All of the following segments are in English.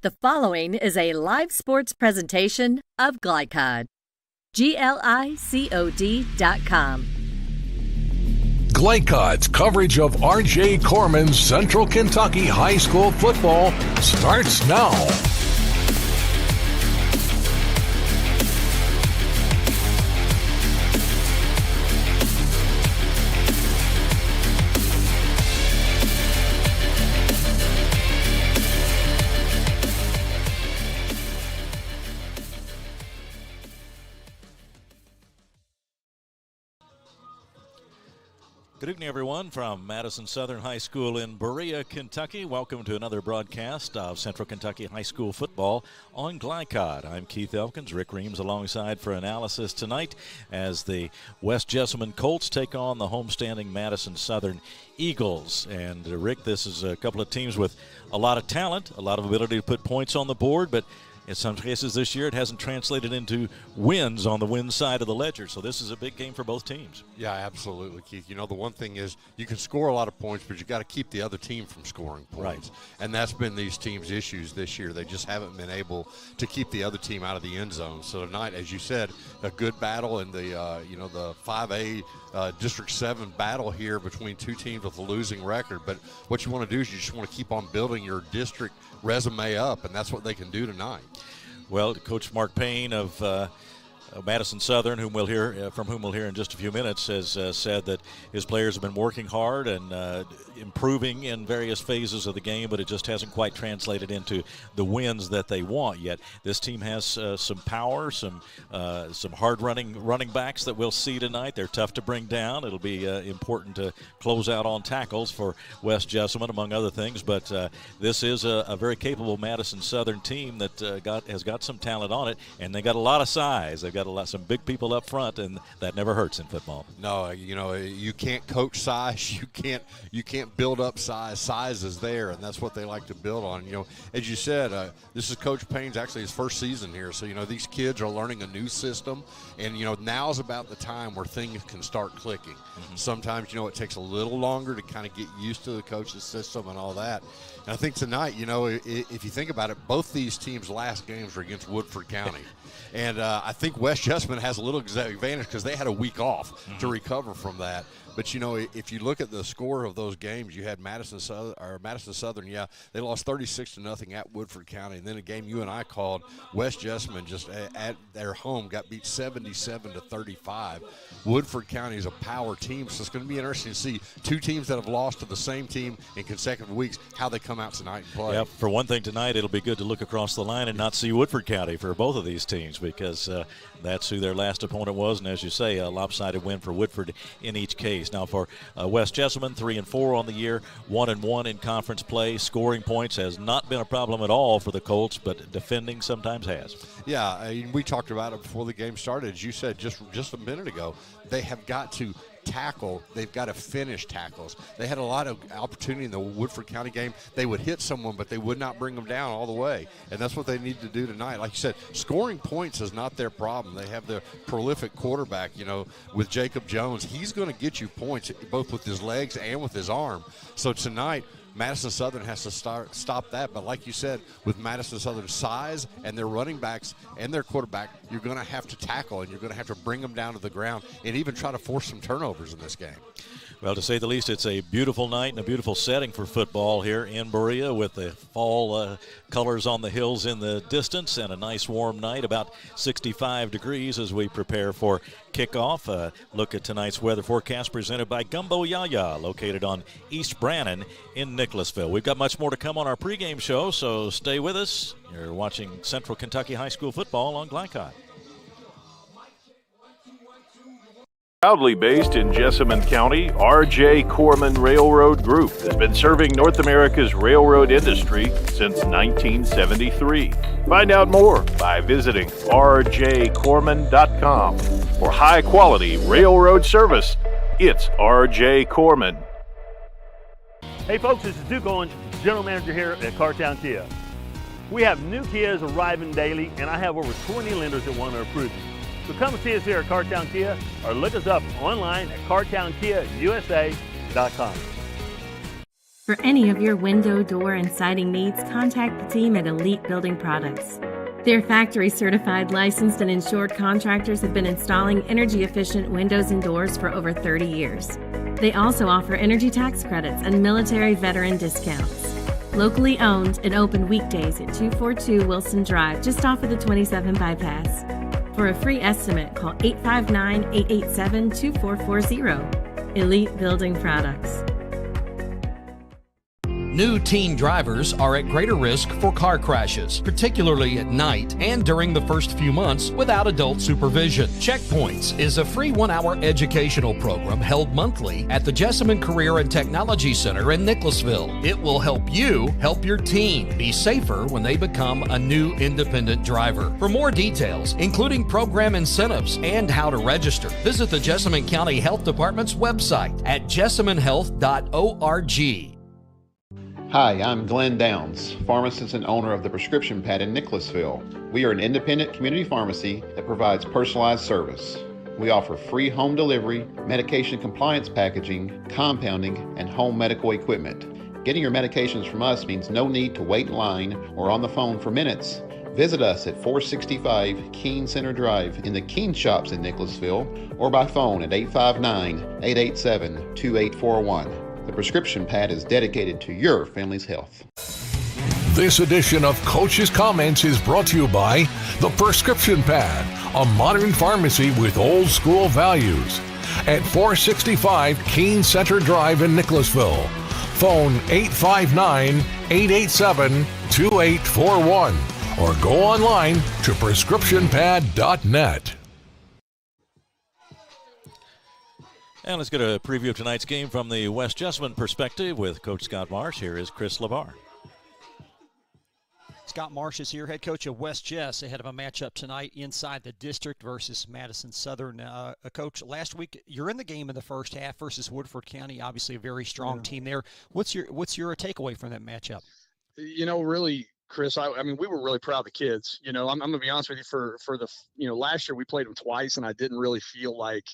The following is a live sports presentation of Glycod. GLICOD.com. Glycod's coverage of R.J. Corman's Central Kentucky High School football starts now. Good evening, everyone, from Madison Southern High School in Berea, Kentucky. Welcome to another broadcast of Central Kentucky High School football on Glycod. I'm Keith Elkins. Rick Reams alongside for analysis tonight as the West Jessamine Colts take on the homestanding Madison Southern Eagles. And, Rick, this is a couple of teams with a lot of talent, a lot of ability to put points on the board, but in some cases this year, it hasn't translated into wins on the win side of the ledger. So this is a big game for both teams. Yeah, absolutely, Keith. You know, the one thing is you can score a lot of points, but you got to keep the other team from scoring points. Right. And that's been these teams' issues this year. They just haven't been able to keep the other team out of the end zone. So tonight, as you said, a good battle in the the 5A District 7 battle here between two teams with a losing record. But what you want to do is you just want to keep on building your district resume up, and that's what they can do tonight. Well, Coach Mark Payne of Madison Southern, from whom we'll hear in just a few minutes, has said that his players have been working hard and improving in various phases of the game, but it just hasn't quite translated into the wins that they want yet. This team has some power, some hard-running running backs that we'll see tonight. They're tough to bring down. It'll be important to close out on tackles for West Jessamine, among other things, but this is a very capable Madison Southern team that has got some talent on it, and they got a lot of size. They've got some big people up front, and that never hurts in football. No, you can't coach size. You can't build up size. Size is there, and that's what they like to build on. As you said, this is Coach Payne's actually his first season here, so these kids are learning a new system, and now's about the time where things can start clicking. Mm-hmm. Sometimes it takes a little longer to kind of get used to the coach's system and all that. And I think tonight, if you think about it, both these teams' last games were against Woodford County. And I think West Jessamine has a little advantage because they had a week off to recover from that. But, if you look at the score of those games, you had Madison Southern, they lost 36-0 at Woodford County. And then a game you and I called, West Jessamine just at their home got beat 77-35. Woodford County is a power team, so it's going to be interesting to see two teams that have lost to the same team in consecutive weeks, how they come out tonight and play. Yeah, for one thing tonight, it'll be good to look across the line and not see Woodford County for both of these teams because that's who their last opponent was. And as you say, a lopsided win for Woodford in each case. Now for West Jessamine, 3-4 on the year, 1-1 in conference play. Scoring points has not been a problem at all for the Colts, but defending sometimes has. Yeah, we talked about it before the game started. As you said just a minute ago, they have got to tackle. They've got to finish tackles. They had a lot of opportunity in the Woodford County game. They would hit someone, but they would not bring them down all the way, and that's what they need to do tonight. Like you said, scoring points is not their problem. They have the prolific quarterback, with Jacob Jones. He's going to get you points both with his legs and with his arm. So tonight, Madison Southern has to stop that. But like you said, with Madison Southern's size and their running backs and their quarterback, you're going to have to tackle, and you're going to have to bring them down to the ground and even try to force some turnovers in this game. Well, to say the least, it's a beautiful night and a beautiful setting for football here in Berea with the fall colors on the hills in the distance and a nice warm night, about 65 degrees as we prepare for kickoff. Look at tonight's weather forecast presented by Gumbo Yaya, located on East Brannan in Nicholasville. We've got much more to come on our pregame show, so stay with us. You're watching Central Kentucky High School football on Glycod. Proudly based in Jessamine County, R.J. Corman Railroad Group has been serving North America's railroad industry since 1973. Find out more by visiting rjcorman.com. For high-quality railroad service, it's R.J. Corman. Hey folks, this is Duke Owens, General Manager here at Cartown Kia. We have new Kias arriving daily, and I have over 20 lenders that want to approve you. So come see us here at Cartown Kia or look us up online at cartownkiausa.com. For any of your window, door, and siding needs, contact the team at Elite Building Products. Their factory-certified, licensed, and insured contractors have been installing energy-efficient windows and doors for over 30 years. They also offer energy tax credits and military veteran discounts. Locally owned and open weekdays at 242 Wilson Drive, just off of the 27 bypass. For a free estimate, call 859-887-2440. Elite Building Products. New teen drivers are at greater risk for car crashes, particularly at night and during the first few months without adult supervision. Checkpoints is a free 1-hour educational program held monthly at the Jessamine Career and Technology Center in Nicholasville. It will help you help your teen be safer when they become a new independent driver. For more details, including program incentives and how to register, visit the Jessamine County Health Department's website at jessaminehealth.org. Hi, I'm Glenn Downs, pharmacist and owner of the Prescription Pad in Nicholasville. We are an independent community pharmacy that provides personalized service. We offer free home delivery, medication compliance packaging, compounding, and home medical equipment. Getting your medications from us means no need to wait in line or on the phone for minutes. Visit us at 465 Keene Center Drive in the Keene Shops in Nicholasville or by phone at 859-887-2841. The Prescription Pad is dedicated to your family's health. This edition of Coach's Comments is brought to you by The Prescription Pad, a modern pharmacy with old school values. At 465 Keene Center Drive in Nicholasville. Phone 859-887-2841 or go online to prescriptionpad.net. And let's get a preview of tonight's game from the West Jessamine perspective with Coach Scott Marsh. Here is Chris LeVar. Scott Marsh is here, head coach of West Jess, ahead of a matchup tonight inside the district versus Madison Southern. Coach, last week you're in the game in the first half versus Woodford County, obviously a very strong team there. What's your takeaway from that matchup? Really, Chris, I mean, we were really proud of the kids. I'm going to be honest with you. For the last year we played them twice, and I didn't really feel like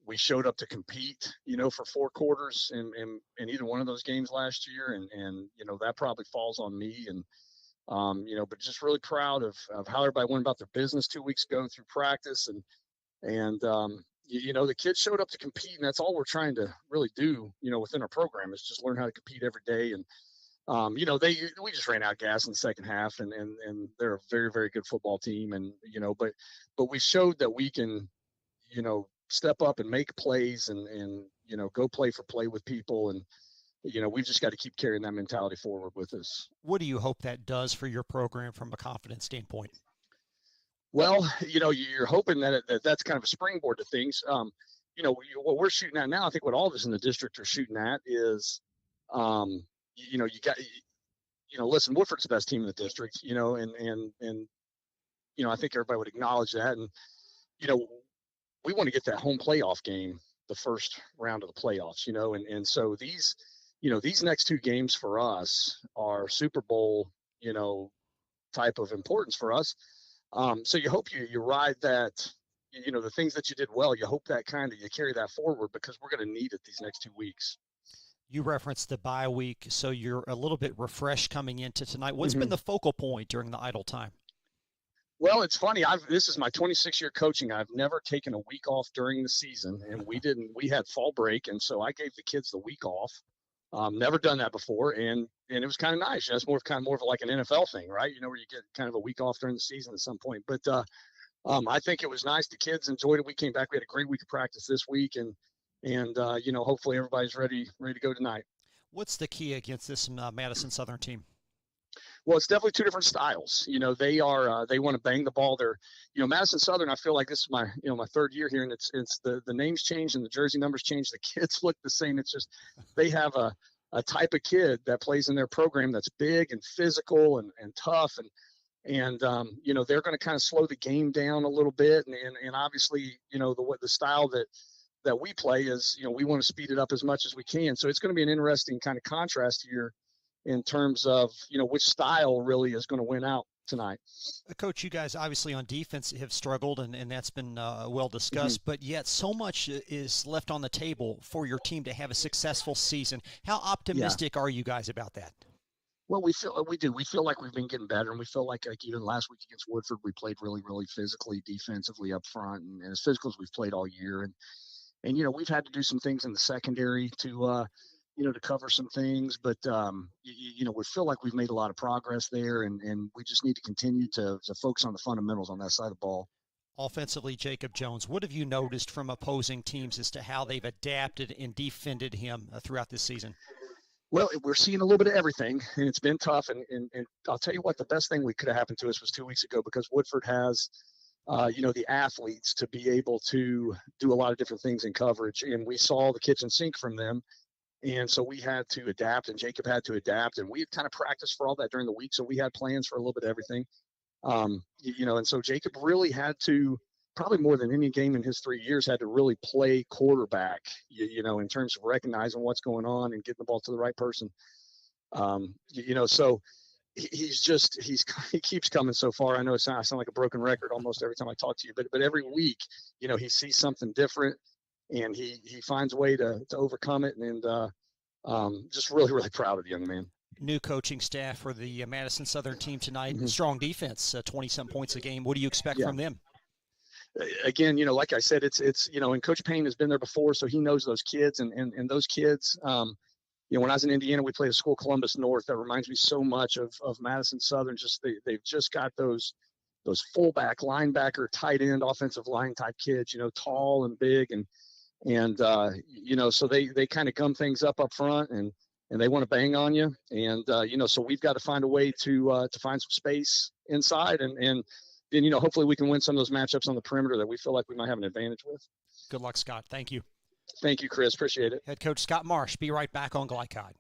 we showed up to compete, for 4 quarters in either one of those games last year. And that probably falls on me. And, but just really proud of how everybody went about their business 2 weeks ago through practice. And the kids showed up to compete, and that's all we're trying to really do, within our program is just learn how to compete every day. And, we just ran out of gas in the second half, and they're a very, very good football team. And, but we showed that we can, step up and make plays and go play for play with people. And, we've just got to keep carrying that mentality forward with us. What do you hope that does for your program from a confidence standpoint? Well, you're hoping that that's kind of a springboard to things. What we're shooting at now, I think what all of us in the district are shooting at is, listen, Woodford's the best team in the district, and I think everybody would acknowledge that. And, we want to get that home playoff game, the first round of the playoffs, and so these next 2 games for us are Super Bowl, type of importance for us. So you hope you ride that, the things that you did well, you hope that you carry that forward, because we're going to need it these next 2 weeks. You referenced the bye week, so you're a little bit refreshed coming into tonight. What's been the focal point during the idle time? Well, it's funny. This is my 26-year coaching. I've never taken a week off during the season, and we had fall break, and so I gave the kids the week off. Never done that before, and it was kind of nice. It's more of like an NFL thing, right? Where you get kind of a week off during the season at some point. But I think it was nice. The kids enjoyed it. We came back. We had a great week of practice this week, and hopefully everybody's ready to go tonight. What's the key against this Madison Southern team? Well, it's definitely 2 different styles. They want to bang the ball. They're, Madison Southern, I feel like this is my 3rd year here, and it's the names change and the jersey numbers change. The kids look the same. It's just, they have a type of kid that plays in their program that's big and physical and tough. And they're going to kind of slow the game down a little bit. And obviously, the style that we play is, we want to speed it up as much as we can. So it's going to be an interesting kind of contrast here in terms of, which style really is going to win out tonight. Coach, you guys obviously on defense have struggled, and that's been well discussed, but yet so much is left on the table for your team to have a successful season. How optimistic are you guys about that? Well, we feel like we've been getting better, and we feel like even last week against Woodford, we played really, really physically, defensively up front, and as physical as we've played all year. And we've had to do some things in the secondary to to cover some things, but we feel like we've made a lot of progress there, and we just need to continue to focus on the fundamentals on that side of the ball. Offensively, Jacob Jones, what have you noticed from opposing teams as to how they've adapted and defended him throughout this season? Well, we're seeing a little bit of everything, and it's been tough. And I'll tell you what, the best thing we could have happened to us was 2 weeks ago, because Woodford has, the athletes to be able to do a lot of different things in coverage. And we saw the kitchen sink from them. And so we had to adapt, and Jacob had to adapt. And we had kind of practiced for all that during the week. So we had plans for a little bit of everything. And so Jacob really had to, probably more than any game in his 3 years, had to really play quarterback, in terms of recognizing what's going on and getting the ball to the right person. So he keeps coming so far. I know I sound like a broken record almost every time I talk to you, but every week, he sees something different, and he finds a way to overcome it. And just really, really proud of the young man. New coaching staff for the Madison Southern team tonight. Strong defense, 20-some points a game. What do you expect from them? Again, like I said, it's and Coach Payne has been there before, so he knows those kids, and those kids, when I was in Indiana, we played a school, Columbus North, that reminds me so much of Madison Southern. They've just got those fullback, linebacker, tight end, offensive line type kids, tall and big, and so they kind of gum things up front, and they want to bang on you, and so we've got to find a way to find some space inside, and then, hopefully we can win some of those matchups on the perimeter that we feel like we might have an advantage with. Good luck, Scott. Thank you. Thank you, Chris. Appreciate it. Head coach Scott Marsh. Be right back on Glycod.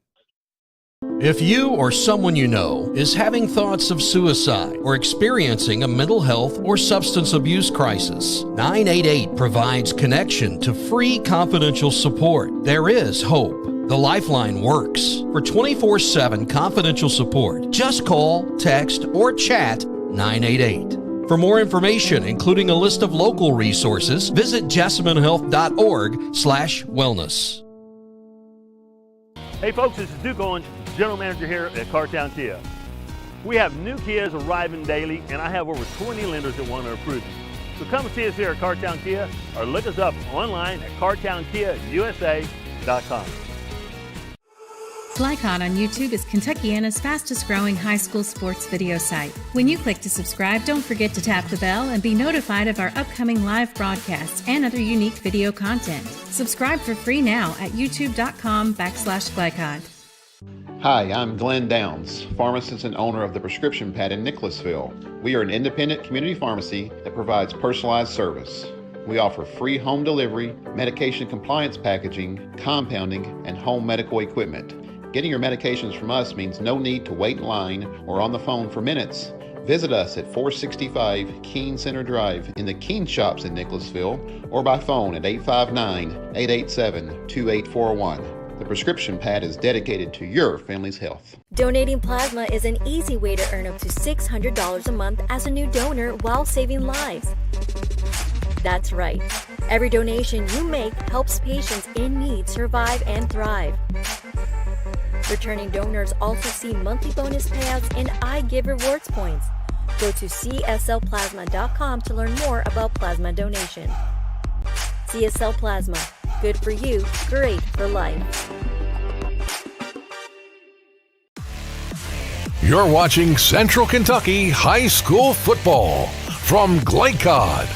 If you or someone you know is having thoughts of suicide or experiencing a mental health or substance abuse crisis, 988 provides connection to free confidential support. There is hope. The Lifeline works. For 24/7 confidential support, just call, text, or chat 988. For more information, including a list of local resources, visit jessaminehealth.org/wellness. Hey folks, this is Duke Owens, General Manager here at Cartown Kia. We have new Kias arriving daily, and I have over 20 lenders that want to approve you. So come and see us here at Cartown Kia, or look us up online at cartownkiausa.com. Glycod on YouTube is Kentuckiana's fastest growing high school sports video site. When you click to subscribe, don't forget to tap the bell and be notified of our upcoming live broadcasts and other unique video content. Subscribe for free now at youtube.com/Glycod. Hi, I'm Glenn Downs, pharmacist and owner of the Prescription Pad in Nicholasville. We are an independent community pharmacy that provides personalized service. We offer free home delivery, medication compliance packaging, compounding, and home medical equipment. Getting your medications from us means no need to wait in line or on the phone for minutes. Visit us at 465 Keene Center Drive in the Keene Shops in Nicholasville, or by phone at 859-887-2841. The Prescription Pad is dedicated to your family's health. Donating plasma is an easy way to earn up to $600 a month as a new donor while saving lives. That's right. Every donation you make helps patients in need survive and thrive. Returning donors also see monthly bonus payouts and I Give rewards points. Go to cslplasma.com to learn more about plasma donation. CSL Plasma. Good for you, great for life. You're watching Central Kentucky High School Football from Glycod.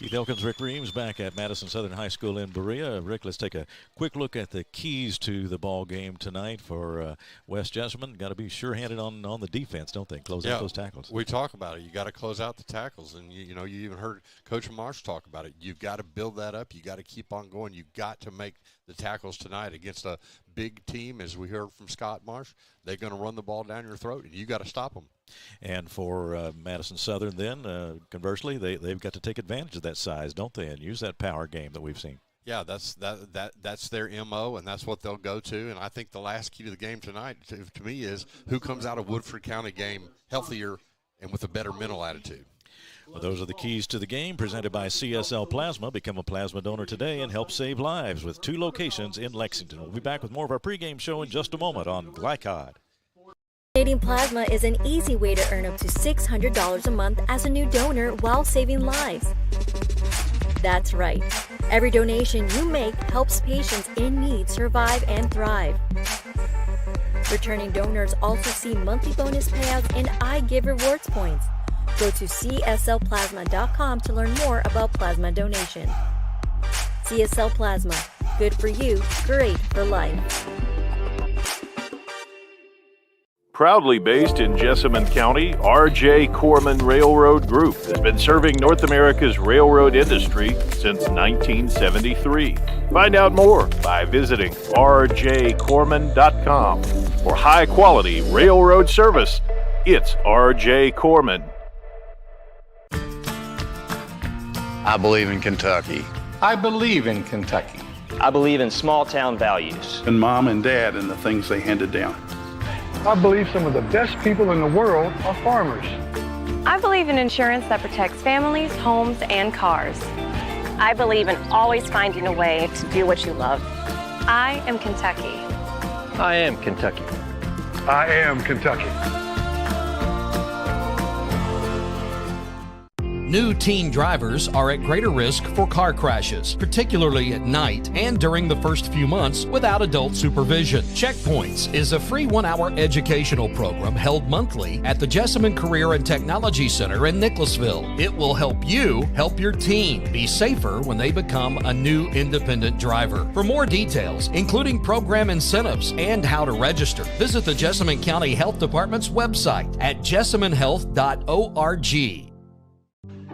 Keith Elkins, Rick Reams back at Madison Southern High School in Berea. Rick, let's take a quick look at the keys to the ball game tonight for West Jessamine. Got to be sure-handed on the defense, don't they? Close out those tackles. We talk about it. You got to close out the tackles, and you even heard Coach Marsh talk about it. You've got to build that up. You got to keep on going. You've got to make the tackles tonight against a big team, as we heard from Scott Marsh. They're going to run the ball down your throat, and you got to stop them. And for Madison Southern, then conversely, they've got to take advantage of that size, don't they, and use that power game that we've seen. Yeah, that's their MO, and that's what they'll go to. And I think the last key to the game tonight, to me, is who comes out of Woodford County game healthier and with a better mental attitude. Well, those are the keys to the game presented by CSL Plasma. Become a plasma donor today and help save lives with 2 locations in Lexington. We'll be back with more of our pregame show in just a moment on Glycod. Donating plasma is an easy way to earn up to $600 a month as a new donor while saving lives. That's right. Every donation you make helps patients in need survive and thrive. Returning donors also see monthly bonus payouts and I Give Rewards points. Go to cslplasma.com to learn more about plasma donation. CSL Plasma. Good for you, great for life. Proudly based in Jessamine County, R.J. Corman Railroad Group has been serving North America's railroad industry since 1973. Find out more by visiting rjcorman.com. For high-quality railroad service, it's R.J. Corman. I believe in Kentucky. I believe in Kentucky. I believe in small-town values. And Mom and Dad and the things they handed down. I believe some of the best people in the world are farmers. I believe in insurance that protects families, homes, and cars. I believe in always finding a way to do what you love. I am Kentucky. I am Kentucky. I am Kentucky. New teen drivers are at greater risk for car crashes, particularly at night and during the first few months without adult supervision. Checkpoints is a free 1-hour educational program held monthly at the Jessamine Career and Technology Center in Nicholasville. It will help you help your teen be safer when they become a new independent driver. For more details, including program incentives and how to register, visit the Jessamine County Health Department's website at jessaminehealth.org.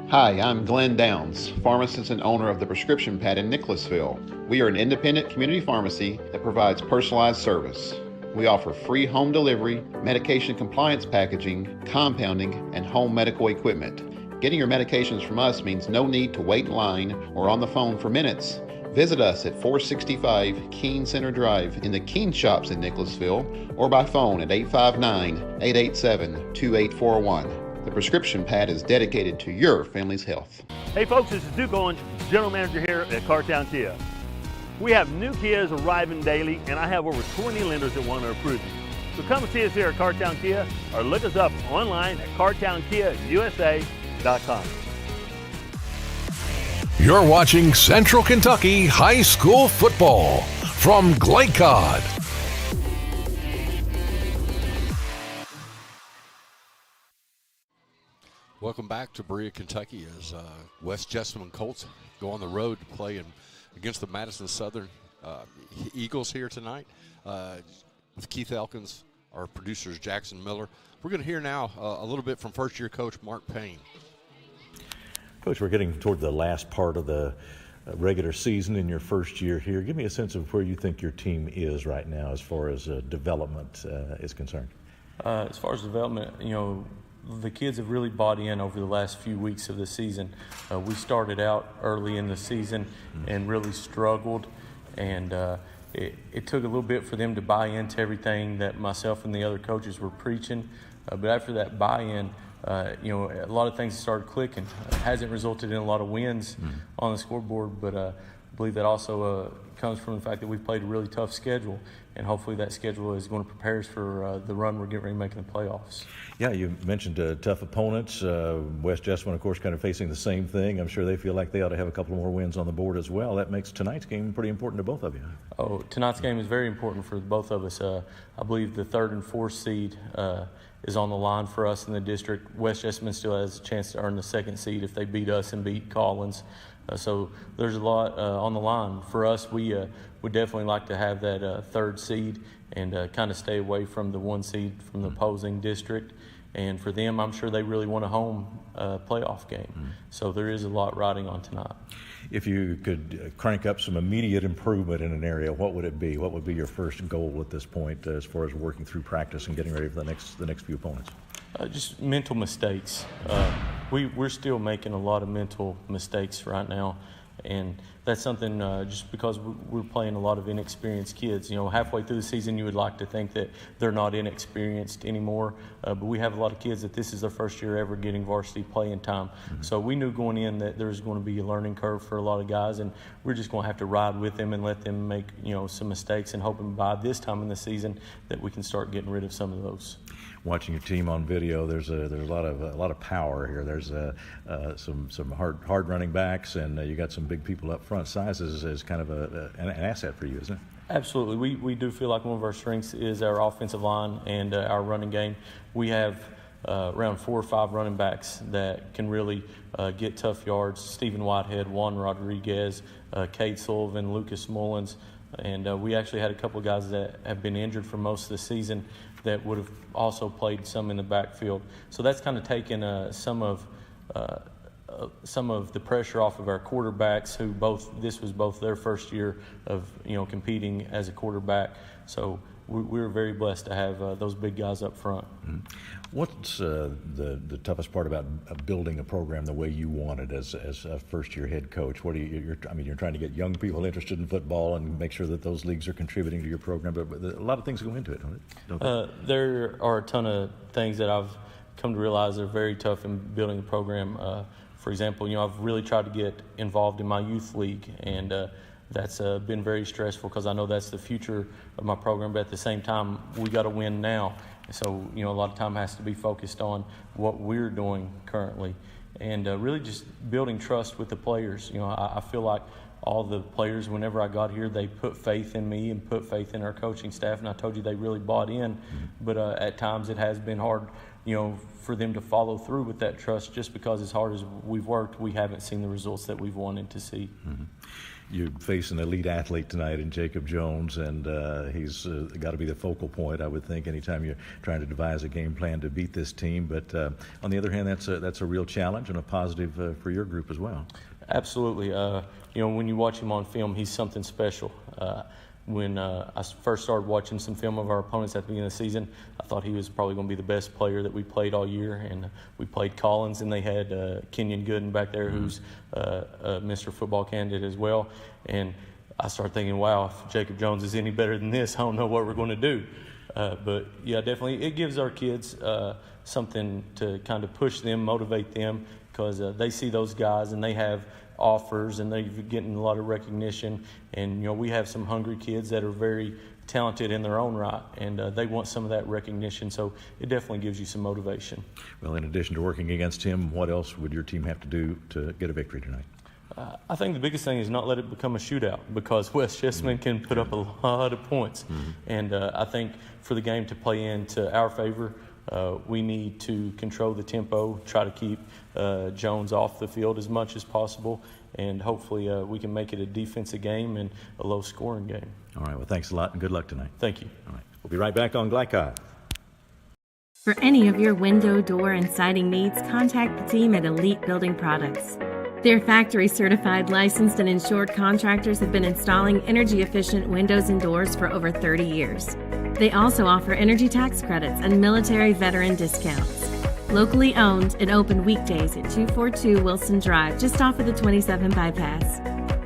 Hi, I'm Glenn Downs, pharmacist and owner of the Prescription Pad in Nicholasville. We are an independent community pharmacy that provides personalized service. We offer free home delivery, medication compliance packaging, compounding, and home medical equipment. Getting your medications from us means no need to wait in line or on the phone for minutes. Visit us at 465 Keene Center Drive in the Keene Shops in Nicholasville or by phone at 859-887-2841. The Prescription Pad is dedicated to your family's health. Hey folks, this is Duke Owens, General Manager here at Cartown Kia. We have new Kias arriving daily, and I have over 20 lenders that want to approve you. So come and see us here at Cartown Kia or look us up online at cartownkiausa.com. You're watching Central Kentucky High School Football from Glycod. Welcome back to Berea, Kentucky, as West Jessamine Colts go on the road to play against the Madison Southern Eagles here tonight. With Keith Elkins, our producers Jackson Miller. We're going to hear now a little bit from first-year coach Mark Payne. Coach, we're getting toward the last part of the regular season in your first year here. Give me a sense of where you think your team is right now as far as development is concerned. As far as development, the kids have really bought in over the last few weeks of the season. We started out early in the season and really struggled, and it took a little bit for them to buy into everything that myself and the other coaches were preaching. But after that buy-in, a lot of things started clicking. It hasn't resulted in a lot of wins on the scoreboard, but believe that also comes from the fact that we've played a really tough schedule, and hopefully that schedule is going to prepare us for the run we're getting ready to make in the playoffs. Yeah, you mentioned tough opponents. West Jessamine, of course, kind of facing the same thing. I'm sure they feel like they ought to have a couple more wins on the board as well. That makes tonight's game pretty important to both of you. Oh, tonight's game is very important for both of us. I believe the 3rd and 4th seed is on the line for us in the district. West Jessamine still has a chance to earn the 2nd seed if they beat us and beat Collins. So there's a lot on the line. For us, we would definitely like to have that 3rd seed and kind of stay away from the 1 seed from the opposing district. And for them, I'm sure they really want a home playoff game. So there is a lot riding on tonight. If you could crank up some immediate improvement in an area, what would it be? What would be your first goal at this point as far as working through practice and getting ready for the next few opponents? Just mental mistakes. We're still making a lot of mental mistakes right now, and that's something just because we're playing a lot of inexperienced kids. You know, halfway through the season, you would like to think that they're not inexperienced anymore, but we have a lot of kids that this is their first year ever getting varsity playing time. So we knew going in that there's going to be a learning curve for a lot of guys, and we're just going to have to ride with them and let them make, you know, some mistakes, and hoping by this time in the season that we can start getting rid of some of those. Watching your team on video, there's a lot of power here. There's some hard running backs, and you got some big people up front. Size is kind of an asset for you, isn't it? Absolutely. We do feel like one of our strengths is our offensive line and our running game. We have around 4 or 5 running backs that can really get tough yards. Stephen Whitehead, Juan Rodriguez, Cade Sullivan, Lucas Mullins. And we actually had a couple of guys that have been injured for most of the season that would have also played some in the backfield. So that's kind of taken some of the pressure off of our quarterbacks, who this was both their first year of, you know, competing as a quarterback. So we were very blessed to have those big guys up front. What's the toughest part about building a program the way you want it as a first-year head coach? What you're trying to get young people interested in football and make sure that those leagues are contributing to your program, but a lot of things go into it, don't they? There are a ton of things that I've come to realize are very tough in building a program. For example, you know, I've really tried to get involved in my youth league, and that's been very stressful because I know that's the future of my program, but at the same time, we got to win now. So, you know, a lot of time has to be focused on what we're doing currently, and really just building trust with the players. You know, I feel like all the players, whenever I got here, they put faith in me and put faith in our coaching staff, and I told you they really bought in. But at times it has been hard, you know, for them to follow through with that trust, just because as hard as we've worked, we haven't seen the results that we've wanted to see. You face an elite athlete tonight in Jacob Jones, and he's got to be the focal point, I would think, anytime you're trying to devise a game plan to beat this team. But on the other hand, that's a real challenge and a positive for your group as well. Absolutely. You know, when you watch him on film, he's something special. When I first started watching some film of our opponents at the beginning of the season, I thought he was probably going to be the best player that we played all year. And we played Collins, and they had Kenyon Gooden back there, who's a Mr. Football candidate as well. And I started thinking, wow, if Jacob Jones is any better than this, I don't know what we're going to do. But, yeah, definitely it gives our kids something to kind of push them, motivate them, because they see those guys and they have offers and they're getting a lot of recognition, and you know, we have some hungry kids that are very talented in their own right, and they want some of that recognition, so it definitely gives you some motivation. Well, in addition to working against him, what else would your team have to do to get a victory tonight? I think the biggest thing is not let it become a shootout, because West Jessamine can put up a lot of points, and I think for the game to play into our favor, we need to control the tempo, try to keep Jones off the field as much as possible, and hopefully we can make it a defensive game and a low-scoring game. All right, well, thanks a lot, and good luck tonight. Thank you. All right, we'll be right back on Glycod. For any of your window, door, and siding needs, contact the team at Elite Building Products. Their factory-certified, licensed, and insured contractors have been installing energy-efficient windows and doors for over 30 years. They also offer energy tax credits and military veteran discounts. Locally owned and open weekdays at 242 Wilson Drive, just off of the 27 bypass.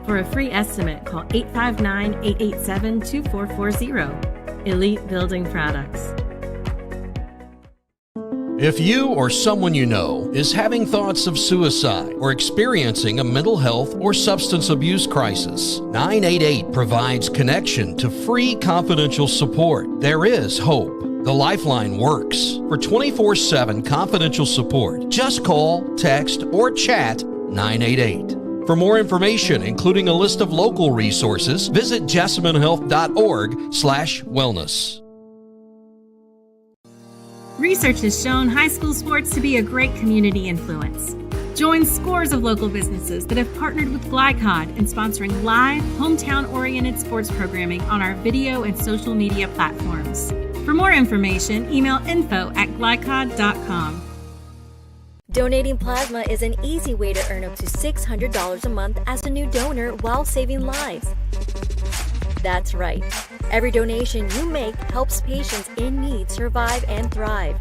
For a free estimate, call 859-887-2440. Elite Building Products. If you or someone you know is having thoughts of suicide or experiencing a mental health or substance abuse crisis, 988 provides connection to free confidential support. There is hope. The Lifeline works. For 24/7 confidential support, just call, text, or chat 988. For more information, including a list of local resources, visit jessaminehealth.org/wellness. Research has shown high school sports to be a great community influence. Join scores of local businesses that have partnered with Glycod in sponsoring live, hometown-oriented sports programming on our video and social media platforms. For more information, email info@glycod.com. Donating plasma is an easy way to earn up to $600 a month as a new donor while saving lives. That's right. Every donation you make helps patients in need survive and thrive.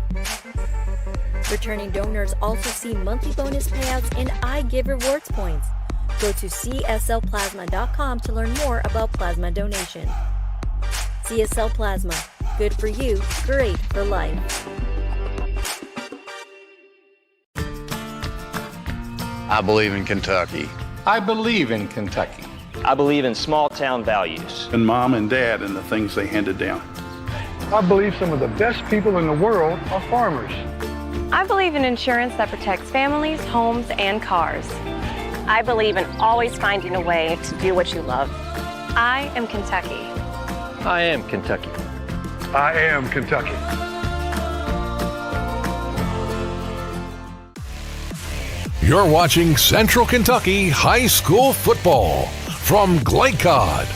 Returning donors also see monthly bonus payouts and I Give rewards points. Go to cslplasma.com to learn more about plasma donation. CSL Plasma. Good for you, great for life. I believe in Kentucky. I believe in Kentucky. I believe in small town values. And mom and dad and the things they handed down. I believe some of the best people in the world are farmers. I believe in insurance that protects families, homes, and cars. I believe in always finding a way to do what you love. I am Kentucky. I am Kentucky. I am Kentucky. You're watching Central Kentucky High School Football from Glycod.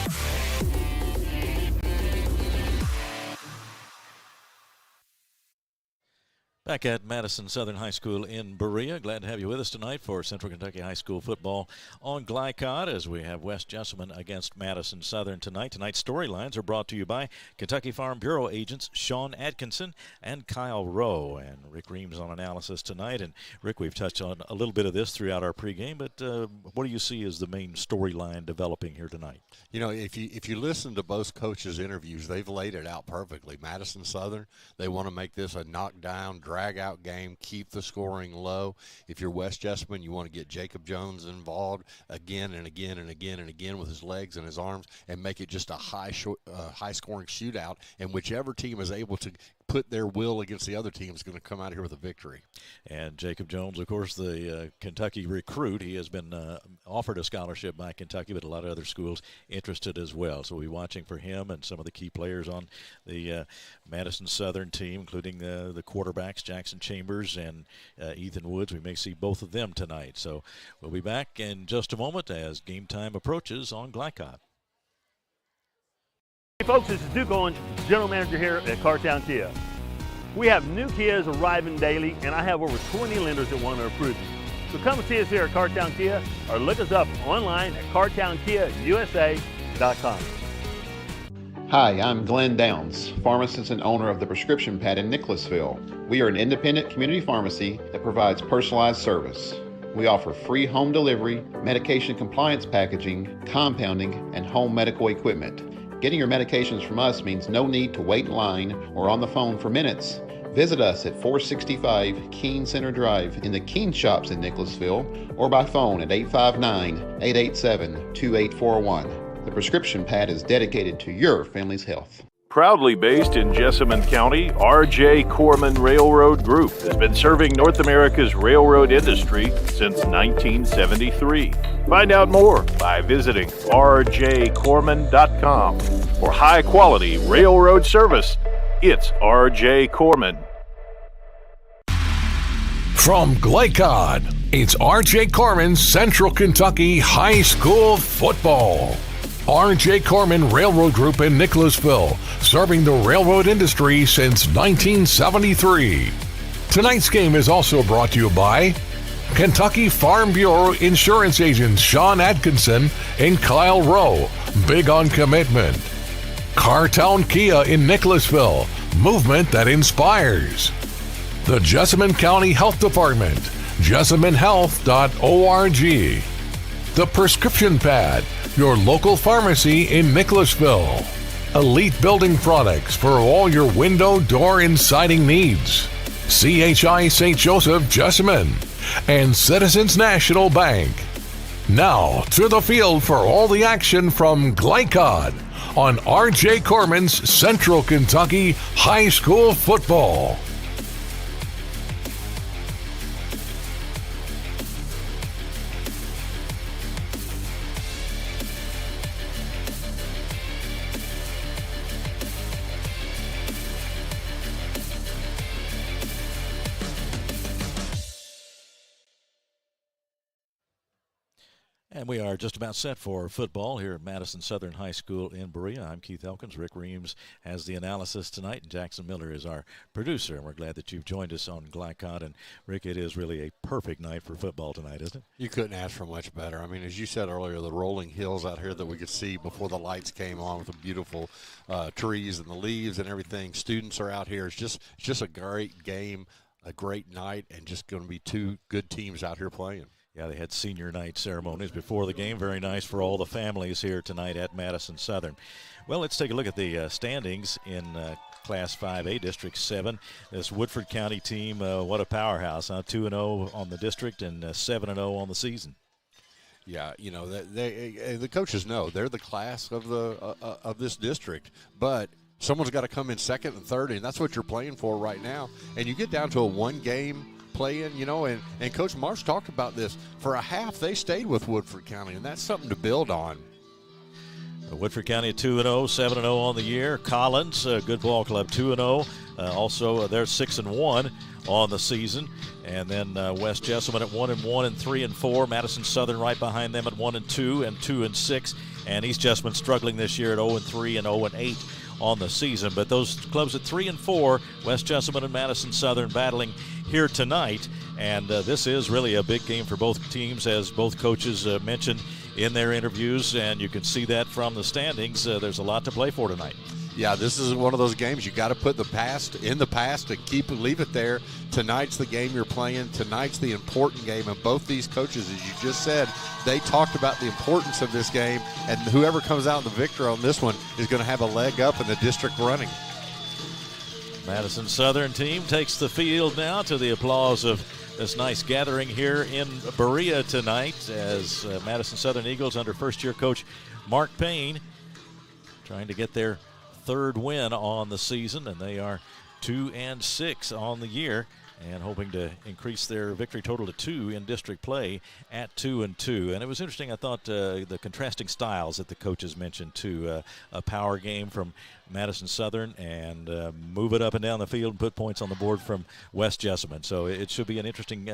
Back at Madison Southern High School in Berea. Glad to have you with us tonight for Central Kentucky High School football on Glycod as we have West Jessamine against Madison Southern tonight. Tonight's storylines are brought to you by Kentucky Farm Bureau agents Sean Atkinson and Kyle Rowe. And Rick Reams on analysis tonight. And Rick, we've touched on a little bit of this throughout our pregame, but what do you see as the main storyline developing here tonight? You know, if you listen to both coaches' interviews, they've laid it out perfectly. Madison Southern, they want to make this a knockdown, drag-out game, keep the scoring low. If you're West Jessamine, you want to get Jacob Jones involved again and again and again and again with his legs and his arms and make it just a high-scoring shootout, and whichever team is able to put their will against the other team is going to come out here with a victory. And Jacob Jones, of course, the Kentucky recruit, he has been offered a scholarship by Kentucky, but a lot of other schools interested as well. So we'll be watching for him and some of the key players on the Madison Southern team, including the quarterbacks, Jackson Chambers and Ethan Woods. We may see both of them tonight. So we'll be back in just a moment as game time approaches on Glycod. Hey folks, this is Duke Owens, General Manager here at Cartown Kia. We have new Kias arriving daily, and I have over 20 lenders that want to approve you. So come and see us here at Cartown Kia, or look us up online at cartownkiausa.com. Hi, I'm Glenn Downs, pharmacist and owner of the Prescription Pad in Nicholasville. We are an independent community pharmacy that provides personalized service. We offer free home delivery, medication compliance packaging, compounding, and home medical equipment. Getting your medications from us means no need to wait in line or on the phone for minutes. Visit us at 465 Keene Center Drive in the Keene Shops in Nicholasville or by phone at 859-887-2841. The Prescription Pad is dedicated to your family's health. Proudly based in Jessamine County, R.J. Corman Railroad Group has been serving North America's railroad industry since 1973. Find out more by visiting rjcorman.com. For high-quality railroad service, it's R.J. Corman. From Glycod, it's R.J. Corman's Central Kentucky High School Football. R.J. Corman Railroad Group in Nicholasville, serving the railroad industry since 1973. Tonight's game is also brought to you by Kentucky Farm Bureau insurance agents Sean Atkinson and Kyle Rowe, big on commitment. Cartown Kia in Nicholasville, movement that inspires. The Jessamine County Health Department, jessaminehealth.org. The Prescription Pad, your local pharmacy in Nicholasville. Elite Building Products for all your window, door, and siding needs. CHI St. Joseph Jessamine, and Citizens National Bank. Now to the field for all the action from Glycod on R.J. Corman's Central Kentucky High School Football. And we are just about set for football here at Madison Southern High School in Berea. I'm Keith Elkins. Rick Reams has the analysis tonight, and Jackson Miller is our producer. And we're glad that you've joined us on Glycod. And, Rick, it is really a perfect night for football tonight, isn't it? You couldn't ask for much better. I mean, as you said earlier, the rolling hills out here that we could see before the lights came on with the beautiful trees and the leaves and everything. Students are out here. It's just a great game, a great night, and just going to be two good teams out here playing. Yeah, they had senior night ceremonies before the game. Very nice for all the families here tonight at Madison Southern. Well, let's take a look at the standings in Class 5A, District 7. This Woodford County team, what a powerhouse, huh? 2-0 on the district and 7-0 on the season. Yeah, you know, the coaches know they're the class of this district, but someone's got to come in second and third, and that's what you're playing for right now. And you get down to a one-game play-in, you know, and Coach Marsh talked about this. For a half, they stayed with Woodford County, and that's something to build on. Woodford County 2-0, 7-0 on the year. Collins, good ball club, 2-0. Also, they're 6-1 on the season. And then West Jessamine at 1-1 and 3-4. Madison Southern right behind them at 1-2 and 2-6. And East Jessamine struggling this year at 0-3 and 0-8 on the season. But those clubs at 3-4, West Jessamine and Madison Southern battling here tonight. And this is really a big game for both teams, as both coaches mentioned in their interviews, and you can see that from the standings. There's a lot to play for tonight. Yeah, this is one of those games you got to put the past in the past and leave it there. Tonight's the game you're playing. Tonight's the important game, and both these coaches, as you just said, they talked about the importance of this game, and whoever comes out the victor on this one is going to have a leg up in the district running. Madison Southern team takes the field now to the applause of this nice gathering here in Berea tonight, as Madison Southern Eagles under first-year coach Mark Payne trying to get their third win on the season, and they are 2-6 on the year and hoping to increase their victory total to 2 in district play at 2-2. And it was interesting, I thought, the contrasting styles that the coaches mentioned too. A power game from Madison Southern and move it up and down the field and put points on the board from West Jessamine. So it should be an interesting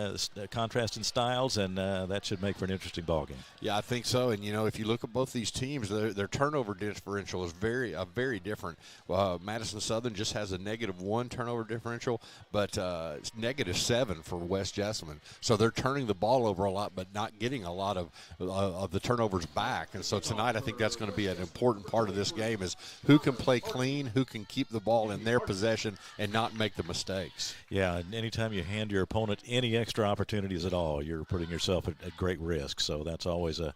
contrast in styles, and that should make for an interesting ball game. Yeah, I think so. And, you know, if you look at both these teams, their turnover differential is very different. Madison Southern just has a -1 turnover differential, but it's -7 for West Jessamine. So they're turning the ball over a lot, but not getting a lot of the turnovers back. And so tonight I think that's going to be an important part of this game, is who can play clean, who can keep the ball in their possession and not make the mistakes. Yeah, anytime you hand your opponent any extra opportunities at all, you're putting yourself at great risk. So that's always a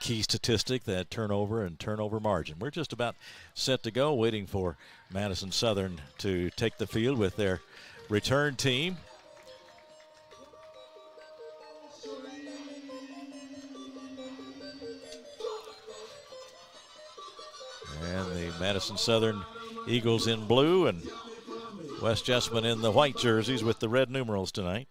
key statistic, that turnover and turnover margin. We're just about set to go, waiting for Madison Southern to take the field with their return team. And the Madison Southern Eagles in blue and West Jessamine in the white jerseys with the red numerals tonight.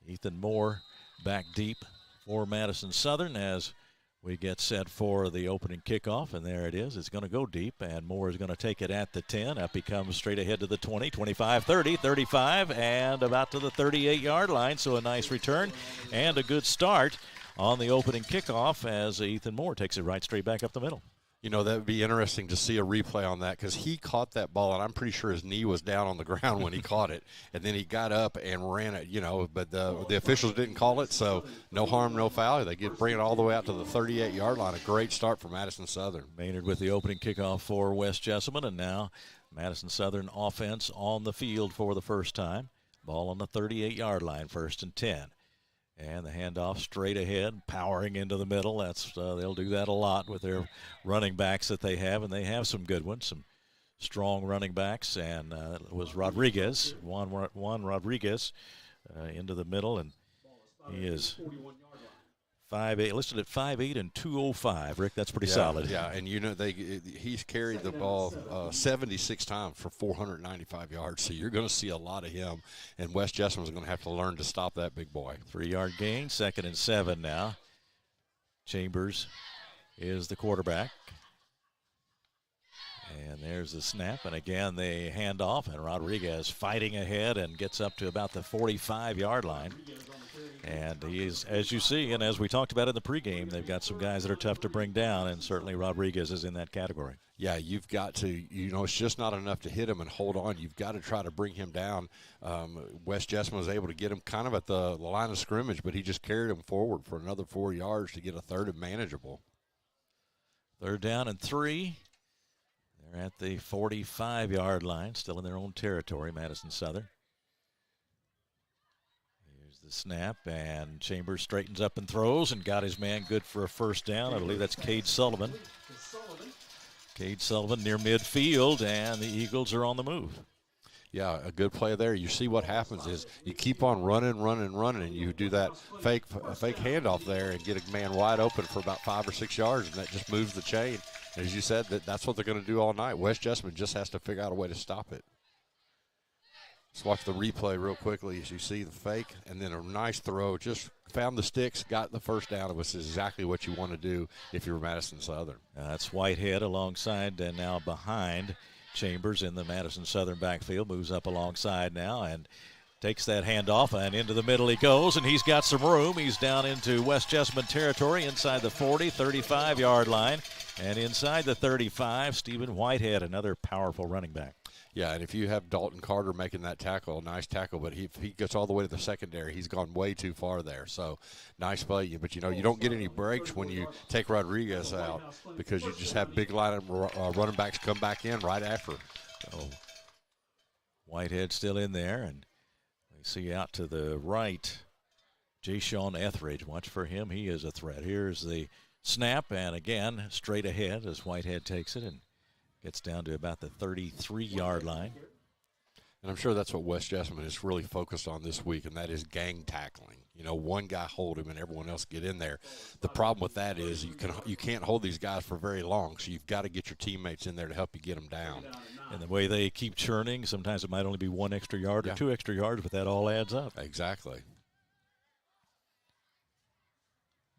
Ethan Moore back deep for Madison Southern as we get set for the opening kickoff, and there it is. It's going to go deep, and Moore is going to take it at the 10. Up he comes straight ahead to the 20, 25, 30, 35, and about to the 38-yard line. So a nice return and a good start on the opening kickoff as Ethan Moore takes it right straight back up the middle. You know, that would be interesting to see a replay on that, because he caught that ball, and I'm pretty sure his knee was down on the ground when he caught it. And then he got up and ran it, you know, but the officials didn't call it, so no harm, no foul. They bring it all the way out to the 38-yard line. A great start for Madison Southern. Maynard with the opening kickoff for West Jessamine, and now Madison Southern offense on the field for the first time. Ball on the 38-yard line, 1st and 10. And the handoff straight ahead, powering into the middle. That's they'll do that a lot with their running backs that they have, and they have some good ones. Some strong running backs, and it was Rodriguez, Juan Rodriguez, into the middle, and he is 5'8", listed at 5'8" and 205. Rick, that's pretty solid. Yeah, and he's carried the ball 76 times for 495 yards, so you're going to see a lot of him, and West Jessamine's going to have to learn to stop that big boy. 3-yard gain, 2nd and 7 now. Chambers is the quarterback. And there's the snap, and again they hand off, and Rodriguez fighting ahead and gets up to about the 45-yard line. And he is, as you see, and as we talked about in the pregame, they've got some guys that are tough to bring down, and certainly Rodriguez is in that category. Yeah, you've got to, it's just not enough to hit him and hold on. You've got to try to bring him down. West Jessamine was able to get him kind of at the line of scrimmage, but he just carried him forward for another 4 yards to get a third and manageable. 3rd down and 3. They're at the 45-yard line, still in their own territory, Madison Southern. Here's the snap, and Chambers straightens up and throws and got his man good for a 1st down. I believe that's Cade Sullivan. Cade Sullivan near midfield, and the Eagles are on the move. Yeah, a good play there. You see what happens is you keep on running, and you do that fake handoff there and get a man wide open for about 5 or 6 yards, and that just moves the chain. As you said, that's what they're going to do all night. West Jessamine just has to figure out a way to stop it. Let's watch the replay real quickly as you see the fake and then a nice throw. Just found the sticks, got the 1st down. It was exactly what you want to do if you're Madison Southern. That's Whitehead alongside and now behind Chambers in the Madison Southern backfield. Moves up alongside now and takes that handoff, and into the middle he goes, and he's got some room. He's down into West Jessamine territory inside the 40, 35-yard line. And inside the 35, Stephen Whitehead, another powerful running back. Yeah, and if you have Dalton Carter making that tackle, nice tackle, but if he gets all the way to the secondary, he's gone way too far there. So nice play. But, you don't get any breaks when you take Rodriguez out because you just have big line of running backs come back in right after. So Whitehead still in there, and we see out to the right, Jay-Sean Etheridge. Watch for him. He is a threat. Here's the snap, and again, straight ahead as Whitehead takes it and gets down to about the 33-yard line. And I'm sure that's what West Jessamine is really focused on this week, and that is gang tackling. One guy hold him and everyone else get in there. The problem with that is you can't hold these guys for very long, so you've got to get your teammates in there to help you get them down. And the way they keep churning, sometimes it might only be 1 extra yard or 2 extra yards, but that all adds up. Exactly.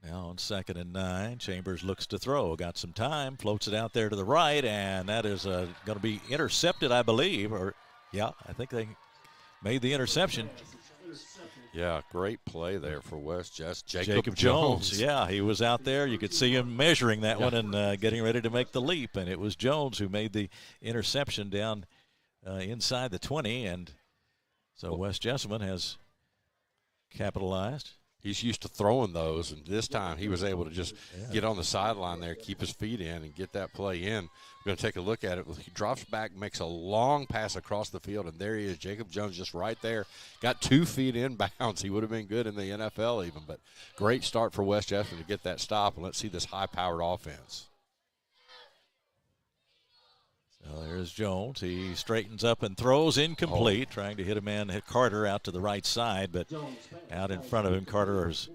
Now on 2nd and 9, Chambers looks to throw. Got some time, floats it out there to the right, and that is going to be intercepted, I believe. I think they made the interception. Yeah, great play there for West Jessamine. Jacob Jones. Yeah, he was out there. You could see him measuring that one and getting ready to make the leap, and it was Jones who made the interception down inside the 20, and so West Jessamine has capitalized. He's used to throwing those, and this time he was able to just get on the sideline there, keep his feet in, and get that play in. We're going to take a look at it. He drops back, makes a long pass across the field, and there he is. Jacob Jones just right there. Got 2 feet in bounds. He would have been good in the NFL even, but great start for West Jessamine to get that stop, and let's see this high-powered offense. So there's Jones. He straightens up and throws incomplete, trying to hit a man, hit Carter out to the right side, but out in front of him, Carter is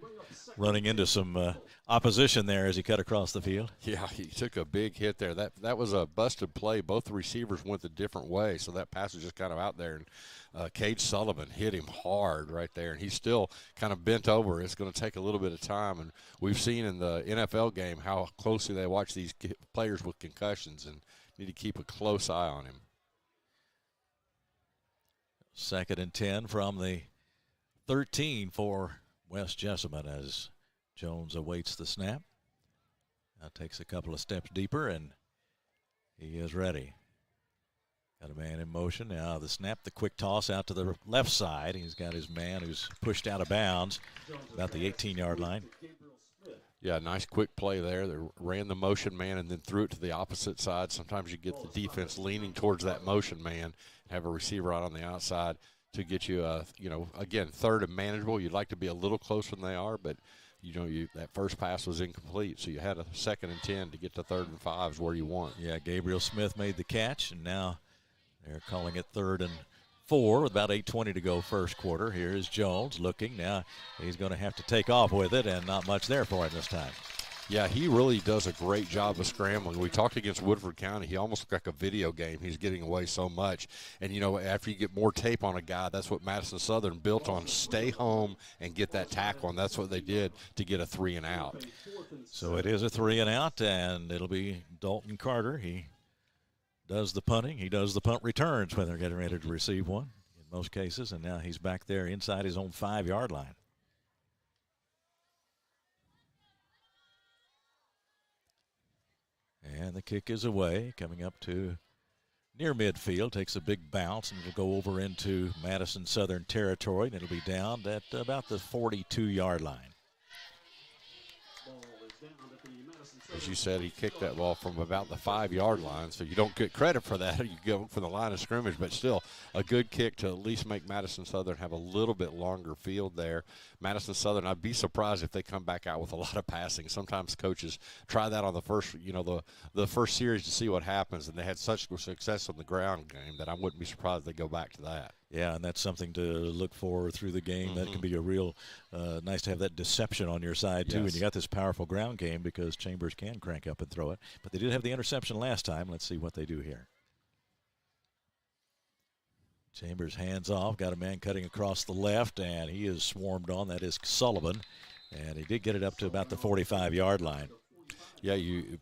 running into some opposition there as he cut across the field. Yeah, he took a big hit there. That was a busted play. Both the receivers went a different way, so that pass was just kind of out there. And Cade Sullivan hit him hard right there, and he's still kind of bent over. It's going to take a little bit of time, and we've seen in the NFL game how closely they watch these players with concussions, and need to keep a close eye on him. 2nd and 10 from the 13 for West Jessamine as Jones awaits the snap. Now takes a couple of steps deeper, and he is ready. Got a man in motion. Now the snap, the quick toss out to the left side. He's got his man who's pushed out of bounds about the 18-yard line. Yeah, nice quick play there. They ran the motion man and then threw it to the opposite side. Sometimes you get the defense leaning towards that motion man, have a receiver out on the outside to get you, again, third and manageable. You'd like to be a little closer than they are, but that first pass was incomplete, so you had a 2nd and 10 to get to 3rd and 5 is where you want. Yeah, Gabriel Smith made the catch, and now they're calling it 3rd and 4 with about 8:20 to go first quarter. Here is Jones looking. Now he's going to have to take off with it, and not much there for him this time. Yeah, he really does a great job of scrambling. We talked against Woodford County. He almost looked like a video game. He's getting away so much. And, after you get more tape on a guy, that's what Madison Southern built on. Stay home and get that tackle, and that's what they did to get a 3 and out. So it is a 3 and out, and it'll be Dalton Carter. He does the punting. He does the punt returns when they're getting ready to receive one in most cases. And now he's back there inside his own 5-yard line. And the kick is away, coming up to near midfield. Takes a big bounce, and it'll go over into Madison Southern territory, and it'll be down at about the 42-yard line. As you said, he kicked that ball from about the 5-yard line, so you don't get credit for that. You go from the line of scrimmage, but still a good kick to at least make Madison Southern have a little bit longer field there. Madison Southern, I'd be surprised if they come back out with a lot of passing. Sometimes coaches try that on the first, the first series to see what happens, and they had such success on the ground game that I wouldn't be surprised if they go back to that. Yeah, and that's something to look for through the game. That can be a real nice to have that deception on your side, too. Yes. And you got this powerful ground game because Chambers can crank up and throw it. But they did have the interception last time. Let's see what they do here. Chambers hands off, got a man cutting across the left, and he is swarmed on. That is Sullivan, and he did get it up to about the 45-yard line. Yeah,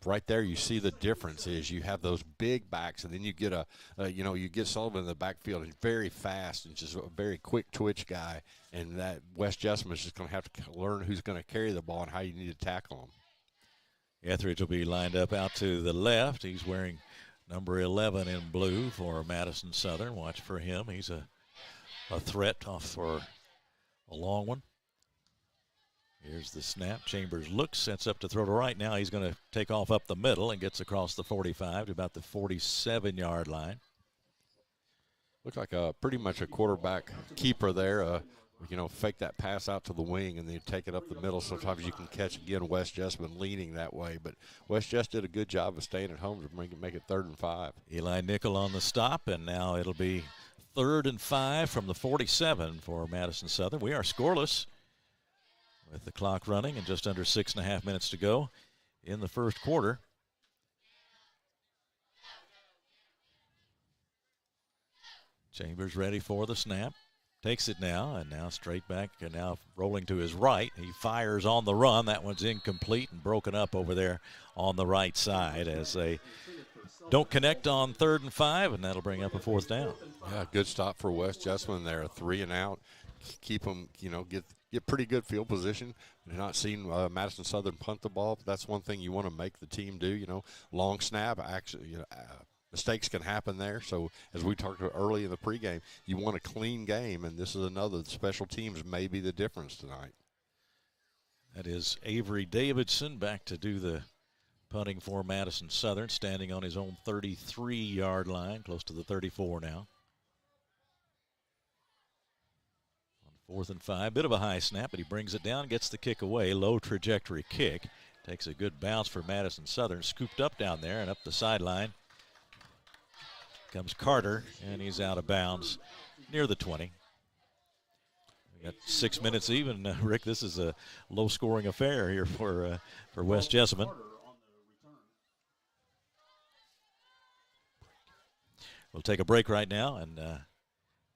right there you see the difference is you have those big backs, and then you get you get Sullivan in the backfield. He's very fast and just a very quick twitch guy, and that West Jessamine is just going to have to learn who's going to carry the ball and how you need to tackle him. Etheridge will be lined up out to the left. He's wearing number 11 in blue for Madison Southern. Watch for him. He's a threat off for a long one. Here's the snap. Chambers looks, sets up to throw to right. Now he's going to take off up the middle and gets across the 45 to about the 47-yard line. Looked like pretty much a quarterback keeper there. Fake that pass out to the wing and then take it up the middle. Sometimes you can catch, again, West Jessamine leaning that way. But West Jess did a good job of staying at home to make it 3rd and 5. Eli Nickel on the stop, and now it'll be 3rd and 5 from the 47 for Madison Southern. We are scoreless with the clock running and just under 6.5 minutes to go in the first quarter. Chambers ready for the snap. Takes it now, and now straight back, and now rolling to his right. He fires on the run. That one's incomplete and broken up over there on the right side as they don't connect on 3rd and 5, and that'll bring up a 4th down. Yeah, good stop for West Jessamine there, a 3 and out. Keep them, get pretty good field position. You're not seeing Madison Southern punt the ball. That's one thing you want to make the team do, long snap, actually, mistakes can happen there. So as we talked about early in the pregame, you want a clean game, and this is another. Special teams may be the difference tonight. That is Avery Davidson back to do the punting for Madison Southern, standing on his own 33-yard line, close to the 34 now. On 4th and 5, bit of a high snap, but he brings it down, gets the kick away, low trajectory kick. Takes a good bounce for Madison Southern, scooped up down there and up the sideline. Comes Carter, and he's out of bounds near the 20. We got 6 minutes even. Rick, this is a low-scoring affair here for West Jessamine. We'll take a break right now and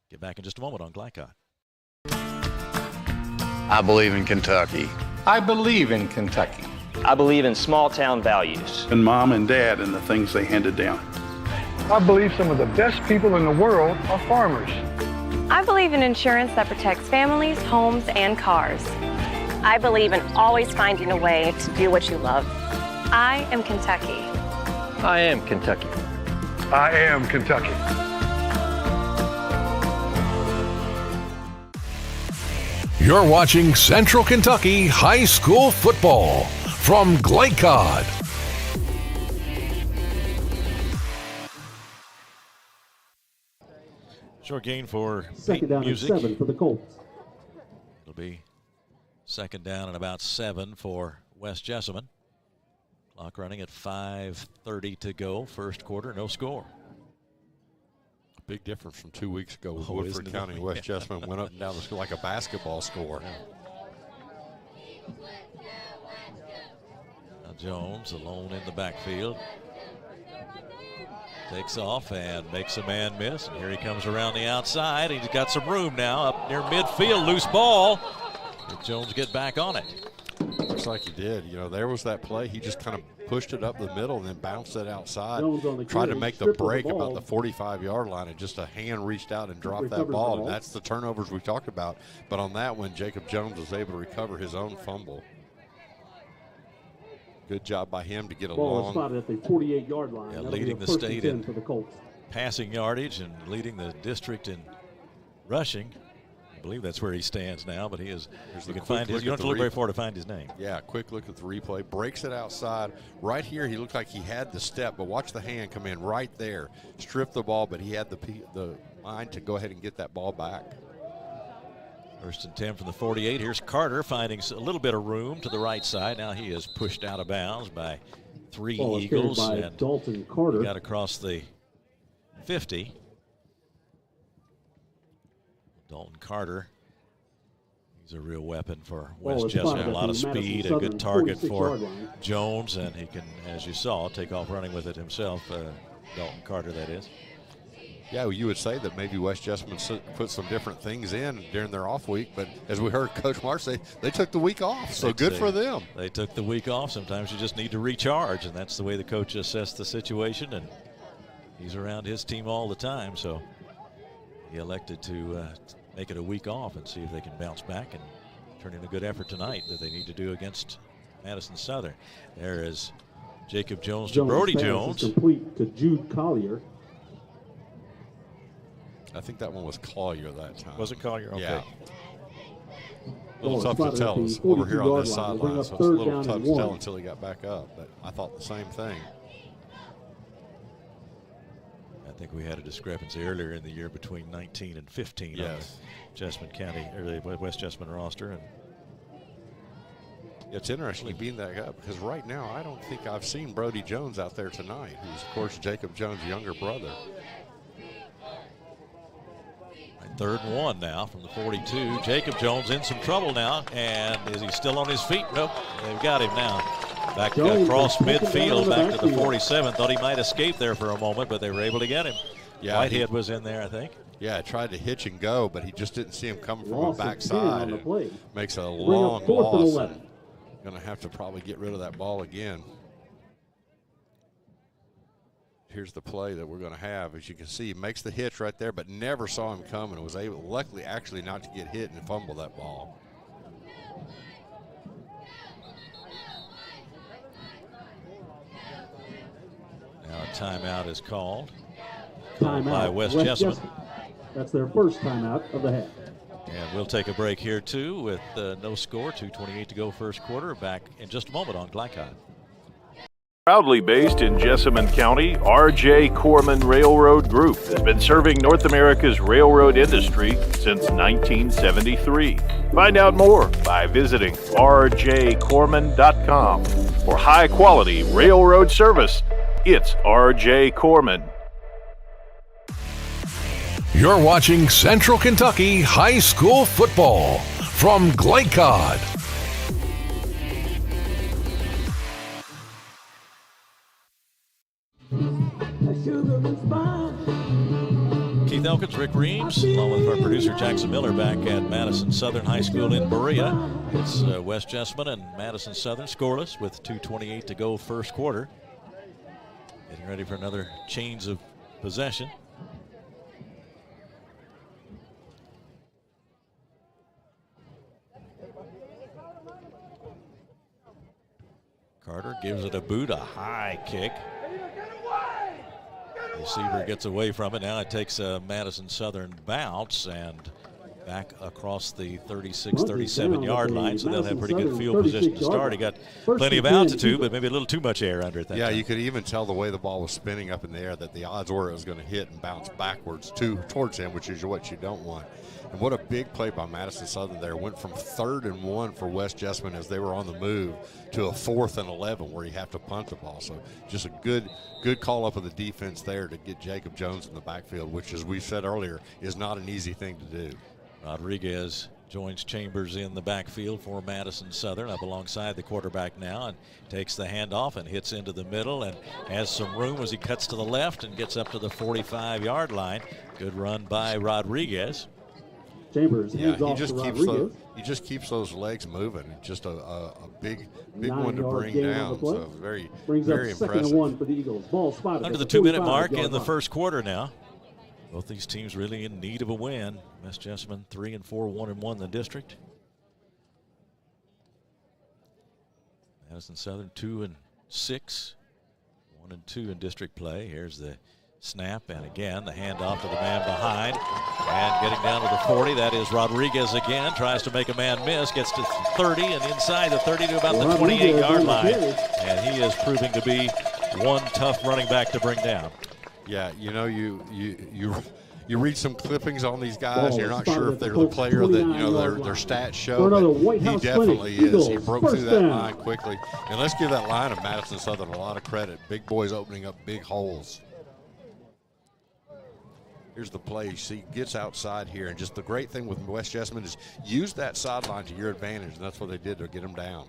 get back in just a moment on Glycod. I believe in Kentucky. I believe in Kentucky. I believe in small-town values. And Mom and Dad and the things they handed down. I believe some of the best people in the world are farmers. I believe in insurance that protects families, homes, and cars. I believe in always finding a way to do what you love. I am Kentucky. I am Kentucky. I am Kentucky. You're watching Central Kentucky High School Football from Glycod. Short gain for second down and 7 for the Colts. It'll be Second down and about 7 for West Jessamine. Clock running at 5:30 to go. First quarter, no score. Big difference from 2 weeks ago with Woodford County. West Jessamine went up and down the school like a basketball score. Now Jones alone in the backfield. Takes off and makes a man miss. And here he comes around the outside. He's got some room now up near midfield. Loose ball. Did Jones get back on it? Looks like he did. You know, there was that play. He just kind of pushed it up the middle and then bounced it outside. Tried to make the break about the 45-yard line, and just a hand reached out and dropped that ball. And that's the turnovers we talked about. But on that one, Jacob Jones was able to recover his own fumble. Good job by him to get a long. Spotted at the 48-yard line. Yeah, leading the state in passing yardage and leading the district in rushing. I believe that's where he stands now, but he is. You can find his. You don't have to look very far to find his name. Yeah, quick look at the replay. Breaks it outside. Right here, he looked like he had the step, but watch the hand come in right there. Stripped the ball, but he had the mind to go ahead and get that ball back. First and 10 from the 48. Here's Carter finding a little bit of room to the right side. Now he is pushed out of bounds by 3 Eagles. And Dalton Carter got across the 50. Dalton Carter. He's a real weapon for West Jessamine. A lot of speed, a good target for Jones, and he can, as you saw, take off running with it himself. Dalton Carter, that is. Yeah, well, you would say that maybe West Jessamine put some different things in during their off week, but as we heard Coach Mark say, they took the week off, so good for them. They took the week off. Sometimes you just need to recharge, and that's the way the coach assessed the situation, and he's around his team all the time, so he elected to make it a week off and see if they can bounce back and turn in a good effort tonight that they need to do against Madison Southern. There is Jacob Jones to Brody Jones. Complete to Jude Collier. I think that one was Collier that time. Was it Collier? Okay. Yeah. A little tough to tell. It's over here on this sideline, so it's a little tough to tell until he got back up. But I thought the same thing. I think we had a discrepancy earlier in the year between 19 and 15 on the Jessamine County, or the West Jessamine roster. And it's interesting you being that up because right now I don't think I've seen Brody Jones out there tonight, who's, of course, Jacob Jones' younger brother. Third and 1 now from the 42. Jacob Jones in some trouble now, and is he still on his feet? Nope, they've got him now. Back across midfield, back to the 47. Thought he might escape there for a moment, but they were able to get him. Yeah, Whitehead was in there, I think. Yeah, tried to hitch and go, but he just didn't see him coming from the backside. Makes a long loss. Going to have to probably get rid of that ball again. Here's the play that we're going to have. As you can see, he makes the hitch right there, but never saw him coming and was able, luckily, actually not to get hit and fumble that ball. Now a timeout is called by West Jessamine. That's their first timeout of the half. And we'll take a break here, too, with no score, 2:28 to go first quarter. Back in just a moment on Glycod. Proudly based in Jessamine County, R.J. Corman Railroad Group has been serving North America's railroad industry since 1973. Find out more by visiting rjcorman.com. For high-quality railroad service, it's R.J. Corman. You're watching Central Kentucky High School Football from Glycod. Keith Elkins, Rick Reeves, along with our producer Jackson Miller back at Madison Southern High School in Berea. It's West Jessamine and Madison Southern scoreless with 2:28 to go first quarter. Getting ready for another change of possession. Carter gives it a boot, a high kick. Receiver gets away from it. Now it takes a Madison Southern bounce, and back across the 36, 37-yard line, so they'll have pretty good field position to start. He got plenty of altitude, but maybe a little too much air under it that time. You could even tell the way the ball was spinning up in the air that the odds were it was going to hit and bounce backwards towards him, which is what you don't want. And what a big play by Madison Southern there. Went from 3rd and 1 for West Jessamine as they were on the move to a 4th and 11 where you have to punt the ball. So just a good call up of the defense there to get Jacob Jones in the backfield, which, as we said earlier, is not an easy thing to do. Rodriguez joins Chambers in the backfield for Madison Southern, up alongside the quarterback now, and takes the handoff and hits into the middle and has some room as he cuts to the left and gets up to the 45-yard line. Good run by Rodriguez. Chambers hands off just to keeps Rodriguez. he just keeps those legs moving. Just a big one to bring down. So very impressive. 2nd and 1 for the Eagles. Ball spotted Under the at 2-minute mark 45-yard in the line. first quarter now. Both these teams really in need of a win. West Jessamine 3-4, 1-1 in the district. Madison Southern 2-6, 1-2 in district play. Here's the snap, and again the handoff to the man behind, and getting down to the 40. That is Rodriguez again. Tries to make a man miss. Gets to 30 and inside the 30 to about the 28-yard line, and he is proving to be one tough running back to bring down. Yeah, you know, you read some clippings on these guys, and you're not sure if they're the player that, you know, their stats show, but he definitely is. He broke through that line quickly. And let's give that line of Madison Southern a lot of credit. Big boys opening up big holes. Here's the play. You see, gets outside here, and just the great thing with West Jessamine is use that sideline to your advantage, and that's what they did to get him down.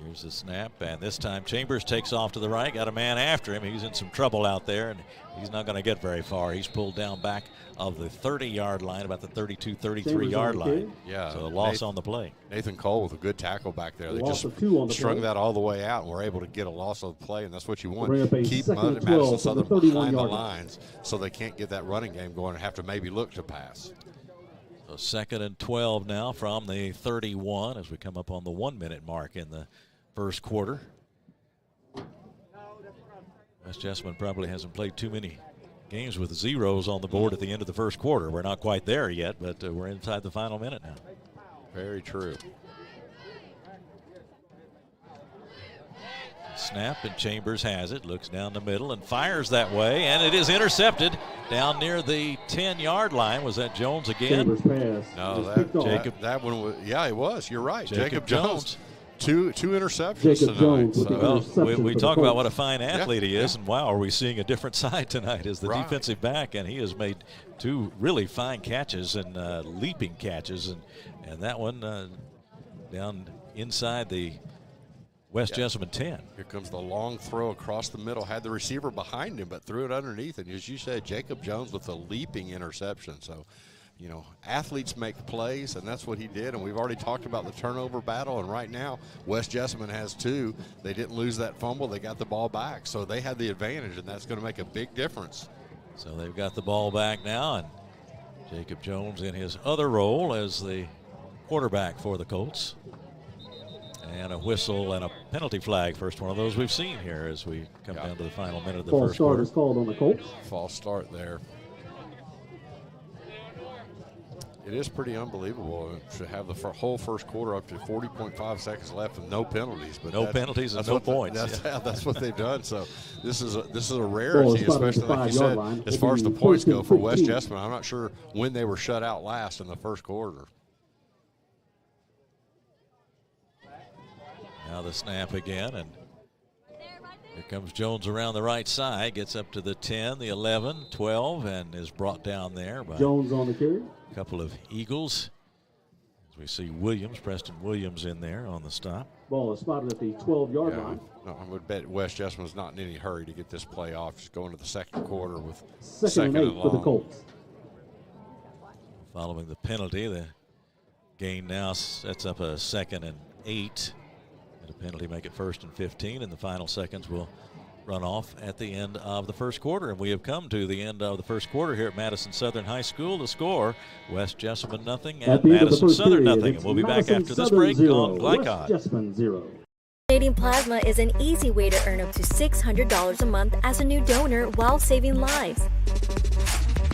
Here's the snap, and this time Chambers takes off to the right. Got a man after him. He's in some trouble out there, and he's not going to get very far. He's pulled down back of the 30-yard line, about the 32, 33-yard line. Yeah. So a loss on the play. Nathan Cole with a good tackle back there. They just strung that all the way out and were able to get a loss of the play, and that's what you want. Keep Madison Southern behind the lines so they can't get that running game going and have to maybe look to pass. So 2nd and 12 now from the 31 as we come up on the 1-minute mark in the first quarter. West Jessamine probably hasn't played too many games with zeros on the board at the end of the first quarter. We're not quite there yet, but we're inside the final minute now. Very true. Snap, and Chambers has it, looks down the middle and fires that way, and it is intercepted down near the 10-yard line. Was that Jones again? Chambers pass. No, that one was, yeah, it was. You're right. Jacob Jones. Two interceptions Jacob tonight. Jones we talk about what a fine athlete he is, and wow, are we seeing a different side tonight as the defensive back, and he has made 2 really fine catches and leaping catches, and that one down inside the West Jessamine 10. Here comes the long throw across the middle. Had the receiver behind him, but threw it underneath. And as you said, Jacob Jones with a leaping interception. So, you know, athletes make plays, and that's what he did. And we've already talked about the turnover battle. And right now, West Jessamine has 2. They didn't lose that fumble. They got the ball back. So they had the advantage, and that's going to make a big difference. So they've got the ball back now, and Jacob Jones in his other role as the quarterback for the Colts. And a whistle and a penalty flag. First one of those we've seen here as we come down to the final minute of the first quarter. False start is called on the Colts. False start there. It is pretty unbelievable to have the whole first quarter up to 40.5 seconds left and no penalties. But no penalties and no points. That's what they've done. So this is a rarity, especially like you said, as far as the points go for West Jessamine. I'm not sure when they were shut out last in the first quarter. Now the snap again, and here comes Jones around the right side, gets up to the 10, the 11, 12, and is brought down there by Jones on the carry. A couple of Eagles. As we see Preston Williams in there on the stop. Ball is spotted at the 12-yard line. No, I would bet West Jessamine's not in any hurry to get this play off. Just going to the second quarter with second and 8 for the Colts. Following the penalty, the gain now sets up a 2nd and 8. A penalty make it 1st and 15, and the final seconds will run off at the end of the first quarter. And we have come to the end of the first quarter here at Madison Southern High School. The score, West Jessamine nothing and Madison Southern nothing. And we'll be back after this break on Glycod. West Jessamine 0. Donating plasma is an easy way to earn up to $600 a month as a new donor while saving lives.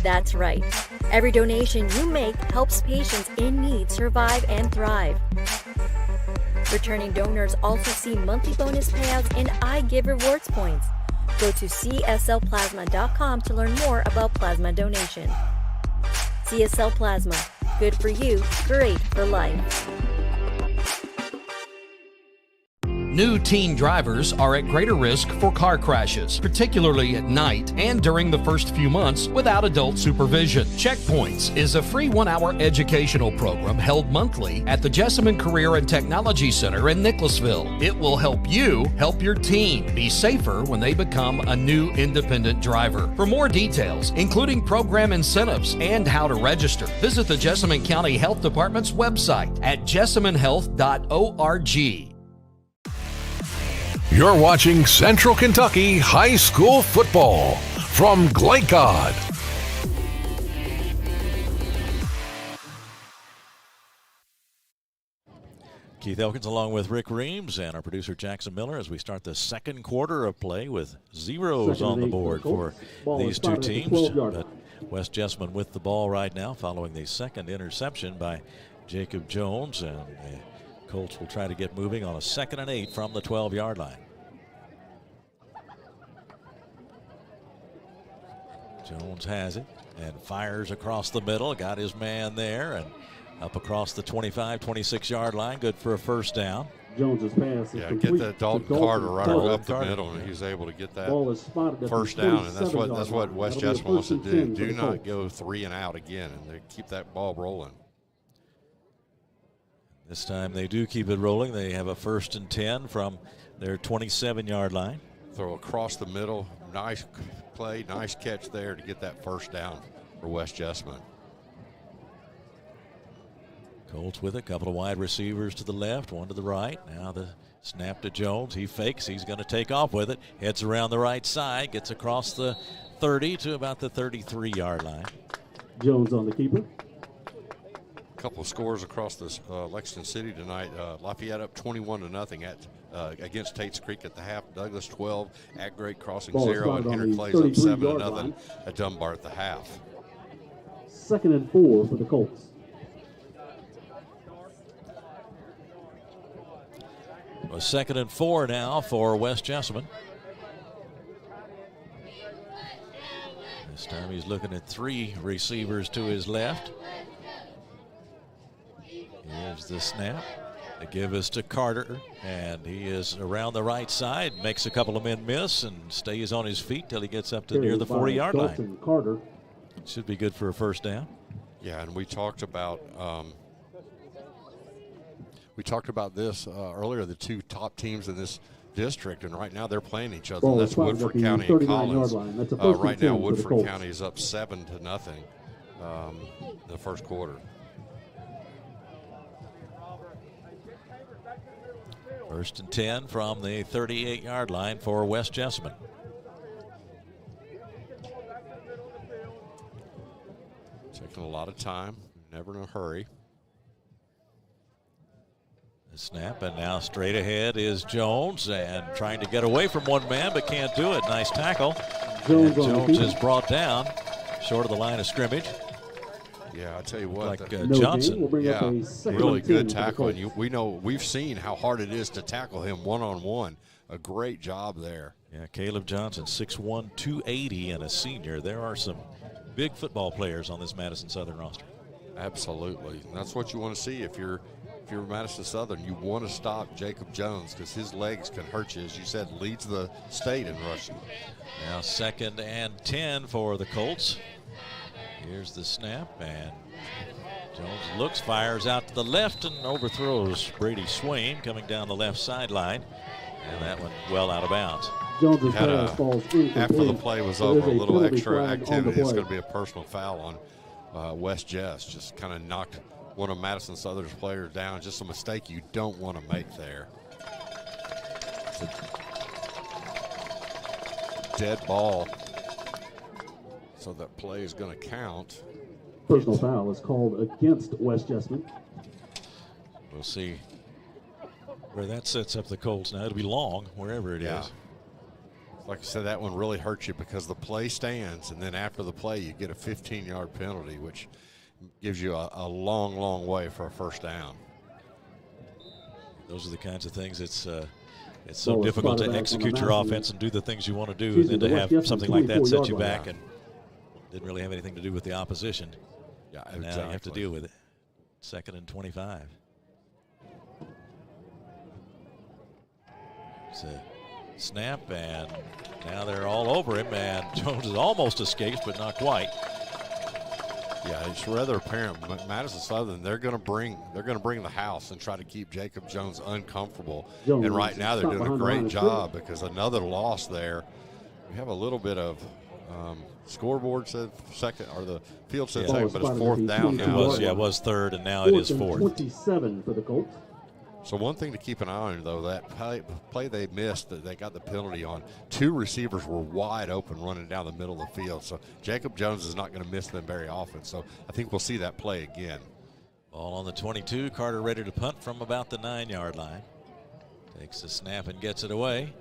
That's right. Every donation you make helps patients in need survive and thrive. Returning donors also see monthly bonus payouts and I Give rewards points. Go to cslplasma.com to learn more about plasma donation. CSL Plasma. Good for you, great for life. New teen drivers are at greater risk for car crashes, particularly at night and during the first few months without adult supervision. Checkpoints is a free 1-hour educational program held monthly at the Jessamine Career and Technology Center in Nicholasville. It will help you help your teen be safer when they become a new independent driver. For more details, including program incentives and how to register, visit the Jessamine County Health Department's website at jessaminehealth.org. You're watching Central Kentucky High School Football from Glaycod. Keith Elkins along with Rick Reams and our producer Jackson Miller as we start the second quarter of play with zeros on the board for these two teams. But West Jessamine with the ball right now following the second interception by Jacob Jones, and the Colts will try to get moving on a 2nd and 8 from the 12-yard line. Jones has it and fires across the middle. Got his man there and up across the 25, 26-yard line. Good for a first down. Jones's pass is complete. Get that Dalton Carter right up the middle, and he's able to get that first down, and that's what West Jessamine wants to do. Do not go 3 and out again, and they keep that ball rolling. This time they do keep it rolling. They have a 1st and 10 from their 27-yard line. Throw across the middle. Nice play, nice catch there to get that first down for West Jessamine. Colts with a couple of wide receivers to the left, one to the right. Now the snap to Jones. He fakes. He's going to take off with it. Heads around the right side. Gets across the 30 to about the 33-yard line. Jones on the keeper. A couple of scores across this Lexington City tonight. Lafayette up 21-0 at against Tate's Creek at the half. Douglas 12 at Great Crossing 0, and Henry Clay's up 7-0 at Dunbar at the half. 2nd and 4 for the Colts. A 2nd and 4 now for West Jessamine. This time he's looking at 3 receivers to his left. Here's the snap. They give us to Carter, and he is around the right side, makes a couple of men miss, and stays on his feet till he gets up to near the 40-yard line. Carter. Should be good for a first down. Yeah, and we talked about this earlier, the 2 top teams in this district, and right now they're playing each other. That's Woodford County and Collins. Right now, Woodford County is up 7-0 in the first quarter. First and 10 from the 38-yard line for West Jessamine. Taking a lot of time, never in a hurry. The snap, and now straight ahead is Jones, and trying to get away from one man, but can't do it. Nice tackle. Jones is brought down short of the line of scrimmage. Yeah, I tell you what, Johnson. Really good tackle. And we've seen how hard it is to tackle him one-on-one. A great job there. Yeah, Caleb Johnson, 6'1", 280, and a senior. There are some big football players on this Madison Southern roster. Absolutely. And that's what you want to see if you're Madison Southern. You want to stop Jacob Jones because his legs can hurt you. As you said, leads the state in rushing. Now 2nd and 10 for the Colts. Here's the snap, and Jones looks, fires out to the left, and overthrows Brady Swain coming down the left sideline, and that one well out of bounds. After the play was over, a little extra activity. It's going to be a personal foul on West Jess. Just kind of knocked one of Madison Southern's players down. Just a mistake you don't want to make there. It's a dead ball. So that play is going to count. Personal foul is called against West Jessamine. We'll see where that sets up the Colts now. It'll be long, wherever it is. like I said, that one really hurts you because the play stands, and then after the play, you get a 15-yard penalty, which gives you a long, long way for a first down. Those are the kinds of things it's so difficult to execute your offense and do the things you want to do, and then to have something like that set you back and didn't really have anything to do with the opposition. Yeah, and now you have to deal with it. 2nd and 25. It's a snap, and now they're all over him, and Jones has almost escaped, but not quite. Yeah, it's rather apparent. Madison Southern, they're going to bring the house and try to keep Jacob Jones uncomfortable. And right now they're doing a great job because another loss there. We have a little bit of scoreboard said second, or the field said second, but it's 4th down now. It was 3rd, and now it is 4th. 27 for the Colts. So one thing to keep an eye on, though, that play they missed, that they got the penalty on, 2 receivers were wide open running down the middle of the field. So Jacob Jones is not going to miss them very often. So I think we'll see that play again. Ball on the 22. Carter ready to punt from about the 9-yard line. Takes the snap and gets it away.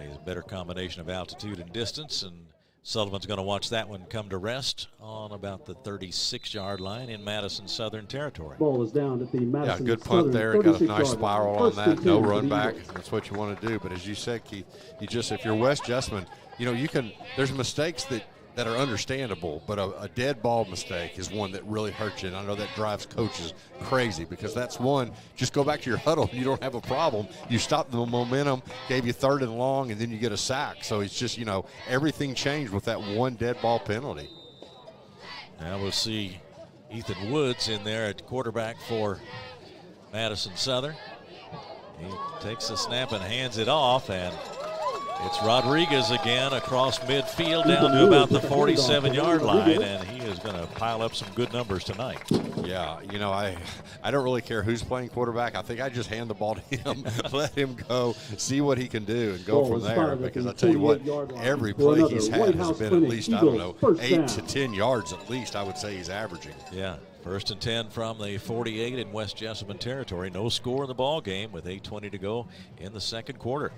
He's a better combination of altitude and distance, and Sullivan's going to watch that one come to rest on about the 36-yard line in Madison Southern territory. Ball is down at the Madison good punt there. Got a nice spiral on that. No run back. Eagles. That's what you want to do. But as you said, Keith, if you're West Jessamine, there's mistakes that are understandable, but a dead ball mistake is one that really hurts you. And I know that drives coaches crazy because that's one, just go back to your huddle. You don't have a problem. You stop the momentum, gave you 3rd and long, and then you get a sack. So it's just, everything changed with that one dead ball penalty. Now we'll see Ethan Woods in there at quarterback for Madison Southern. He takes the snap and hands it off, and it's Rodriguez again across midfield down to about the 47-yard line, and he is going to pile up some good numbers tonight. Yeah, I don't really care who's playing quarterback. I think I just hand the ball to him, let him go, see what he can do, and go from there. Because I tell you what, every play he's had has been at least, 8 to 10 yards at least, I would say he's averaging. Yeah, 1st and 10 from the 48 in West Jessamine territory. No score in the ball game with 8:20 to go in the 2nd quarter.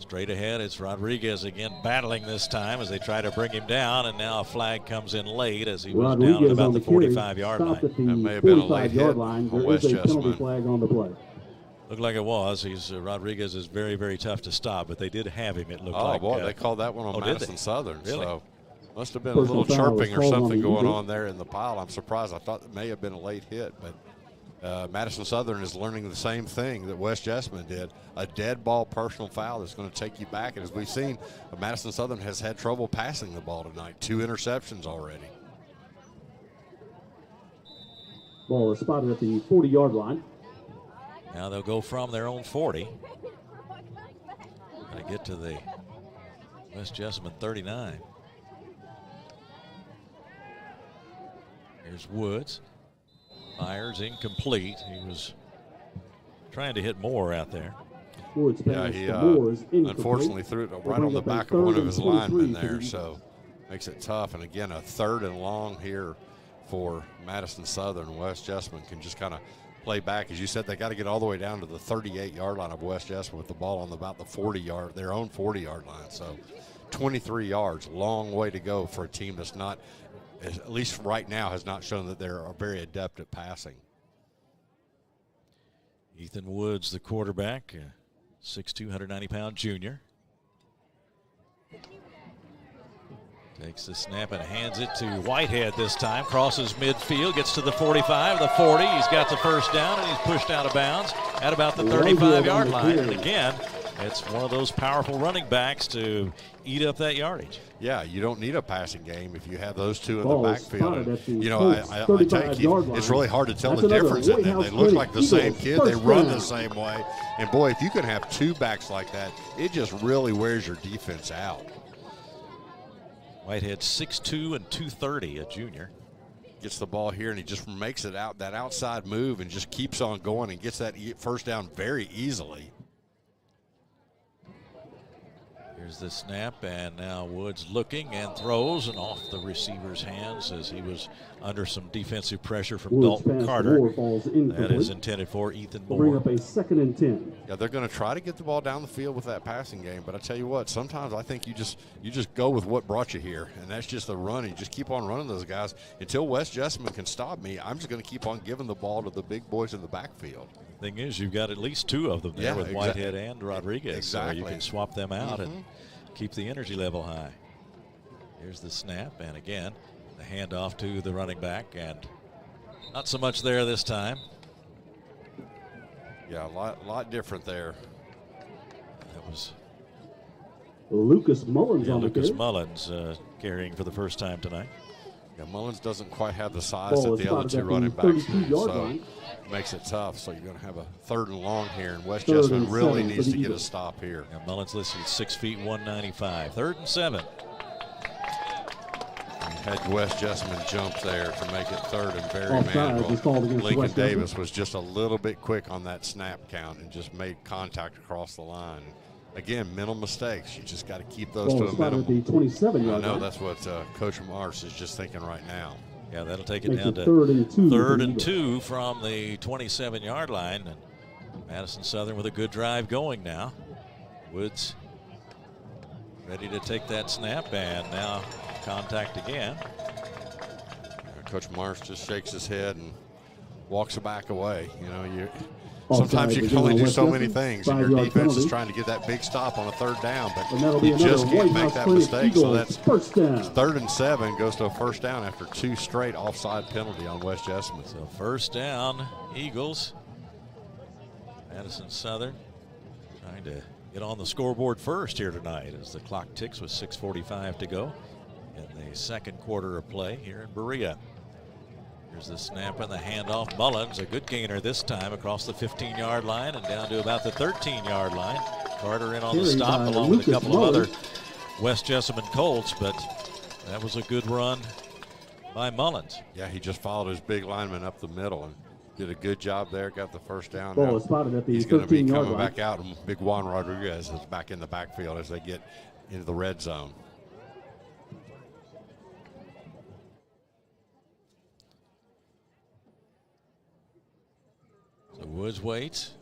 Straight ahead, it's Rodriguez again battling this time as they try to bring him down, and now a flag comes in late as he was down at about the 45-yard line. That may have been a late hit on West Jessamine. Flag on the play. Looked like it was. Rodriguez is very, very tough to stop, but they did have him, it looked like. Oh, boy, they called that one on Madison Southern. Really? So must have been a little chirping or something going on there in the pile. I'm surprised. I thought it may have been a late hit, but Madison Southern is learning the same thing that West Jessamine did, a dead ball personal foul that's going to take you back. And as we've seen, Madison Southern has had trouble passing the ball tonight, 2 interceptions already. Ball is spotted at the 40-yard line. Now they'll go from their own 40. Got to get to the West Jessamine 39. Here's Woods. Fires incomplete. He was trying to hit Moore out there. Yeah, he unfortunately threw it right on the back of one of his linemen there, so makes it tough. And again, a 3rd and long here for Madison Southern. West Jessamine can just kind of play back. As you said, they got to get all the way down to the 38-yard line of West Jessamine with the ball on about the 40-yard, their own 40-yard line. So 23 yards, long way to go for a team that's not, at least right now, has not shown that they're very adept at passing. Ethan Woods, the quarterback, 6'2", 190-pound junior. Takes the snap and hands it to Whitehead this time. Crosses midfield, gets to the 45, the 40. He's got the first down, and he's pushed out of bounds at about the 35-yard line. And again, it's one of those powerful running backs to eat up that yardage. Yeah, you don't need a passing game if you have those two in the backfield. And, I tell you, it's really hard to tell the difference in them. They look like the same kid. They run the same way. And, boy, if you can have 2 backs like that, it just really wears your defense out. Whitehead 6'2" and 230, a junior. Gets the ball here, and he just makes it out, that outside move, and just keeps on going and gets that first down very easily. Here's the snap, and now Woods looking and throws, and off the receiver's hands as he was under some defensive pressure from Dalton Carter. That is intended for Ethan Moore. Bring up a 2nd and 10. Yeah, they're going to try to get the ball down the field with that passing game, but I tell you what, sometimes I think you just go with what brought you here, and that's just the run. You just keep on running those guys until West Jessamine can stop me. I'm just going to keep on giving the ball to the big boys in the backfield. Thing is, you've got at least 2 of them there with Whitehead and Rodriguez. Exactly. So you can swap them out and keep the energy level high. Here's the snap, and again, the handoff to the running back, and not so much there this time. Yeah, a lot different there. That was Lucas Mullins on the Lucas carry. Mullins carrying for the first time tonight. Yeah, Mullins doesn't quite have the size that the other 2 running backs do, so it makes it tough. So you're going to have a 3rd and long here, and West Jessamine really needs to get a stop here. Yeah, Mullins listed at 6 feet 195. 3rd and 7. Had West Jessamine jump there to make it 3rd and very manageable. Lincoln Davis was just a little bit quick on that snap count and just made contact across the line. Again, mental mistakes. You just got to keep those to a minimum. The 27-yard I know that's what Coach Mars is just thinking right now. Yeah, that'll take it down to 3rd and 2 from the 27-yard line. And Madison Southern with a good drive going now. Woods ready to take that snap, and now contact again. Coach Mars just shakes his head and walks back away. You know, sometimes you can only do so many things, and your defense is trying to get that big stop on a 3rd down, but you just can't make that mistake. So that's 3rd and 7, goes to a 1st down after 2 straight offside penalty on West Jessamine. So 1st down, Eagles. Madison Southern trying to get on the scoreboard first here tonight as the clock ticks with 6:45 to go in the 2nd quarter of play here in Berea. Here's the snap and the handoff. Mullins, a good gainer this time, across the 15-yard line and down to about the 13-yard line. Carter in on the stop along with a couple of other West Jessamine Colts, but that was a good run by Mullins. Yeah, he just followed his big lineman up the middle and did a good job there, got the 1st down. Ball is spotted at the he's going to be 13-yard coming line. back out, and Big Juan Rodriguez is back in the backfield as they get into the red zone. So Woods waits,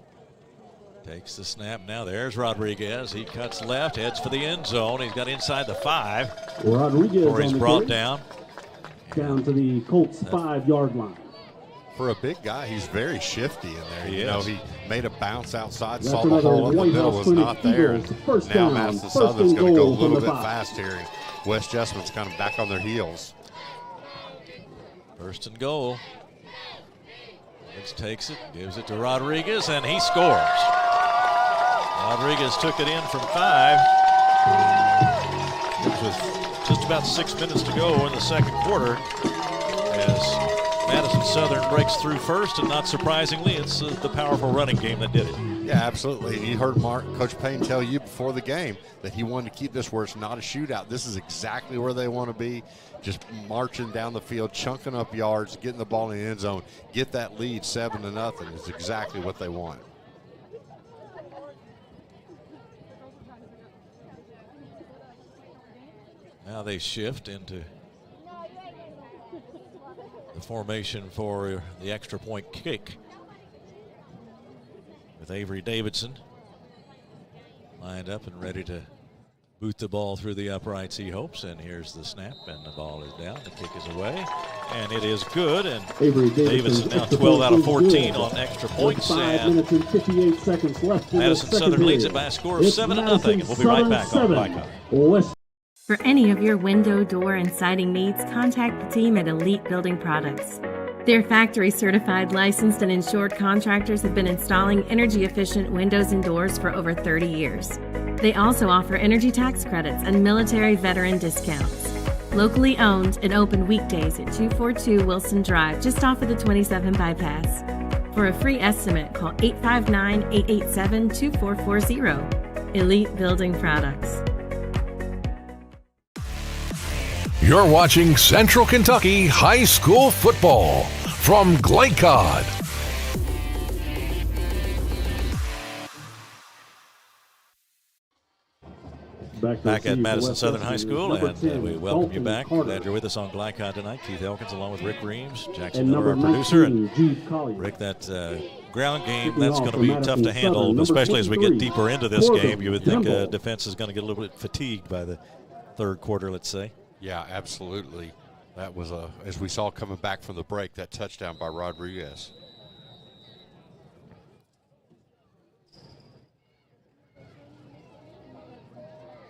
takes the snap. Now there's Rodriguez. He cuts left, heads for the end zone. He's got inside the 5 Rodriguez before he's on the brought carry. down. To the Colts 5-yard line. For a big guy, he's very shifty in there. He you know, is. he made a bounce outside, That's saw the hole in the White middle House was Clinic not there. Eagles. And First now down, Madison first Southern's and going to go a goal from little the bit 5. fast here. And West Jessamine's kind of back on their heels. 1st and goal. Woods takes it, gives it to Rodriguez, and he scores. Rodriguez took it in from 5. It was just about 6 minutes to go in the 2nd quarter as Madison Southern breaks through first, and not surprisingly, it's the powerful running game that did it. Yeah, absolutely. And you heard Coach Payne tell you before the game that he wanted to keep this where it's not a shootout. This is exactly where they want to be, just marching down the field, chunking up yards, getting the ball in the end zone, get that lead 7-0 is exactly what they want. Now they shift into the formation for the extra point kick with Avery Davidson lined up and ready to boot the ball through the uprights, he hopes. And here's the snap, and the ball is down. The kick is away, and it is good. And Davidson now 12 out of 14 on extra points. 5 minutes and 58 seconds left. Madison Southern leads it by a score of 7-0. We'll be right back on Pregame. For any of your window, door, and siding needs, contact the team at Elite Building Products. Their factory-certified, licensed, and insured contractors have been installing energy-efficient windows and doors for over 30 years. They also offer energy tax credits and military veteran discounts. Locally owned and open weekdays at 242 Wilson Drive, just off of the 27 bypass. For a free estimate, call 859-887-2440. Elite Building Products. You're watching Central Kentucky High School Football from Glaycod. back at Madison Southern High School, and we welcome you back. Glad you're with us on Glycon tonight. Keith Elkins along with Rick Reams, Jackson Miller, our producer. And Rick, that ground game, that's going to be tough to handle, especially as we get deeper into this game. You would think defense is going to get a little bit fatigued by the third quarter, let's say. Yeah, absolutely. That was, as we saw coming back from the break, that touchdown by Rodriguez.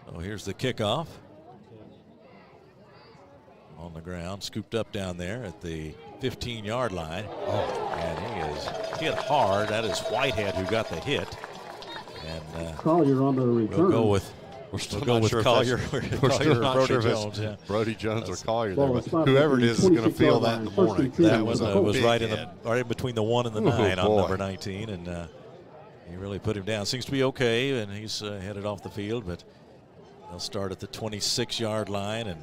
So here's the kickoff. On the ground, scooped up down there at the 15-yard line. Oh, and he is hit hard. That is Whitehead who got the hit. And Collier on the return. We'll go with Collier. We're still not sure if it's Jones, yeah. Brody Jones or Collier there, but whoever it is going to feel that in the morning. That was right in between the 1 and the 9 on number 19, and he really put him down. Seems to be okay, and he's headed off the field, but they'll start at the 26-yard line, and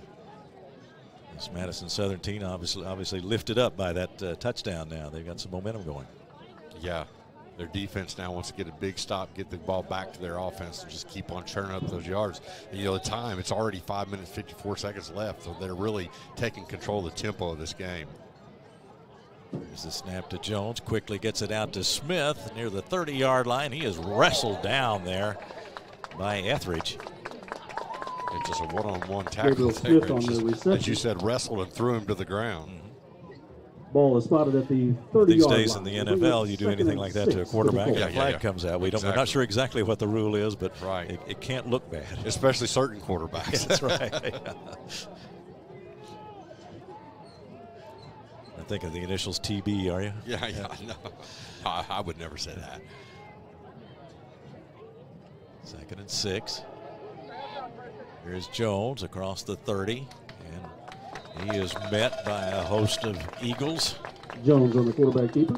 this Madison Southern team obviously lifted up by that touchdown now. They've got some momentum going. Yeah. Their defense now wants to get a big stop, get the ball back to their offense, and just keep on churning up those yards. And, the time, it's already 5 minutes, 54 seconds left, so they're really taking control of the tempo of this game. Here's the snap to Jones, quickly gets it out to Smith near the 30-yard line. He is wrestled down there by Etheridge. It's just a one-on-one tackle there. As you said, wrestled and threw him to the ground. Ball is spotted at the 30-yard line. These days in the NFL, you do anything like that to a quarterback, and a flag comes out. We're not sure exactly what the rule is, but it can't look bad. Especially certain quarterbacks. That's right. I think of the initials TB, are you? Yeah. No, I would never say that. 2nd and 6. Here's Jones across the 30, and he is met by a host of Eagles. Jones on the quarterback keeper.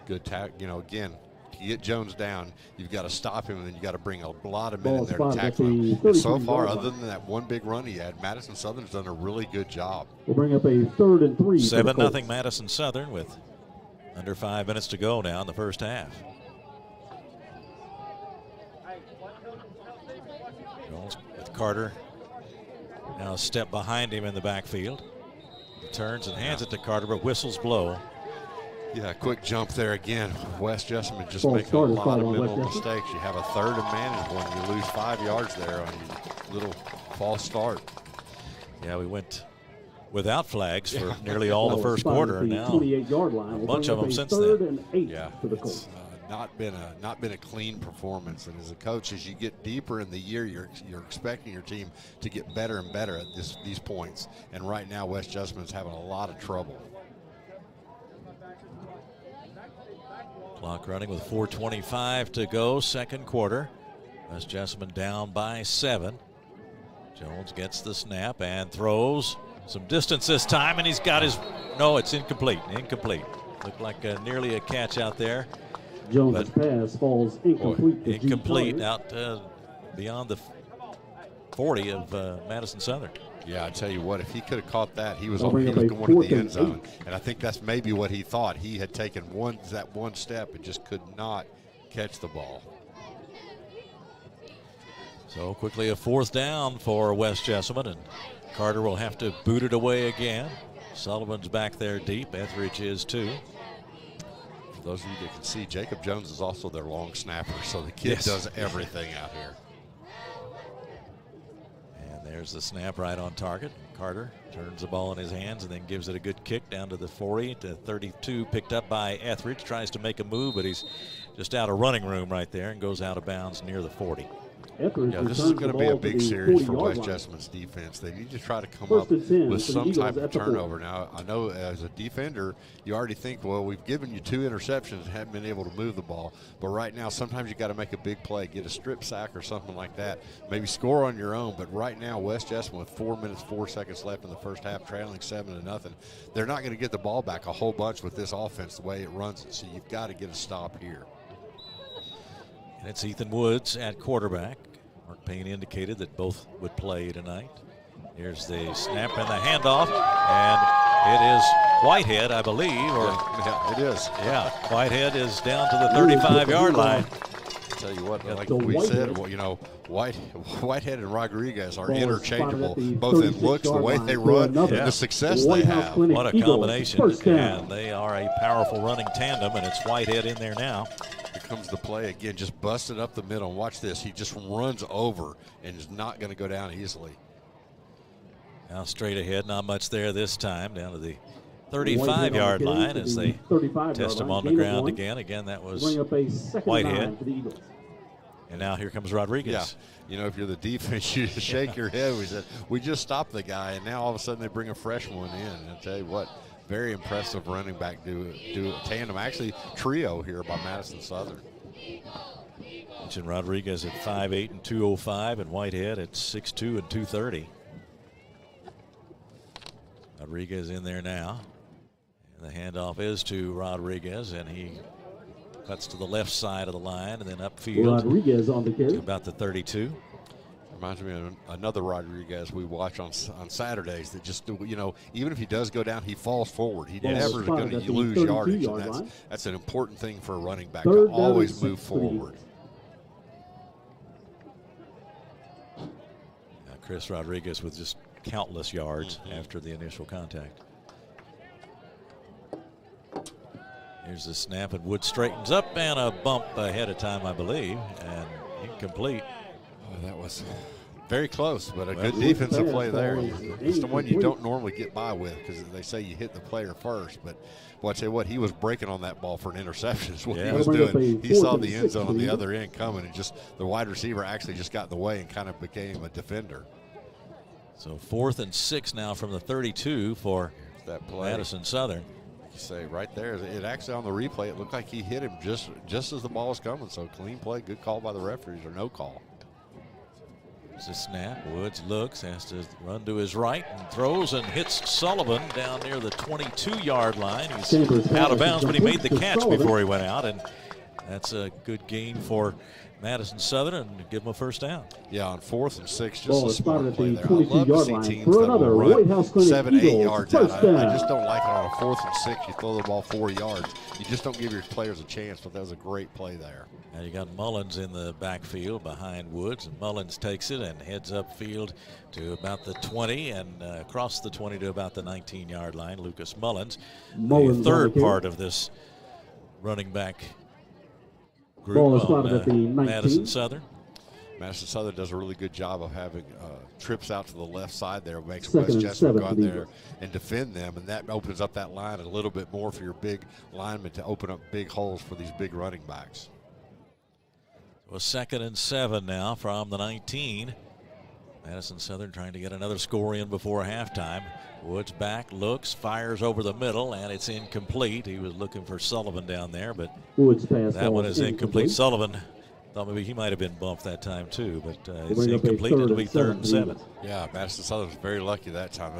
Good tackle. Again, to get Jones down, you've got to stop him, and then you got to bring a lot of men in there to tackle him. And so far, other than that one big run he had, Madison Southern's done a really good job. We'll bring up a 3rd and 3. 7-0 Madison Southern with under 5 minutes to go now in the first half. Jones with Carter. Now a step behind him in the backfield. He turns and hands it to Carter, but whistles blow. Yeah, quick jump there again. West Jessamine just making a lot of mental mistakes. You have a 3rd and manageable, and you lose 5 yards there on your little false start. Yeah, we went without flags for nearly all the first quarter, and now 28-yard line. A bunch of them since then. Yeah, it's not been a clean performance. And as a coach, as you get deeper in the year, you're expecting your team to get better and better at these points. And right now, West Jessamine's having a lot of trouble. Clock running with 4:25 to go, second quarter. West Jessamine down by 7. Jones gets the snap and throws some distance this time, and he's got his, no, it's incomplete. Looked like nearly a catch out there. Jones' pass falls incomplete. Incomplete out beyond the 40 of Madison Southern. Yeah, I tell you what, if he could have caught that, he was going to the end zone. And I think that's maybe what he thought. He had taken that one step and just could not catch the ball. So quickly a 4th down for West Jessamine, and Carter will have to boot it away again. Sullivan's back there deep. Etheridge is too. For those of you that can see, Jacob Jones is also their long snapper, so the kid does everything out here. There's the snap right on target. Carter turns the ball in his hands and then gives it a good kick down to the 40 to 32, picked up by Etheridge. Tries to make a move, but he's just out of running room right there and goes out of bounds near the 40. This is going to be a big series for West Jessamine's defense. They need to try to come up with some type of turnover. Now, I know as a defender, you already think, well, we've given you 2 interceptions and haven't been able to move the ball. But right now, sometimes you got to make a big play, get a strip sack or something like that, maybe score on your own. But right now, West Jessamine with 4 minutes, 4 seconds left in the first half, trailing 7-0, they're not going to get the ball back a whole bunch with this offense the way it runs it. So you've got to get a stop here. And it's Ethan Woods at quarterback. Mark Payne indicated that both would play tonight. Here's the snap and the handoff, and it is Whitehead, I believe. Or yeah, it is. Yeah, Whitehead is down to the 35-yard line. tell you what, like we said, well, you know, Whitehead and Rodriguez are interchangeable, both in looks, the way they run, and the success they have. What a combination, and they are a powerful running tandem, and it's Whitehead in there now. Here comes the play again, just busted up the middle. Watch this. He just runs over and is not going to go down easily. Now straight ahead, not much there this time, down to the 35-yard line as they test him on the ground again. Again, that was Whitehead. And now here comes Rodriguez. Yeah, you know, if you're the defense, you just shake your head. We said, we just stopped the guy, and now all of a sudden they bring a fresh one in. And I'll tell you what, very impressive running back do a tandem, actually trio here by Madison Southern. Mentioned Rodriguez at 5'8" and 205, and Whitehead at 6'2" and 230. Rodriguez in there now. And the handoff is to Rodriguez, and he cuts to the left side of the line and then upfield. Rodriguez on the carry. To about the 32. Reminds me of another Rodriguez we watch on Saturdays that just, you know, even if he does go down, he falls forward. He never is going to lose yardage. And that's an important thing for a running back, to always move forward. Chris Rodriguez with just countless yards after the initial contact. Here's the snap, and Wood straightens up, and a bump ahead of time, I believe, and incomplete. Oh, that was very close, but a good defensive play there. It's the one you don't normally get by with, because they say you hit the player first. But well, I tell you what, he was breaking on that ball for an interception is what he was doing. He saw the end zone on the other end coming, and just the wide receiver actually just got in the way and kind of became a defender. So 4th and 6 now from the 32 for that play. Madison Southern. You say right there, it actually on the replay, it looked like he hit him just as the ball was coming. So clean play, good call by the referees, or no call. It's a snap. Woods looks, has to run to his right and throws and hits Sullivan down near the 22-yard line. He's out of bounds, but he made the catch before he went out, and that's a good gain for Madison Southern and give them a first down. Yeah, on 4th and 6, just a smart play there. I love to see teams that will run 7, 8 yards out. I just don't like it on a 4th and 6. You throw the ball 4 yards. You just don't give your players a chance, but that was a great play there. Now you got Mullins in the backfield behind Woods, and Mullins takes it and heads upfield to about the 20 and across the 20 to about the 19-yard line. Lucas Mullins, the third part of this running back group on Madison Southern. Madison Southern does a really good job of having trips out to the left side there. It makes West Jessamine go out there and defend them, and that opens up that line a little bit more for your big linemen to open up big holes for these big running backs. So a 2nd and 7 now from the 19. Madison Southern trying to get another score in before halftime. Woods back, looks, fires over the middle, and it's incomplete. He was looking for Sullivan down there, but that one is incomplete. Sullivan thought maybe he might have been bumped that time too, but it's incomplete. It'll be 3rd and 7. Yeah, Madison Southern was very lucky that time.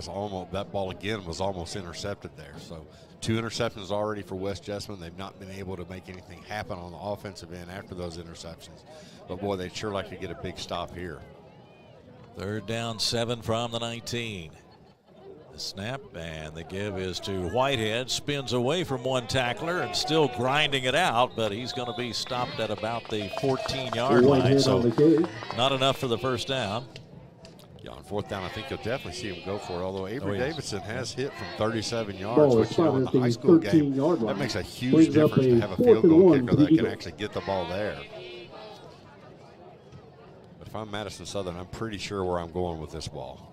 That ball again was almost intercepted there. So 2 interceptions already for West Jessamine. They've not been able to make anything happen on the offensive end after those interceptions. But boy, they'd sure like to get a big stop here. 3rd down, 7 from the 19. The snap and the give is to Whitehead. Spins away from one tackler and still grinding it out, but he's going to be stopped at about the 14-yard line. So not enough for the first down. Yeah, on 4th down, I think you'll definitely see him go for it. Although Avery Davidson has hit from 37 yards, which in the high school game, that makes a huge difference to have a field goal kicker that can actually get the ball there. But if I'm Madison Southern, I'm pretty sure where I'm going with this ball.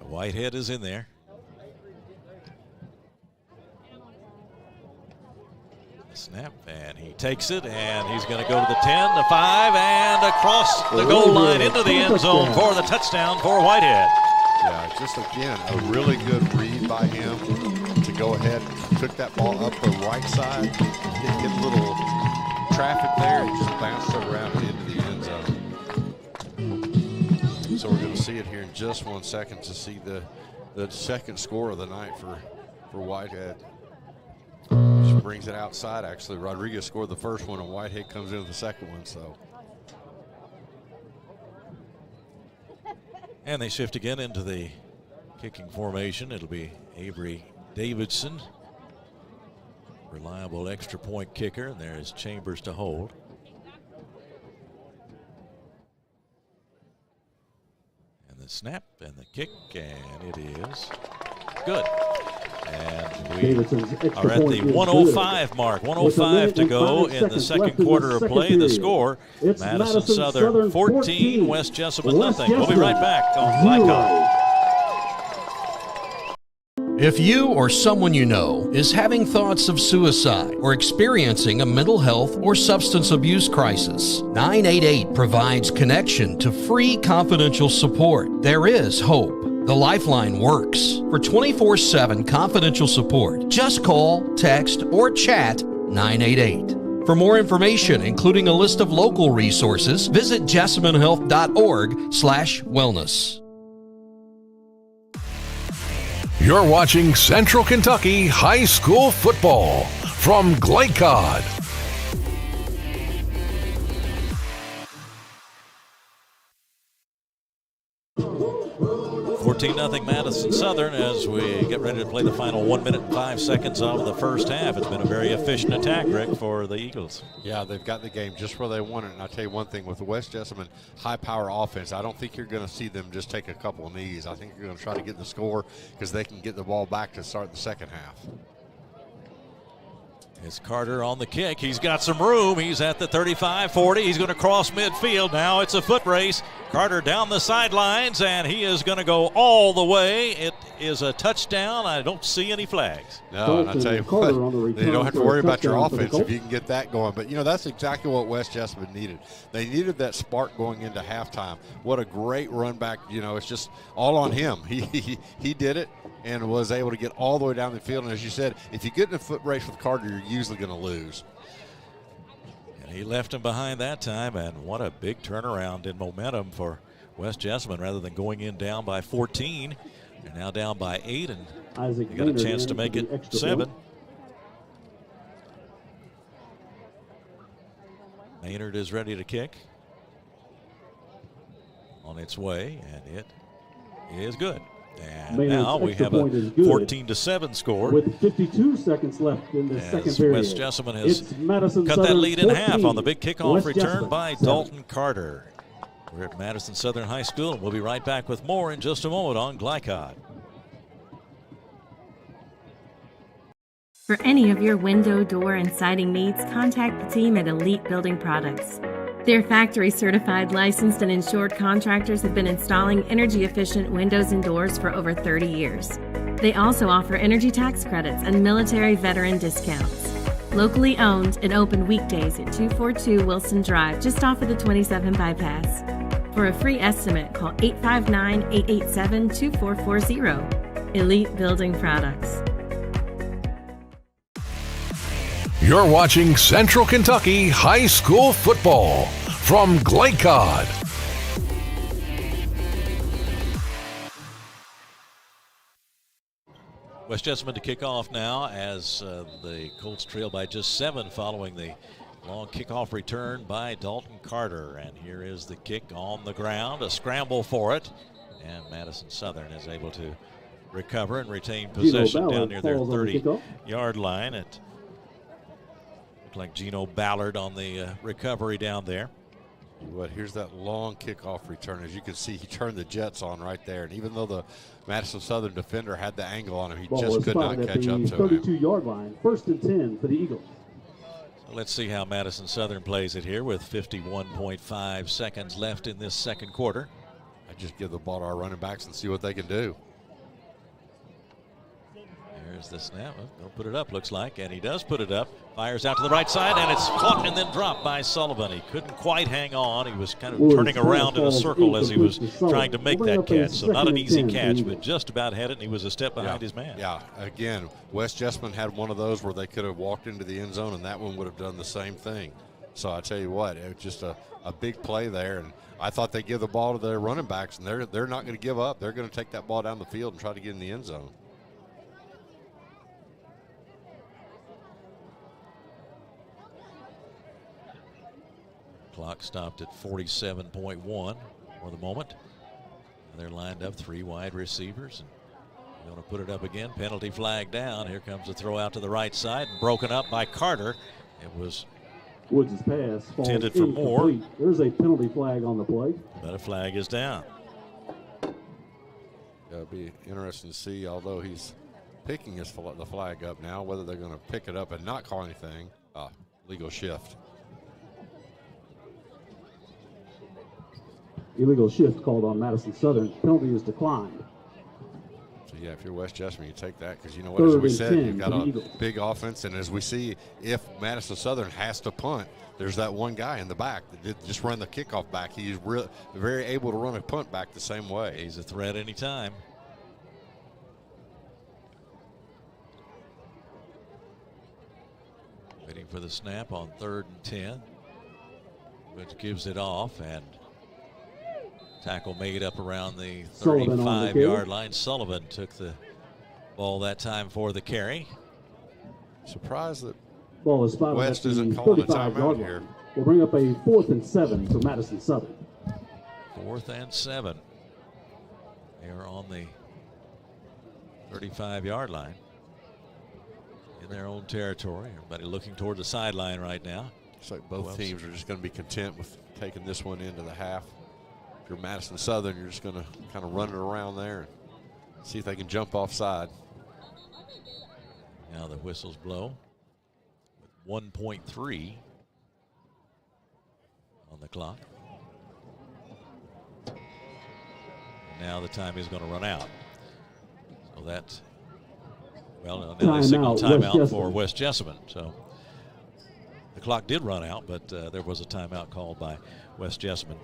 Whitehead is in there. Snap, and he takes it, and he's going to go to the 10, the 5, and across the goal line into the end zone for the touchdown for Whitehead. Yeah, just again, a really good read by him to go ahead and took that ball up the right side, hit a little traffic there, and just bounced it around and into the end zone. So we're going to see it here in just 1 second to see the second score of the night for Whitehead. She brings it outside, actually. Rodriguez scored the first one, and Whitehead comes into the second one. So, and they shift again into the kicking formation. It'll be Avery Davidson, reliable extra point kicker, and there is Chambers to hold. the snap and the kick, and it is good. And we are at the 1:05 mark. 1:05 to go in the second quarter of play. The score, Madison Southern 14, West Jessamine nothing. We'll be right back on Lycon. If you or someone you know is having thoughts of suicide or experiencing a mental health or substance abuse crisis, 988 provides connection to free confidential support. There is hope. The Lifeline works. For 24/7 confidential support, just call, text, or chat 988. For more information, including a list of local resources, visit jessaminehealth.org/wellness. You're watching Central Kentucky High School Football from Glycod. 14-0 Madison Southern as we get ready to play the final 1 minute and 5 seconds of the first half. It's been a very efficient attack, Rick, for the Eagles. Yeah, they've got the game just where they want it. And I'll tell you one thing, with the West Jessamine high-power offense, I don't think you're going to see them just take a couple of knees. I think you're going to try to get the score because they can get the ball back to start the second half. It's Carter on the kick. He's got some room. He's at the 35-40. He's going to cross midfield. Now it's a foot race. Carter down the sidelines, and he is going to go all the way. It is a touchdown. I don't see any flags. No, and I'll tell you what, you don't have to worry about your offense if you can get that going. But, you know, that's exactly what West Jessamine needed. They needed that spark going into halftime. What a great run back. You know, it's just all on him. He did it and was able to get all the way down the field. And as you said, if you get in a foot race with Carter, you're usually going to lose. And he left him behind that time, and what a big turnaround in momentum for West Jessamine. Rather than going in down by 14, they're now down by 8, and they got a chance to make it 7. Maynard is ready to kick. On its way, and it is good. And Maynard's now we have a 14-7 score. With 52 seconds left in the second period. West Jessamine has cut that lead in half on the big kickoff return by Dalton Carter. We're at Madison Southern High School, and we'll be right back with more in just a moment on Glycod. For any of your window, door, and siding needs, contact the team at Elite Building Products. Their factory-certified, licensed, and insured contractors have been installing energy-efficient windows and doors for over 30 years. They also offer energy tax credits and military veteran discounts. Locally owned and open weekdays at 242 Wilson Drive, just off of the 27 bypass. For a free estimate, call 859-887-2440. Elite Building Products. You're watching Central Kentucky High School Football from Glycod. West Jessamine to kick off now as the Colts trail by just 7 following the long kickoff return by Dalton Carter. And here is the kick on the ground, a scramble for it. And Madison Southern is able to recover and retain possession down near their 30-yard line. It looked like Gino Ballard on the recovery down there. But here's that long kickoff return. As you can see, he turned the jets on right there. And even though the Madison Southern defender had the angle on him, he just could not catch up to him. 32-yard line, 1st and 10 for the Eagles. So let's see how Madison Southern plays it here with 51.5 seconds left in this second quarter. I just give the ball to our running backs and see what they can do. There's the snap. They'll put it up, looks like, and he does put it up. Fires out to the right side, and it's caught and then dropped by Sullivan. He couldn't quite hang on. He was kind of turning around in a circle as he was trying to make that catch. So not an easy catch, but just about had it, and he was a step behind his man. Yeah, again, West Jessamine had one of those where they could have walked into the end zone, and that one would have done the same thing. So I tell you what, it was just a big play there, and I thought they'd give the ball to their running backs, and they're not going to give up. They're going to take that ball down the field and try to get in the end zone. Clock stopped at 47.1 for the moment. And they're lined up, 3 wide receivers. And they're going to put it up again. Penalty flag down. Here comes the throw out to the right side and broken up by Carter. It was Woods' pass intended for more. There's a penalty flag on the play. But a flag is down. be interesting to see, although he's picking the flag up now, whether they're going to pick it up and not call anything. Legal shift. Illegal shift called on Madison Southern. Penalty is declined. So, yeah, if you're West Jessamine, you take that because, you know what, as we said, you've got a big offense. And as we see, if Madison Southern has to punt, there's that one guy in the back that did just run the kickoff back. He's very able to run a punt back the same way. He's a threat anytime. Waiting for the snap on 3rd and 10, which gives it off, and tackle made up around the 35-yard line. Sullivan took the ball that time for the carry. Surprised that ball is spotted West at the isn't calling a 35-yard timeout here. We'll bring up a 4th and 7 for Madison Southern. 4th and 7. They are on the 35-yard line in their own territory. Everybody looking toward the sideline right now. Looks like both teams are just going to be content with taking this one into the half. If you're Madison Southern, you're just going to kind of run it around there and see if they can jump offside. Now the whistles blow with 1.3 on the clock. And now the time is going to run out. So that's, well, now they signal timeout for West Jessamine. So the clock did run out, but there was a timeout called by West Jessamine.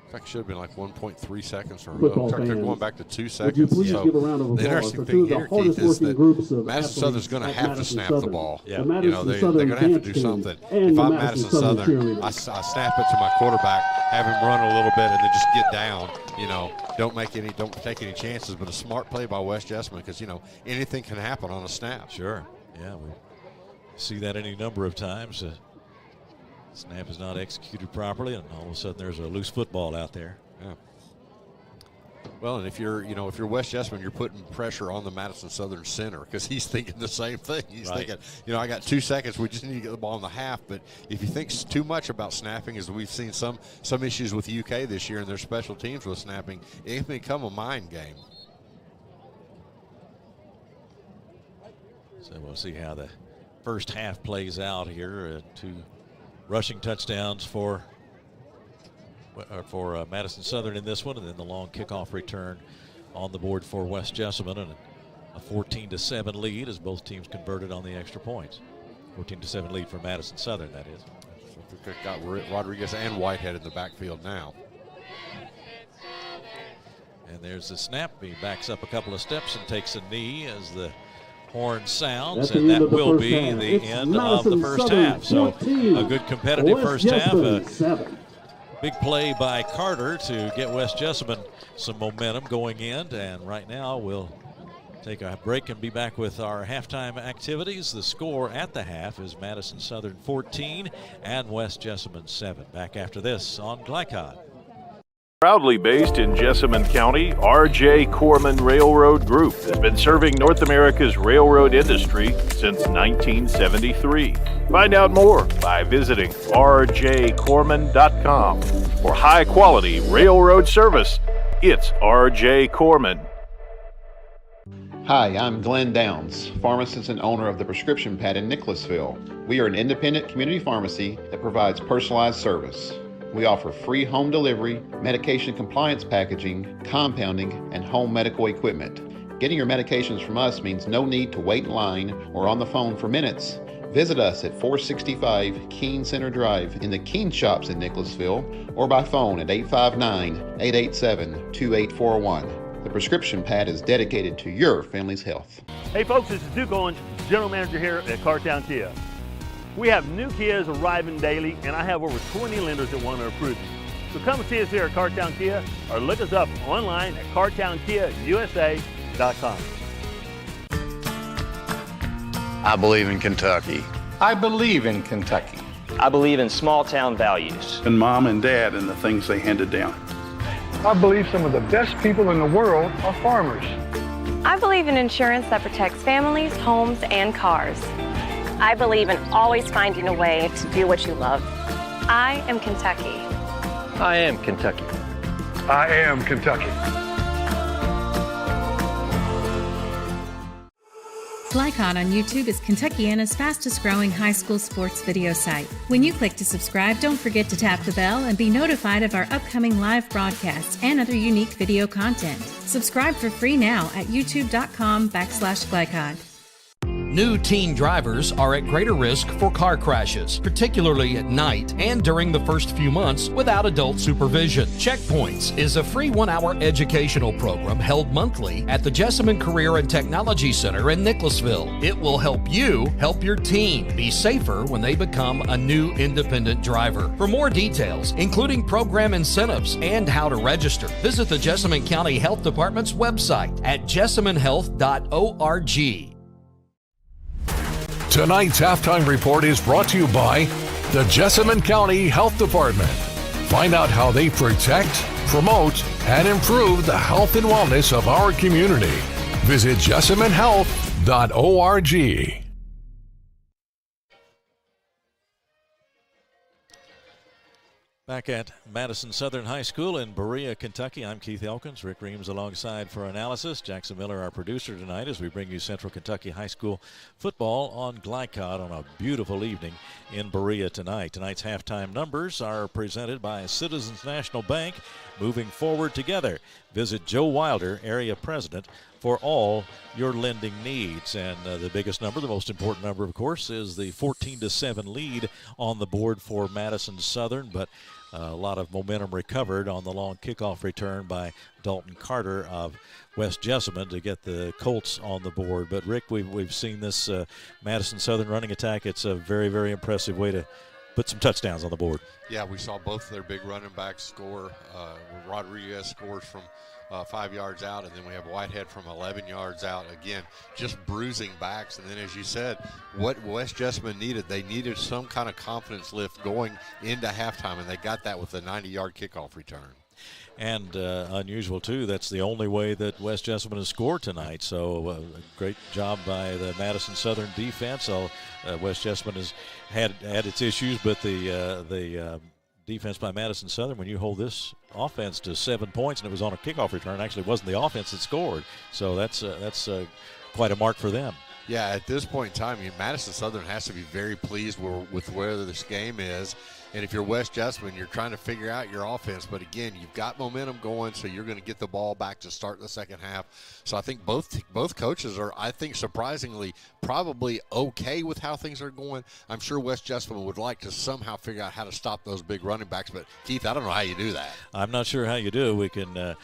In fact, it should have been like 1.3 seconds, or Football they're fans, going back to 2 would you seconds. please give a round of The applause interesting for two thing of the here, Keith, is hardest-working groups that of Madison Southern's going to athletes have at to Madison snap the Southern. ball. The You know, Madison they're Southern going to have to dance do team something. and If the I'm Madison Madison Southern Southern, I snap it to my quarterback, have him run a little bit, and then just get down. You know, don't take any chances. But a smart play by West Jessamine, because, you know, anything can happen on a snap. Sure. Yeah, we see that any number of times. Snap is not executed properly, and all of a sudden there's a loose football out there. Yeah. Well, and if you're West Jessamine, you're putting pressure on the Madison Southern center, because he's thinking the same thing. He's thinking, you know, I got 2 seconds. We just need to get the ball in the half. But if he thinks too much about snapping, as we've seen some issues with UK this year and their special teams with snapping, it can become a mind game. So we'll see how the first half plays out here. 2 rushing touchdowns for Madison Southern in this one, and then the long kickoff return on the board for West Jessamine, and a 14-7 lead as both teams converted on the extra points. 14-7 lead for Madison Southern, that is. So they've got Rodriguez and Whitehead in the backfield now. And there's the snap. He backs up a couple of steps and takes a knee as the horn sounds, and that will be the end of the first half. So a good competitive first half. Big play by Carter to get West Jessamine some momentum going in, and right now we'll take a break and be back with our halftime activities. The score at the half is Madison Southern 14 and West Jessamine 7. Back after this on Glycod. Proudly based in Jessamine County, R.J. Corman Railroad Group has been serving North America's railroad industry since 1973. Find out more by visiting rjcorman.com. For high-quality railroad service, it's R.J. Corman. Hi, I'm Glenn Downs, pharmacist and owner of the Prescription Pad in Nicholasville. We are an independent community pharmacy that provides personalized service. We offer free home delivery, medication compliance packaging, compounding, and home medical equipment. Getting your medications from us means no need to wait in line or on the phone for minutes. Visit us at 465 Keene Center Drive in the Keene Shops in Nicholasville, or by phone at 859-887-2841. The Prescription Pad is dedicated to your family's health. Hey folks, this is Duke Owens, General Manager here at Cartown Kia. We have new Kias arriving daily, and I have over 20 lenders that want to approve you. So come and see us here at Cartown Kia, or look us up online at cartownkiausa.com. I believe in Kentucky. I believe in Kentucky. I believe in small town values. And Mom and Dad and the things they handed down. I believe some of the best people in the world are farmers. I believe in insurance that protects families, homes, and cars. I believe in always finding a way to do what you love. I am Kentucky. I am Kentucky. I am Kentucky. Glycod on YouTube is Kentuckiana's fastest growing high school sports video site. When you click to subscribe, don't forget to tap the bell and be notified of our upcoming live broadcasts and other unique video content. Subscribe for free now at youtube.com/Glycod. New teen drivers are at greater risk for car crashes, particularly at night and during the first few months without adult supervision. Checkpoints is a free 1-hour educational program held monthly at the Jessamine Career and Technology Center in Nicholasville. It will help you help your teen be safer when they become a new independent driver. For more details, including program incentives and how to register, visit the Jessamine County Health Department's website at jessaminehealth.org. Tonight's halftime report is brought to you by the Jessamine County Health Department. Find out how they protect, promote, and improve the health and wellness of our community. Visit jessaminehealth.org. Back at Madison Southern High School in Berea, Kentucky, I'm Keith Elkins. Rick Reams alongside for analysis. Jackson Miller, our producer tonight, as we bring you Central Kentucky High School football on Glycod on a beautiful evening in Berea tonight. Tonight's halftime numbers are presented by Citizens National Bank. Moving forward together. Visit Joe Wilder, area president, for all your lending needs. And the biggest number, the most important number, of course, is the 14-7 lead on the board for Madison Southern. But a lot of momentum recovered on the long kickoff return by Dalton Carter of West Jessamine to get the Colts on the board. But, Rick, we've seen this Madison Southern running attack. It's a very, very impressive way to put some touchdowns on the board. Yeah, we saw both of their big running backs score. Rodriguez scores from 5 yards out, and then we have Whitehead from 11 yards out. Again, just bruising backs. And then, as you said, what West Jessamine needed, they needed some kind of confidence lift going into halftime, and they got that with a 90-yard kickoff return. And unusual, too, that's the only way that West Jessamine has scored tonight. So a great job by the Madison Southern defense. West Jessamine has had its issues, but the defense by Madison Southern, when you hold this offense to 7 points and it was on a kickoff return, actually wasn't the offense that scored. So that's quite a mark for them. Yeah, at this point in time, Madison Southern has to be very pleased with where this game is. And if you're West Jessamine, you're trying to figure out your offense. But, again, you've got momentum going, so you're going to get the ball back to start the second half. So I think both coaches are, I think, surprisingly probably okay with how things are going. I'm sure West Jessamine would like to somehow figure out how to stop those big running backs. But, Keith, I don't know how you do that. I'm not sure how you do. We can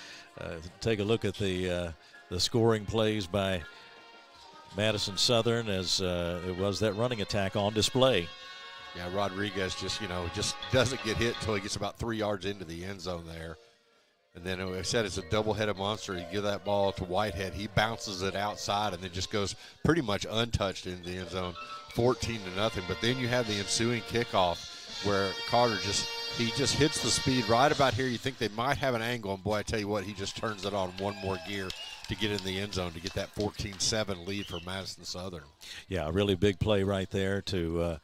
take a look at the scoring plays by Madison Southern as it was that running attack on display. Yeah, Rodriguez just doesn't get hit until he gets about 3 yards into the end zone there. And then I said it's a double-headed monster. You give that ball to Whitehead. He bounces it outside and then just goes pretty much untouched into the end zone, 14-0. But then you have the ensuing kickoff where Carter just hits the speed right about here. You think they might have an angle, and boy, I tell you what, he just turns it on one more gear to get in the end zone to get that 14-7 lead for Madison Southern. Yeah, a really big play right there to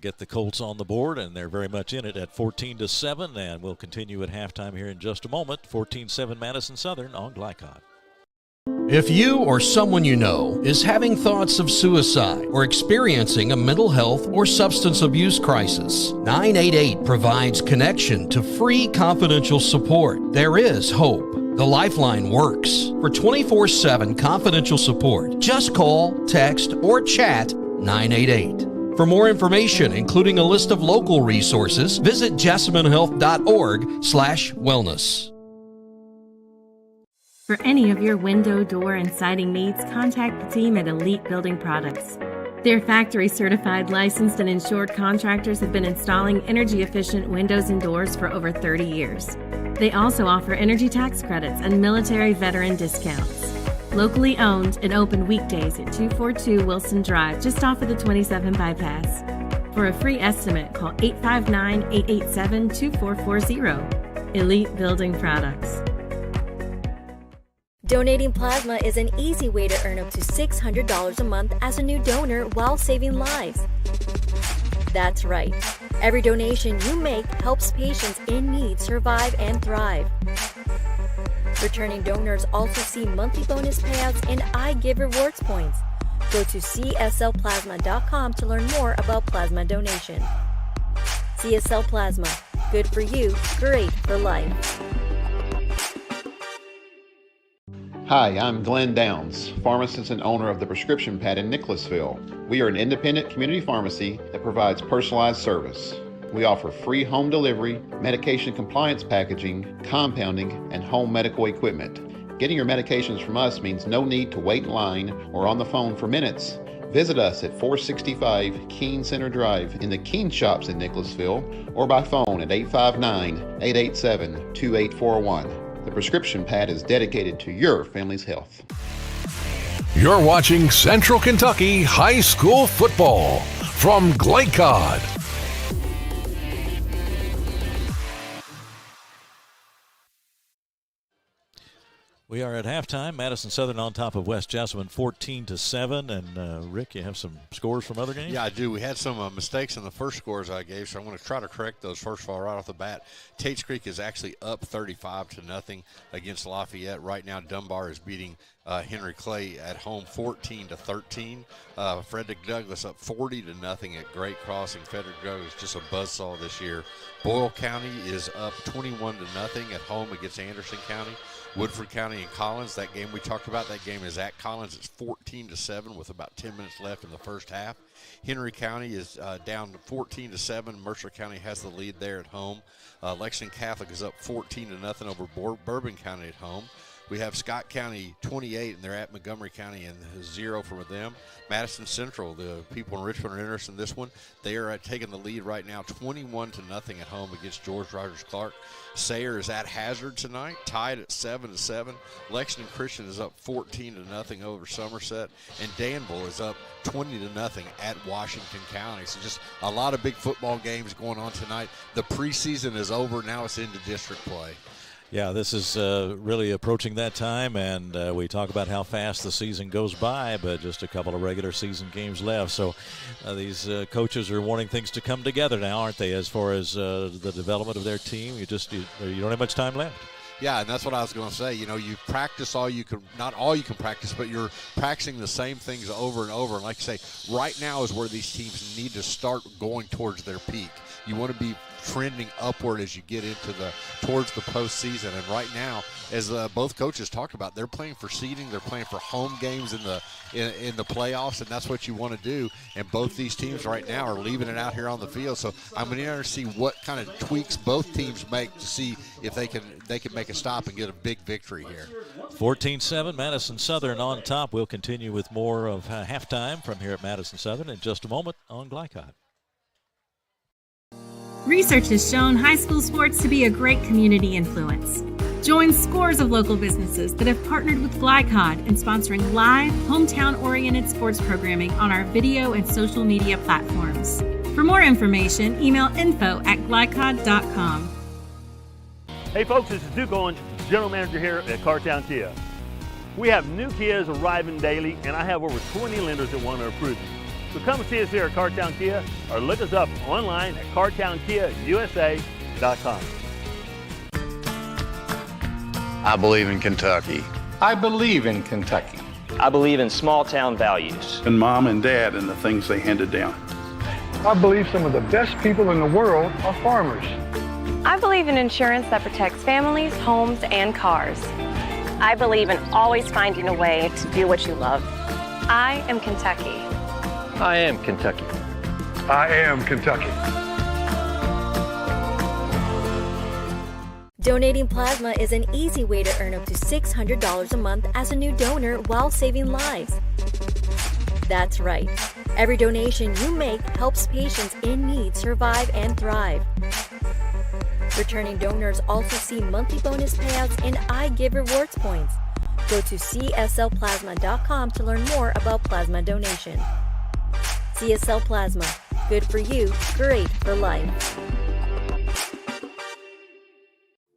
get the Colts on the board, and they're very much in it at 14-7, and we'll continue at halftime here in just a moment. 14-7 Madison Southern on Glycod. If you or someone you know is having thoughts of suicide or experiencing a mental health or substance abuse crisis, 988 provides connection to free confidential support. There is hope. The Lifeline works. For 24/7 confidential support, just call, text, or chat 988. For more information, including a list of local resources, visit jessaminehealth.org/wellness. For any of your window, door, and siding needs, contact the team at Elite Building Products. Their factory-certified, licensed, and insured contractors have been installing energy-efficient windows and doors for over 30 years. They also offer energy tax credits and military veteran discounts. Locally owned and open weekdays at 242 Wilson Drive, just off of the 27 bypass. For a free estimate, call 859-887-2440. Elite Building Products. Donating plasma is an easy way to earn up to $600 a month as a new donor while saving lives. That's right. Every donation you make helps patients in need survive and thrive. Returning donors also see monthly bonus payouts and I Give rewards points. Go to cslplasma.com to learn more about plasma donation. CSL Plasma. Good for you, great for life. Hi, I'm Glenn Downs, pharmacist and owner of the Prescription Pad in Nicholasville. We are an independent community pharmacy that provides personalized service. We offer free home delivery, medication compliance packaging, compounding, and home medical equipment. Getting your medications from us means no need to wait in line or on the phone for minutes. Visit us at 465 Keene Center Drive in the Keene Shops in Nicholasville or by phone at 859-887-2841. The Prescription Pad is dedicated to your family's health. You're watching Central Kentucky High School Football from Glycod. We are at halftime. Madison Southern on top of West Jessamine 14-7. And Rick, you have some scores from other games? Yeah, I do. We had some mistakes in the first scores I gave, so I'm going to try to correct those first of all right off the bat. Tates Creek is actually up 35-0 against Lafayette. Right now, Dunbar is beating Henry Clay at home 14-13. Frederick Douglass up 40-0 at Great Crossing. Frederick Douglass just a buzzsaw this year. Boyle County is up 21-0 at home against Anderson County. Woodford County and Collins, that game we talked about, that game is at Collins. It's 14-7 with about 10 minutes left in the first half. Henry County is down 14-7. Mercer County has the lead there at home. Lexington Catholic is up 14-0 over Bourbon County at home. We have Scott County 28, and they're at Montgomery County, and 0 for them. Madison Central, the people in Richmond are interested in this one. They are taking the lead right now, 21-0 at home against George Rogers Clark. Sayre is at Hazard tonight, tied at 7-7. Lexington Christian is up 14-0 over Somerset, and Danville is up 20-0 at Washington County. So just a lot of big football games going on tonight. The preseason is over. Now it's into district play. Yeah, this is really approaching that time, and we talk about how fast the season goes by, but just a couple of regular season games left. So these coaches are wanting things to come together now, aren't they, as far as the development of their team? You don't have much time left. Yeah, and that's what I was going to say. You know, you practice all you can, not all you can practice, but you're practicing the same things over and over. And like I say, right now is where these teams need to start going towards their peak. You want to be trending upward as you get into towards the postseason. And right now, as both coaches talked about, they're playing for seeding, they're playing for home games in the playoffs, and that's what you want to do. And both these teams right now are leaving it out here on the field. So I'm going to see what kind of tweaks both teams make to see if they can make a stop and get a big victory here. 14-7, Madison Southern on top. We'll continue with more of halftime from here at Madison Southern in just a moment on Glycod. Research has shown high school sports to be a great community influence. Join scores of local businesses that have partnered with Glycod in sponsoring live, hometown-oriented sports programming on our video and social media platforms. For more information, email info@glycod.com. Hey folks, this is Duke Owens, General Manager here at Cartown Kia. We have new Kias arriving daily, and I have over 20 lenders that want to approve you. So come see us here at Cartown Kia or look us up online at cartownkiausa.com. I believe in Kentucky. I believe in Kentucky. I believe in small town values. And mom and dad and the things they handed down. I believe some of the best people in the world are farmers. I believe in insurance that protects families, homes, and cars. I believe in always finding a way to do what you love. I am Kentucky. I am Kentucky. I am Kentucky. Donating plasma is an easy way to earn up to $600 a month as a new donor while saving lives. That's right. Every donation you make helps patients in need survive and thrive. Returning donors also see monthly bonus payouts and I Give Rewards points. Go to cslplasma.com to learn more about plasma donation. CSL Plasma. Good for you, great for life.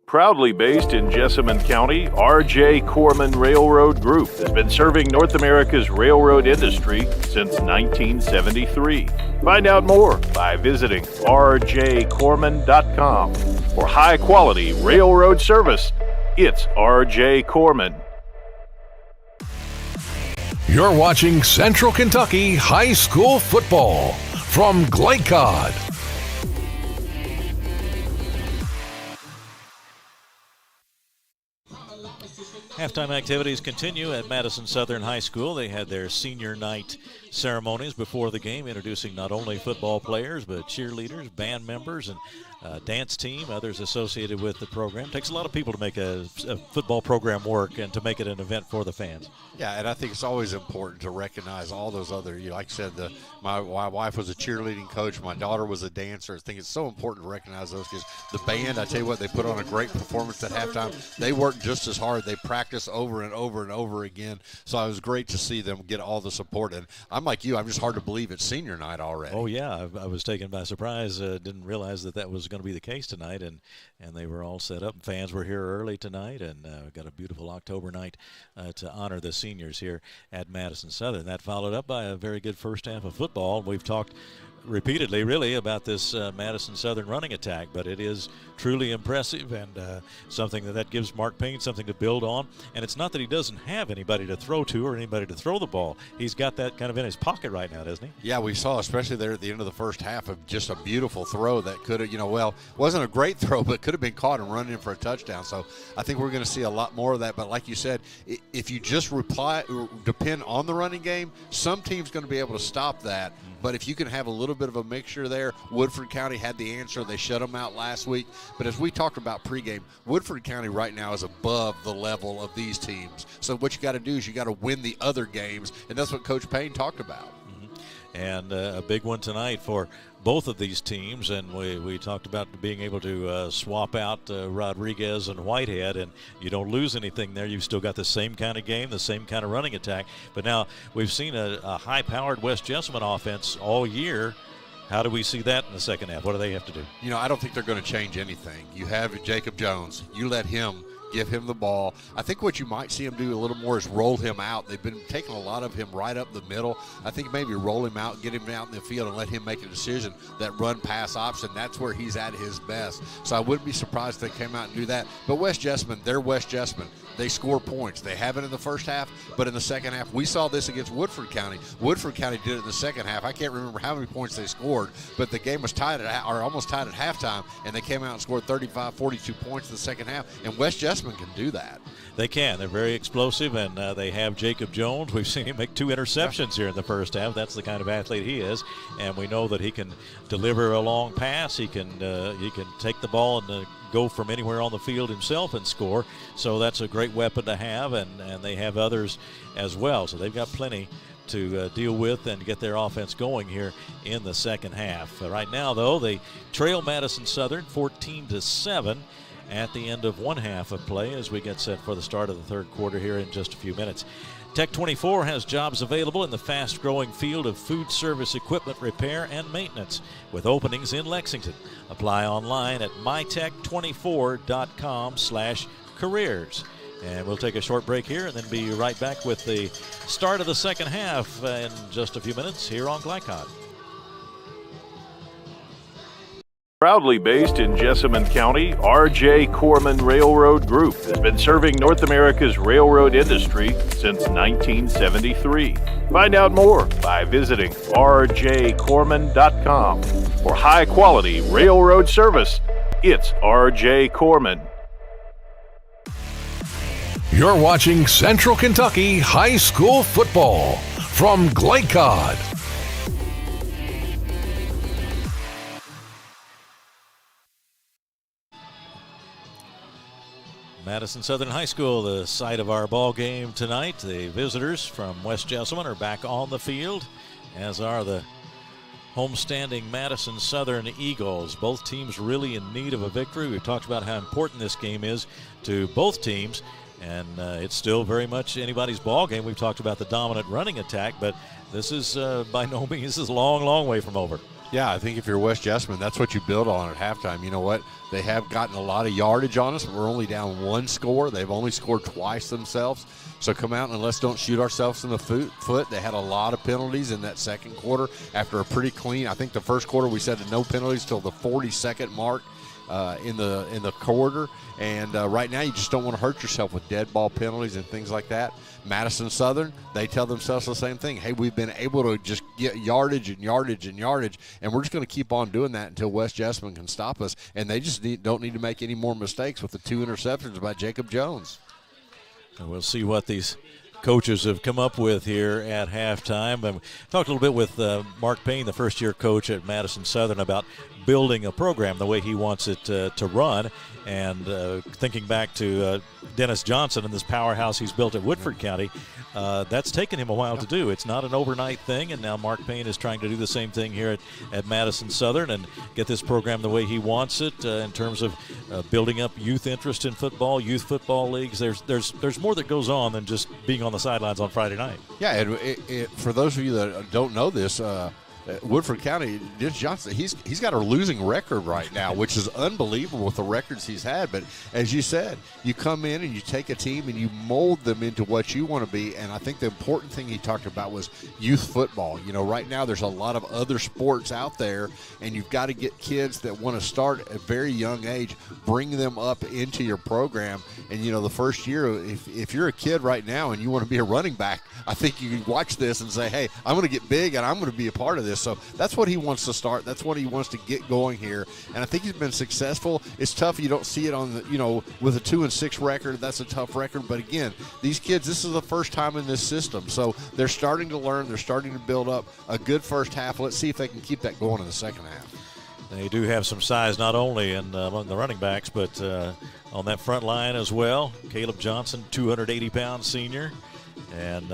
Proudly based in Jessamine County, R.J. Corman Railroad Group has been serving North America's railroad industry since 1973. Find out more by visiting rjcorman.com. For high-quality railroad service, it's R.J. Corman. You're watching Central Kentucky High School Football from Glycod. Halftime activities continue at Madison Southern High School. They had their senior night ceremonies before the game, introducing not only football players, but cheerleaders, band members, and dance team, others associated with the program. It takes a lot of people to make a football program work and to make it an event for the fans. Yeah, and I think it's always important to recognize all those other, like I said, my wife was a cheerleading coach. My daughter was a dancer. I think it's so important to recognize those kids. The band, I tell you what, they put on a great performance at halftime. They worked just as hard. They practiced over and over and over again. So it was great to see them get all the support. And I'm like you, I'm just hard to believe it's senior night already. Oh, yeah, I was taken by surprise. Didn't realize that was going to be the case tonight, and they were all set up. Fans were here early tonight, and got a beautiful October night to honor the seniors here at Madison Southern. That followed up by a very good first half of football. We've talked repeatedly, really, about this Madison Southern running attack, but it is truly impressive and something that gives Mark Payne something to build on. And it's not that he doesn't have anybody to throw to or anybody to throw the ball. He's got that kind of in his pocket right now, doesn't he? Yeah, we saw, especially there at the end of the first half, of just a beautiful throw that could have, wasn't a great throw, but could have been caught and run in for a touchdown. So I think we're going to see a lot more of that. But like you said, if you just depend on the running game, some team's going to be able to stop that. But if you can have a little bit of a mixture there, Woodford County had the answer. They shut them out last week. But as we talked about pregame, Woodford County right now is above the level of these teams. So what you got to do is you got to win the other games, and that's what Coach Payne talked about. And a big one tonight for both of these teams, and we talked about being able to swap out Rodriguez and Whitehead, and you don't lose anything there. You've still got the same kind of game, the same kind of running attack. But now we've seen a high-powered West Jessamine offense all year. How do we see that in the second half? What do they have to do? I don't think they're going to change anything. You have Jacob Jones. You let him give him the ball. I think what you might see him do a little more is roll him out. They've been taking a lot of him right up the middle. I think maybe roll him out, get him out in the field, and let him make a decision. That run-pass option, that's where he's at his best. So I wouldn't be surprised if they came out and do that. But West Jessamine, they're West Jessamine. They score points. They haven't in the first half, but in the second half, we saw this against Woodford County. Woodford County did it in the second half. I can't remember how many points they scored, but the game was almost tied at halftime, and they came out and scored 35, 42 points in the second half, and West Jessamine can do that. They can. They're very explosive, and they have Jacob Jones. We've seen him make 2 interceptions here in the first half. That's the kind of athlete he is, and we know that he can deliver a long pass. He can take the ball and go from anywhere on the field himself and score. So that's a great weapon to have, and they have others as well. So they've got plenty to deal with and get their offense going here in the second half. Right now, though, they trail Madison Southern 14-7 at the end of one half of play as we get set for the start of the third quarter here in just a few minutes. Tech 24 has jobs available in the fast-growing field of food service equipment repair and maintenance with openings in Lexington. Apply online at mytech24.com/careers. And we'll take a short break here and then be right back with the start of the second half in just a few minutes here on Glycod. Proudly based in Jessamine County, R.J. Corman Railroad Group has been serving North America's railroad industry since 1973. Find out more by visiting rjcorman.com. For high-quality railroad service, it's R.J. Corman. You're watching Central Kentucky High School Football from Glycod. Madison Southern High School, the site of our ball game tonight. The visitors from West Jessamine are back on the field, as are the homestanding Madison Southern Eagles. Both teams really in need of a victory. We've talked about how important this game is to both teams, and it's still very much anybody's ball game. We've talked about the dominant running attack, but this is by no means a long, long way from over. Yeah, I think if you're West Jessamine, that's what you build on at halftime. You know what? They have gotten a lot of yardage on us, but we're only down 1 score. They've only scored twice themselves. So come out and let's don't shoot ourselves in the foot. They had a lot of penalties in that second quarter after a pretty clean. I think the first quarter we said no penalties till the 42nd mark. in the quarter. And right now, you just don't want to hurt yourself with dead ball penalties and things like that. Madison Southern, they tell themselves the same thing. Hey, we've been able to just get yardage and yardage and yardage, and we're just going to keep on doing that until West Jessamine can stop us. And they just don't need to make any more mistakes with the 2 interceptions by Jacob Jones. And we'll see what these coaches have come up with here at halftime. And talked a little bit with Mark Payne, the first-year coach at Madison Southern, about building a program the way he wants it to run. And thinking back to Dennis Johnson and this powerhouse he's built at Woodford County, that's taken him a while to do. It's not an overnight thing, and now Mark Payne is trying to do the same thing here at Madison Southern and get this program the way he wants it in terms of building up youth interest in football, youth football leagues. There's more that goes on than just being on the sidelines on Friday night. Yeah, and for those of you that don't know this, Woodford County, Dennis Johnson, he's got a losing record right now, which is unbelievable with the records he's had. But as you said, you come in and you take a team and you mold them into what you want to be. And I think the important thing he talked about was youth football. You know, right now there's a lot of other sports out there, and you've got to get kids that want to start at a very young age, bring them up into your program. And, you know, the first year, if you're a kid right now and you want to be a running back, I think you can watch this and say, hey, I'm going to get big and I'm going to be a part of this. So that's what he wants to start. That's what he wants to get going here. And I think he's been successful. It's tough. You don't see it on the, you know, with a 2-6 record. That's a tough record. But again, these kids, this is the first time in this system. So they're starting to learn. They're starting to build up a good first half. Let's see if they can keep that going in the second half. They do have some size not only among the running backs, but on that front line as well. Caleb Johnson, 280-pound senior. And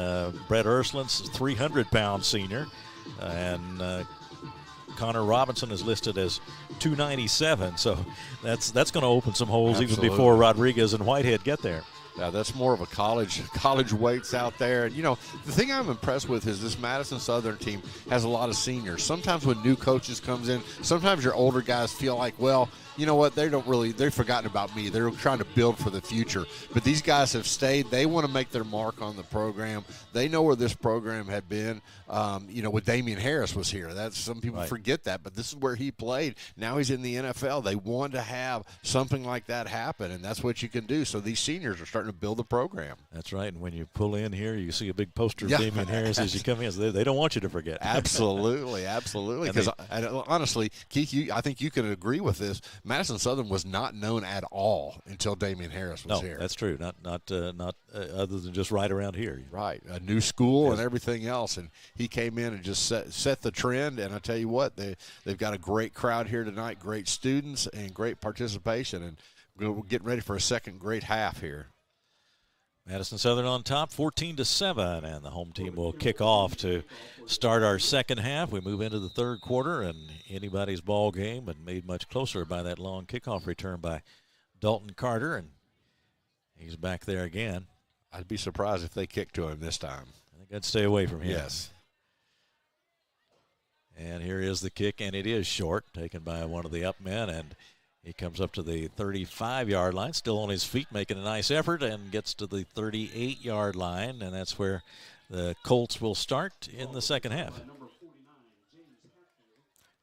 Brett Urslin's 300-pound senior. And Connor Robinson is listed as 297. So that's going to open some holes even before Rodriguez and Whitehead get there. Yeah, that's more of a college weights out there. And, you know, the thing I'm impressed with is this Madison Southern team has a lot of seniors. Sometimes when new coaches comes in, sometimes your older guys feel like, well, you know what, they've forgotten about me. They're trying to build for the future. But these guys have stayed. They want to make their mark on the program. They know where this program had been. You know, when Damian Harris was here. Some people forget that, but this is where he played. Now he's in the NFL. They want to have something like that happen, and that's what you can do. So these seniors are starting to build the program. That's right. And when you pull in here, you see a big poster of Damian Harris as you come in. So they don't want you to forget. Absolutely. Because honestly, Keith, I think you can agree with this. Madison Southern was not known at all until Damian Harris was here. No, that's true. Not other than just right around here. Right, a new school and everything else, and he came in and just set the trend. And I tell you what, they've got a great crowd here tonight, great students and great participation, and we're getting ready for a second great half here. Madison Southern on top, 14-7, and the home team will kick off to start our second half. We move into the third quarter, and anybody's ball game, but made much closer by that long kickoff return by Dalton Carter, and he's back there again. I'd be surprised if they kick to him this time. I think I'd stay away from him. Yes. And here is the kick, and it is short, taken by one of the up men, and he comes up to the 35-yard line, still on his feet, making a nice effort, and gets to the 38-yard line, and that's where the Colts will start in the second half.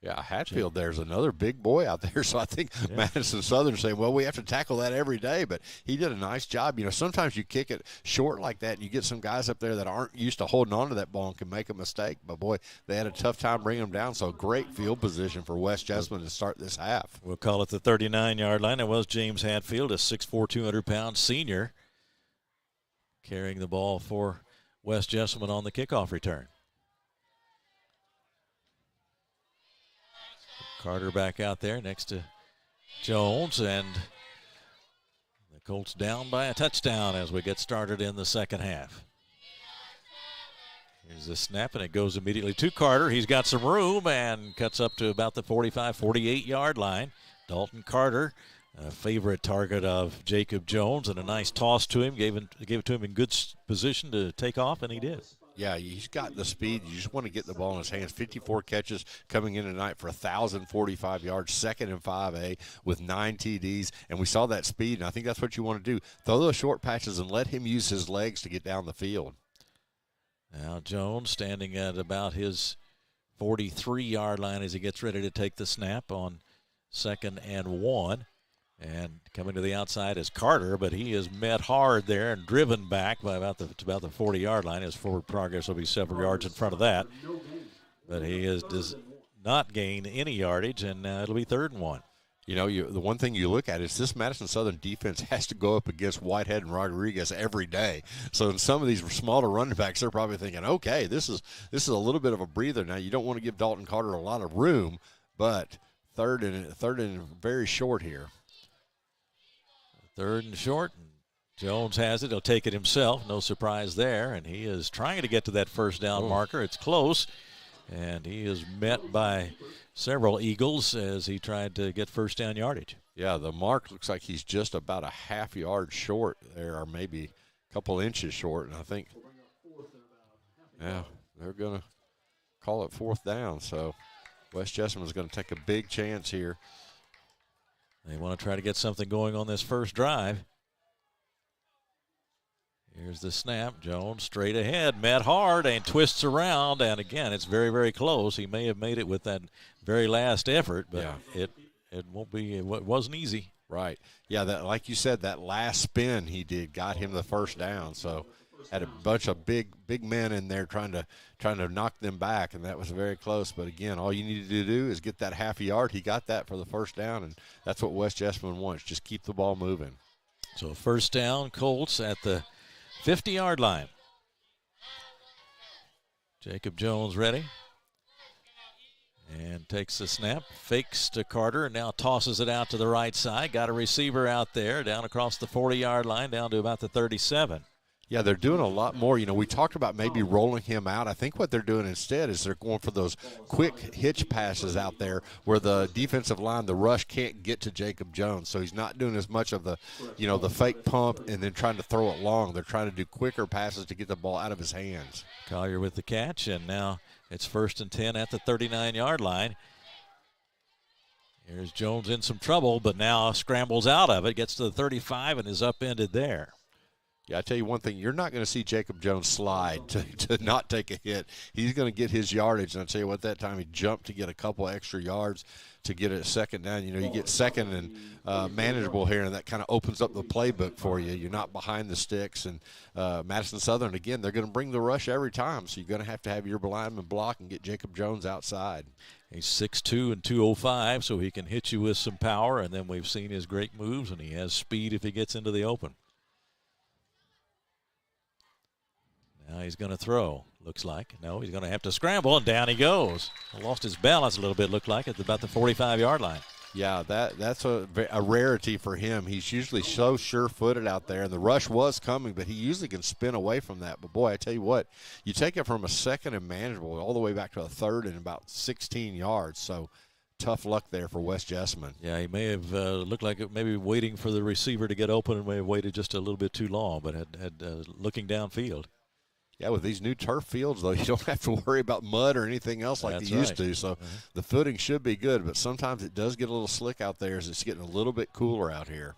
Yeah, Hatfield there's another big boy out there, so I think Madison Southern saying, well, we have to tackle that every day, but he did a nice job. You know, sometimes you kick it short like that, and you get some guys up there that aren't used to holding on to that ball and can make a mistake, but, boy, they had a tough time bringing them down, so great field position for West Jessamine to start this half. We'll call it the 39-yard line. It was James Hatfield, a 6'4", 200-pound senior, carrying the ball for West Jessamine on the kickoff return. Carter back out there next to Jones, and the Colts down by a touchdown as we get started in the second half. Here's the snap, and it goes immediately to Carter. He's got some room and cuts up to about the 45, 48-yard line. Dalton Carter, a favorite target of Jacob Jones, and a nice toss to him. Gave it to him in good position to take off, and he did. Yeah, he's got the speed. You just want to get the ball in his hands. 54 catches coming in tonight for 1,045 yards, second in 5A with 9 TDs. And we saw that speed, and I think that's what you want to do. Throw those short patches and let him use his legs to get down the field. Now Jones standing at about his 43-yard line as he gets ready to take the snap on 2nd and 1. And coming to the outside is Carter, but he is met hard there and driven back by about the 40-yard line. His forward progress will be several yards in front of that. But he does not gain any yardage, and it'll be 3rd and 1. You know, the one thing you look at is this Madison Southern defense has to go up against Whitehead and Rodriguez every day. So in some of these smaller running backs, they're probably thinking, okay, this is a little bit of a breather. Now, you don't want to give Dalton Carter a lot of room, but third and very short here. 3rd and short. Jones has it. He'll take it himself. No surprise there. And he is trying to get to that first down marker. It's close. And he is met by several Eagles as he tried to get first down yardage. Yeah, the mark looks like he's just about a half yard short there, or maybe a couple inches short. And I think, yeah, they're going to call it 4th down. So West Jessamine is going to take a big chance here. They want to try to get something going on this first drive. Here's the snap. Jones straight ahead, met hard and twists around. And again, it's very, very close. He may have made it with that very last effort, but it won't be. It wasn't easy. Right. Yeah. That, like you said, that last spin he did got him the first down. So had a bunch of big men in there trying to knock them back, and that was very close. But again, all you needed to do is get that half a yard. He got that for the first down, and that's what West Jessamine wants. Just keep the ball moving. So first down, Colts at the 50-yard line. Jacob Jones ready. And takes the snap, fakes to Carter, and now tosses it out to the right side. Got a receiver out there, down across the 40-yard line, down to about the 37. Yeah, they're doing a lot more. You know, we talked about maybe rolling him out. I think what they're doing instead is they're going for those quick hitch passes out there where the defensive line, the rush, can't get to Jacob Jones. So he's not doing as much of the, you know, the fake pump and then trying to throw it long. They're trying to do quicker passes to get the ball out of his hands. Collier with the catch, and now it's 1st and 10 at the 39-yard line. Here's Jones in some trouble, but now scrambles out of it, gets to the 35 and is upended there. Yeah, I tell you one thing, you're not going to see Jacob Jones slide to not take a hit. He's going to get his yardage, and I'll tell you what, that time he jumped to get a couple extra yards to get it 2nd down. You know, you get 2nd and manageable here, and that kind of opens up the playbook for you. You're not behind the sticks. And Madison Southern, again, they're going to bring the rush every time, so you're going to have your lineman block and get Jacob Jones outside. He's 6'2" and 205, so he can hit you with some power, and then we've seen his great moves, and he has speed if he gets into the open. Now he's going to throw, looks like. No, he's going to have to scramble, and down he goes. Lost his balance a little bit, looked like, at about the 45-yard line. Yeah, that's a rarity for him. He's usually so sure-footed out there, and the rush was coming, but he usually can spin away from that. But, boy, I tell you what, you take it from a 2nd and manageable all the way back to a 3rd and about 16 yards. So tough luck there for West Jessamine. Yeah, he may have looked like it, maybe waiting for the receiver to get open and may have waited just a little bit too long, but had looking downfield. Yeah, with these new turf fields, though, you don't have to worry about mud or anything else like you used to. So the footing should be good, but sometimes it does get a little slick out there as it's getting a little bit cooler out here.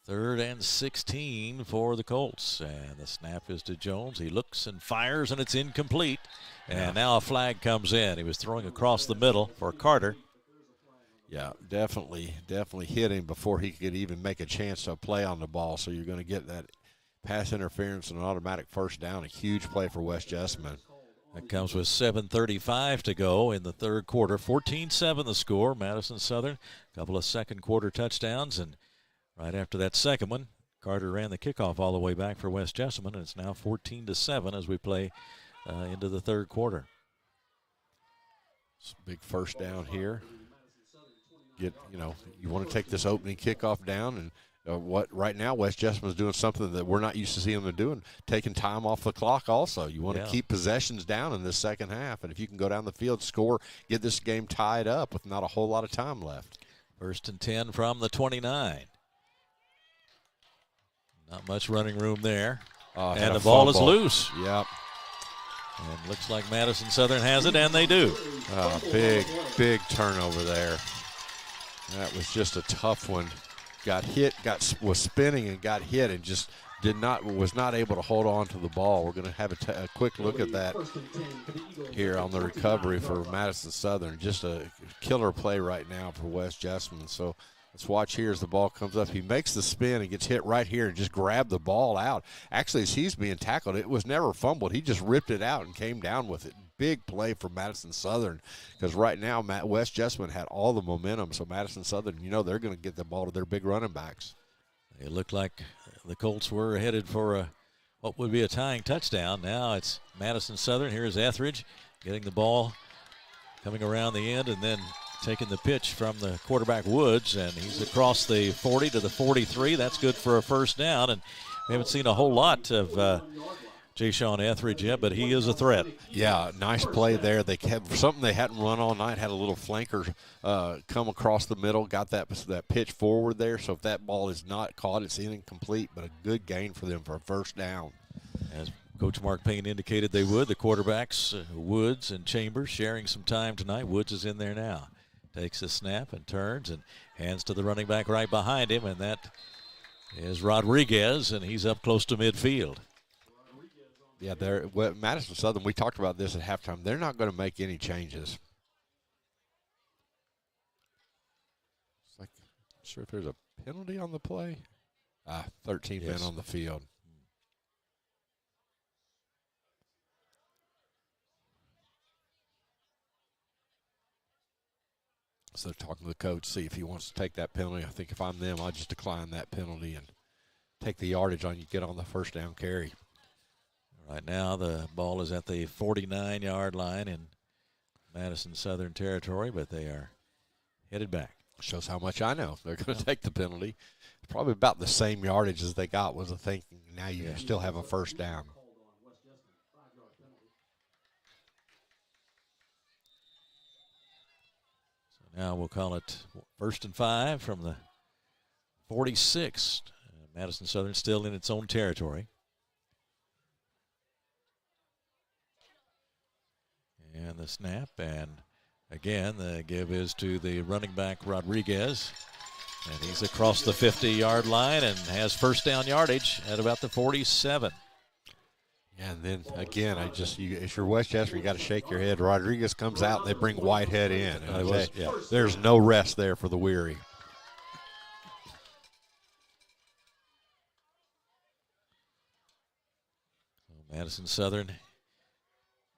3rd and 16 for the Colts. And the snap is to Jones. He looks and fires, and it's incomplete. And now a flag comes in. He was throwing across the middle for Carter. Yeah, definitely hit him before he could even make a chance to play on the ball. So you're going to get that pass interference and an automatic first down, a huge play for West Jessamine. That comes with 7:35 to go in the 3rd quarter. 14-7 the score. Madison Southern, a couple of second-quarter touchdowns, and right after that second one, Carter ran the kickoff all the way back for West Jessamine, and it's now 14-7 as we play into the 3rd quarter. It's a big first down here. You want to take this opening kickoff down, and right now West Jessamine is doing something that we're not used to seeing them doing, taking time off the clock also. You want to keep possessions down in this second half, and if you can go down the field, score, get this game tied up with not a whole lot of time left. 1st and 10 from the 29. Not much running room there. And the ball is loose. Yep. And looks like Madison Southern has it, and they do. Big turnover there. That was just a tough one. Got hit, was spinning and got hit and just was not able to hold on to the ball. We're going to have a quick look at that here on the recovery for Madison Southern. Just a killer play right now for West Jessamine. So let's watch here as the ball comes up. He makes the spin and gets hit right here and just grabbed the ball out. Actually, as he's being tackled, it was never fumbled. He just ripped it out and came down with it. Big play for Madison Southern, because right now West Jessamine had all the momentum. So Madison Southern, they're going to get the ball to their big running backs. It looked like the Colts were headed for what would be a tying touchdown. Now it's Madison Southern. Here's Etheridge getting the ball, coming around the end, and then taking the pitch from the quarterback Woods, and he's across the 40 to the 43. That's good for a first down, and we haven't seen a whole lot of Jay-Sean Etheridge yet, but he is a threat. Yeah, nice play there. They kept something they hadn't run all night, had a little flanker come across the middle, got that pitch forward there. So if that ball is not caught, it's incomplete, but a good gain for them for a first down. As Coach Mark Payne indicated they would, the quarterbacks, Woods and Chambers, sharing some time tonight. Woods is in there now. Takes a snap and turns and hands to the running back right behind him, and that is Rodriguez, and he's up close to midfield. Yeah, Madison Southern, we talked about this at halftime. They're not going to make any changes. It's like, I'm not sure if there's a penalty on the play. 13 men on the field. So talking to the coach, see if he wants to take that penalty. I think if I'm them, I'll just decline that penalty and take the yardage on you, get on the first down carry. Right now, the ball is at the 49-yard line in Madison Southern territory, but they are headed back. Shows how much I know. They're going to take the penalty. It's probably about the same yardage as they got, was the thinking. Now you still have a first down. So now we'll call it 1st and 5 from the 46. Madison Southern still in its own territory. And the snap, and again, the give is to the running back, Rodriguez. And he's across the 50-yard line and has first down yardage at about the 47. And then, again, if you're West Chester, you got to shake your head. Rodriguez comes out, and they bring Whitehead in. There's no rest there for the weary. Madison Southern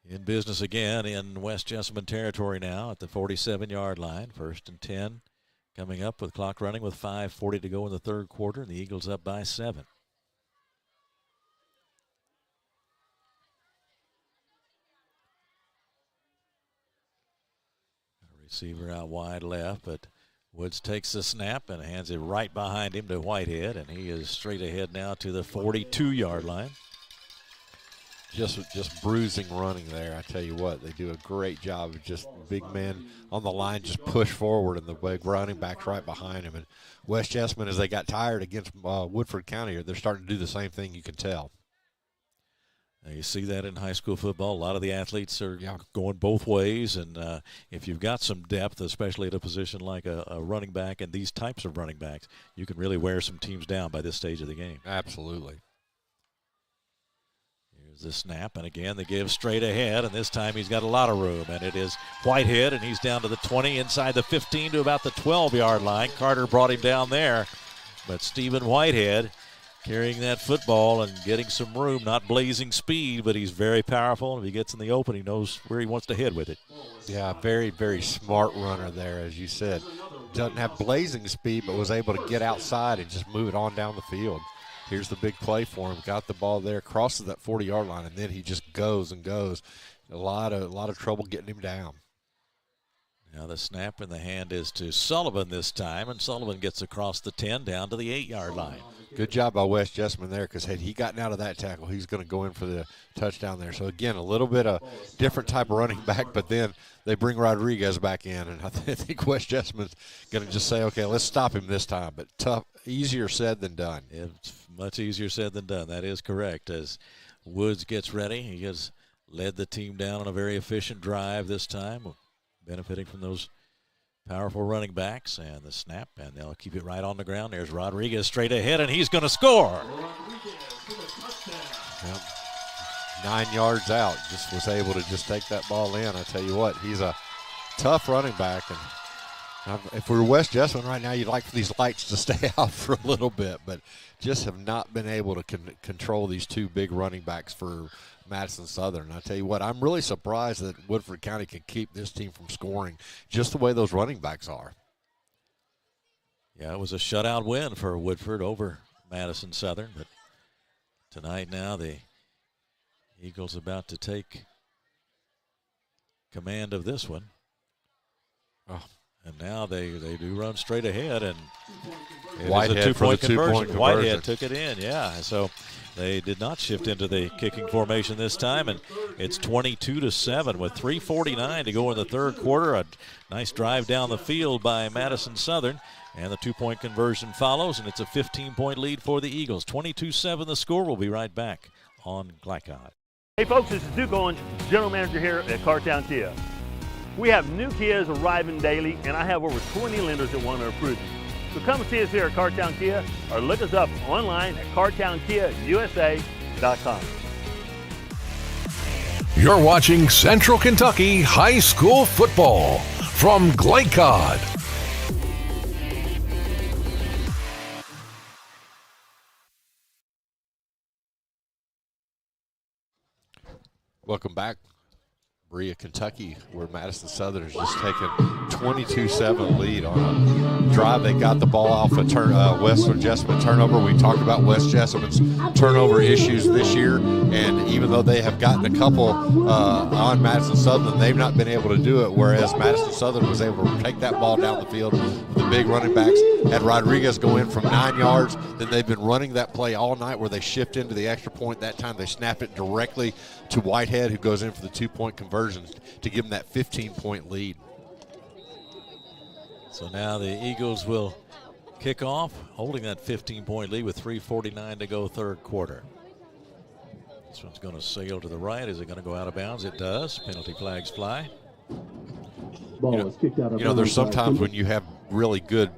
in business again in West Jessamine territory now at the 47-yard line. 1st and 10 coming up with clock running with 5:40 to go in the third quarter. And the Eagles up by 7. Receiver out wide left, but Woods takes the snap and hands it right behind him to Whitehead, and he is straight ahead now to the 42-yard line. Just bruising running there. I tell you what, they do a great job of just big men on the line just push forward, and the big running back's right behind him. And West Jessamine, as they got tired against Woodford County, they're starting to do the same thing, you can tell. Now you see that in high school football. A lot of the athletes are going both ways, and if you've got some depth, especially at a position like a running back and these types of running backs, you can really wear some teams down by this stage of the game. Absolutely. Here's the snap, and again the give straight ahead, and this time he's got a lot of room, and it is Whitehead, and he's down to the 20, inside the 15 to about the 12-yard line. Carter brought him down there, but Stephen Whitehead carrying that football and getting some room, not blazing speed, but he's very powerful. If he gets in the open, he knows where he wants to head with it. Yeah, very, very smart runner there, as you said. Doesn't have blazing speed, but was able to get outside and just move it on down the field. Here's the big play for him. Got the ball there, crosses that 40-yard line, and then he just goes and goes. A lot of trouble getting him down. Now the snap in the hand is to Sullivan this time, and Sullivan gets across the 10 down to the 8-yard line. Good job by West Jessamine there, because had he gotten out of that tackle, he's going to go in for the touchdown there. So, again, a little bit of different type of running back, but then they bring Rodriguez back in, and I think West Jessamine's going to just say, okay, let's stop him this time. But tough, easier said than done. It's much easier said than done. That is correct. As Woods gets ready, he has led the team down on a very efficient drive this time, benefiting from those powerful running backs, and the snap, and they'll keep it right on the ground. There's Rodriguez straight ahead, and he's going to score. Yep. 9 yards out, just was able to just take that ball in. I tell you what, he's a tough running back, and if we were West Jessamine right now, you'd like for these lights to stay out for a little bit, but just have not been able to control these two big running backs for Madison Southern. I tell you what, I'm really surprised that Woodford County can keep this team from scoring just the way those running backs are. Yeah, it was a shutout win for Woodford over Madison Southern, but tonight now the Eagles about to take command of this one. Oh. And now they do run straight ahead, and it Whitehead is a two-point conversion. Whitehead took it in, yeah. So they did not shift into the kicking formation this time, and it's 22-7 with 3:49 to go in the third quarter. A nice drive down the field by Madison Southern, and the two-point conversion follows, and it's a 15-point lead for the Eagles. 22-7 the score. We'll be right back on Glycod. Hey folks, this is Duke Owens, General Manager here at Cartown Kia. We have new Kias arriving daily, and I have over 20 lenders that want to approve you. So come and see us here at Cartown Kia, or look us up online at cartownkiausa.com. You're watching Central Kentucky High School Football from Glycod. Welcome back, Berea, Kentucky, where Madison Southern has just taken 22-7 lead on a drive. They got the ball off a West Jessamine turnover. We talked about West Jessamine's turnover issues this year, and even though they have gotten a couple on Madison Southern, they've not been able to do it, whereas Madison Southern was able to take that ball down the field with the big running backs. Had Rodriguez go in from 9 yards, then they've been running that play all night where they shift into the extra point. That time they snap it directly to Whitehead, who goes in for the two-point conversion to give them that 15-point lead. So now the Eagles will kick off, holding that 15-point lead with 3:49 to go third quarter. This one's going to sail to the right. Is it going to go out of bounds? It does. Penalty flags fly. Ball is kicked out of bounds. There's sometimes when you have really good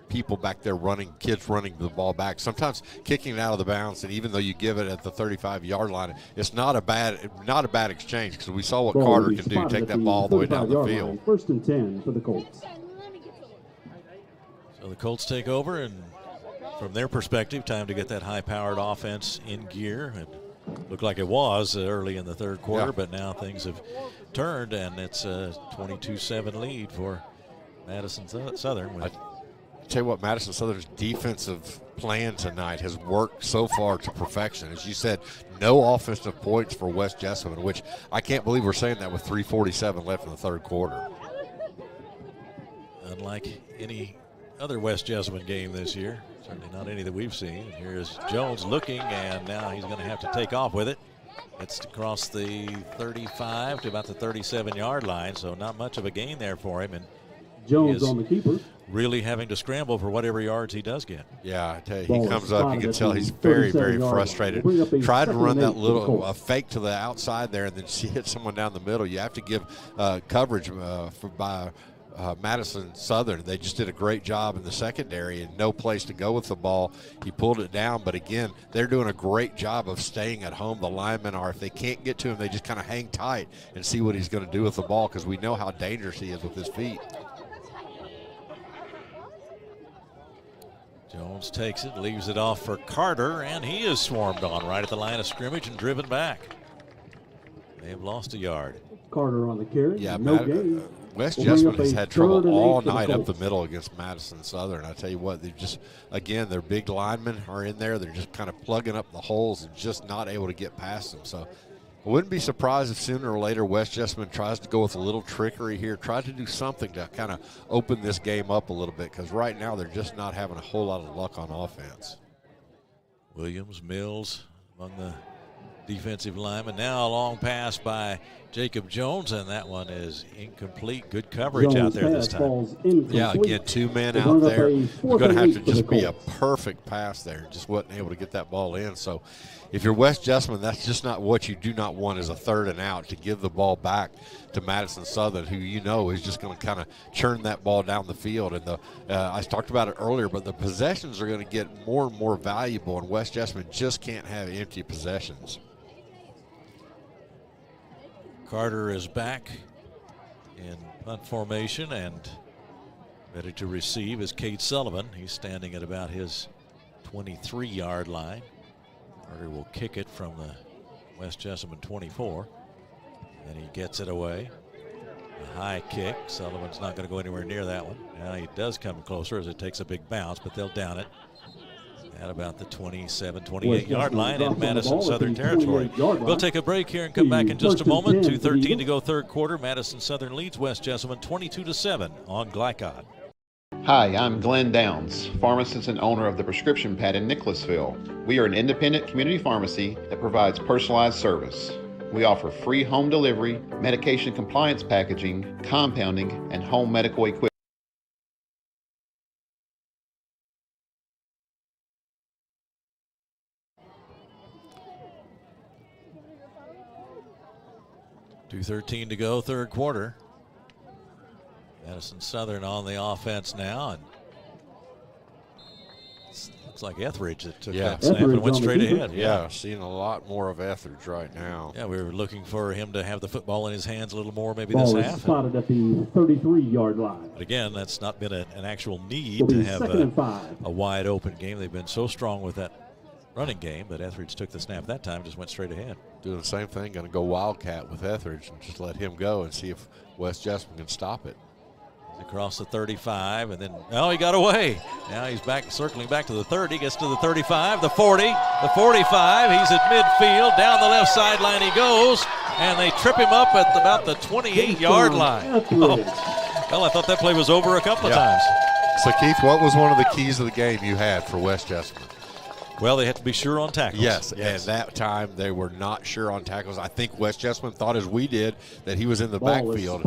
people back there kids running the ball back, sometimes kicking it out of the bounds, and even though you give it at the 35-yard line, it's not a bad exchange, because we saw what Carter can do, take that ball all the way down the field. 1st and 10 for the Colts. So the Colts take over, and from their perspective, time to get that high-powered offense in gear. It looked like it was early in the third quarter, but now things have turned, and it's a 22-7 lead for Madison Southern. Tell you what, Madison Southern's defensive plan tonight has worked so far to perfection. As you said, no offensive points for West Jessamine, which I can't believe we're saying that with 3:47 left in the third quarter. Unlike any other West Jessamine game this year, certainly not any that we've seen. Here's Jones looking, and now he's going to have to take off with it. It's across the 35 to about the 37-yard line, so not much of a gain there for him. And Jones on the keeper. Really having to scramble for whatever yards he does get. Yeah, I tell you, he comes up, you can tell he's very, very frustrated. Tried to run that little fake to the outside there, and then she hit someone down the middle. You have to give coverage by Madison Southern. They just did a great job in the secondary and no place to go with the ball. He pulled it down, but again, they're doing a great job of staying at home. The linemen are. If they can't get to him, they just kind of hang tight and see what he's going to do with the ball, because we know how dangerous he is with his feet. Jones takes it, leaves it off for Carter, and he is swarmed on right at the line of scrimmage and driven back. They have lost a yard. Carter on the carry. Yeah, no gain. West Jessamine has had trouble all night up the middle against Madison Southern. I tell you what, they just, again, their big linemen are in there. They're just kind of plugging up the holes and just not able to get past them. So I wouldn't be surprised if sooner or later West Jessamine tries to go with a little trickery here, try to do something to kind of open this game up a little bit, because right now they're just not having a whole lot of luck on offense. Williams, Mills among the defensive linemen. Now a long pass by Jacob Jones, and that one is incomplete. Good coverage out there this time. Yeah, again, two men out there. It's going to have to just be a perfect pass there. Just wasn't able to get that ball in. So if you're West Jessamine, that's just not what you do not want, is a 3rd and out, to give the ball back to Madison Southern, who you know is just going to kind of churn that ball down the field. And I talked about it earlier, but the possessions are going to get more and more valuable, and West Jessamine just can't have empty possessions. Carter is back in punt formation and ready to receive is Cade Sullivan. He's standing at about his 23-yard line. Carter will kick it from the West Jessamine 24. And he gets it away. A high kick. Sullivan's not going to go anywhere near that one. Now he does come closer as it takes a big bounce, but they'll down it at about the 27, 28-yard line in Madison Southern territory. We'll take a break here and come back in just a moment. 2:13 to go third quarter. Madison Southern leads West Jessamine 22-7 on Glycod. Hi, I'm Glenn Downs, pharmacist and owner of the Prescription Pad in Nicholasville. We are an independent community pharmacy that provides personalized service. We offer free home delivery, medication compliance packaging, compounding, and home medical equipment. .213 to go, third quarter. Madison Southern on the offense now, and looks like Etheridge that took that snap and went straight ahead. Yeah, seeing a lot more of Etheridge right now. Yeah, we were looking for him to have the football in his hands a little more maybe Ball this is half. spotted at the 33-yard line. But again, that's not been an actual need to have a wide open game. They've been so strong with that running game, but Etheridge took the snap that time, just went straight ahead. Doing the same thing, going to go Wildcat with Etheridge and just let him go and see if West Jessamine can stop it. Across the 35, and then, oh, he got away. Now he's back, circling back to the 30, gets to the 35, the 40, the 45. He's at midfield. Down the left sideline he goes, and they trip him up at about the 28-yard line. Oh, well, I thought that play was over a couple of times. So, Keith, what was one of the keys of the game you had for West Jessamine? Well, they had to be sure on tackles. Yes, and that time they were not sure on tackles. I think West Jessamine thought, as we did, that he was in the backfield.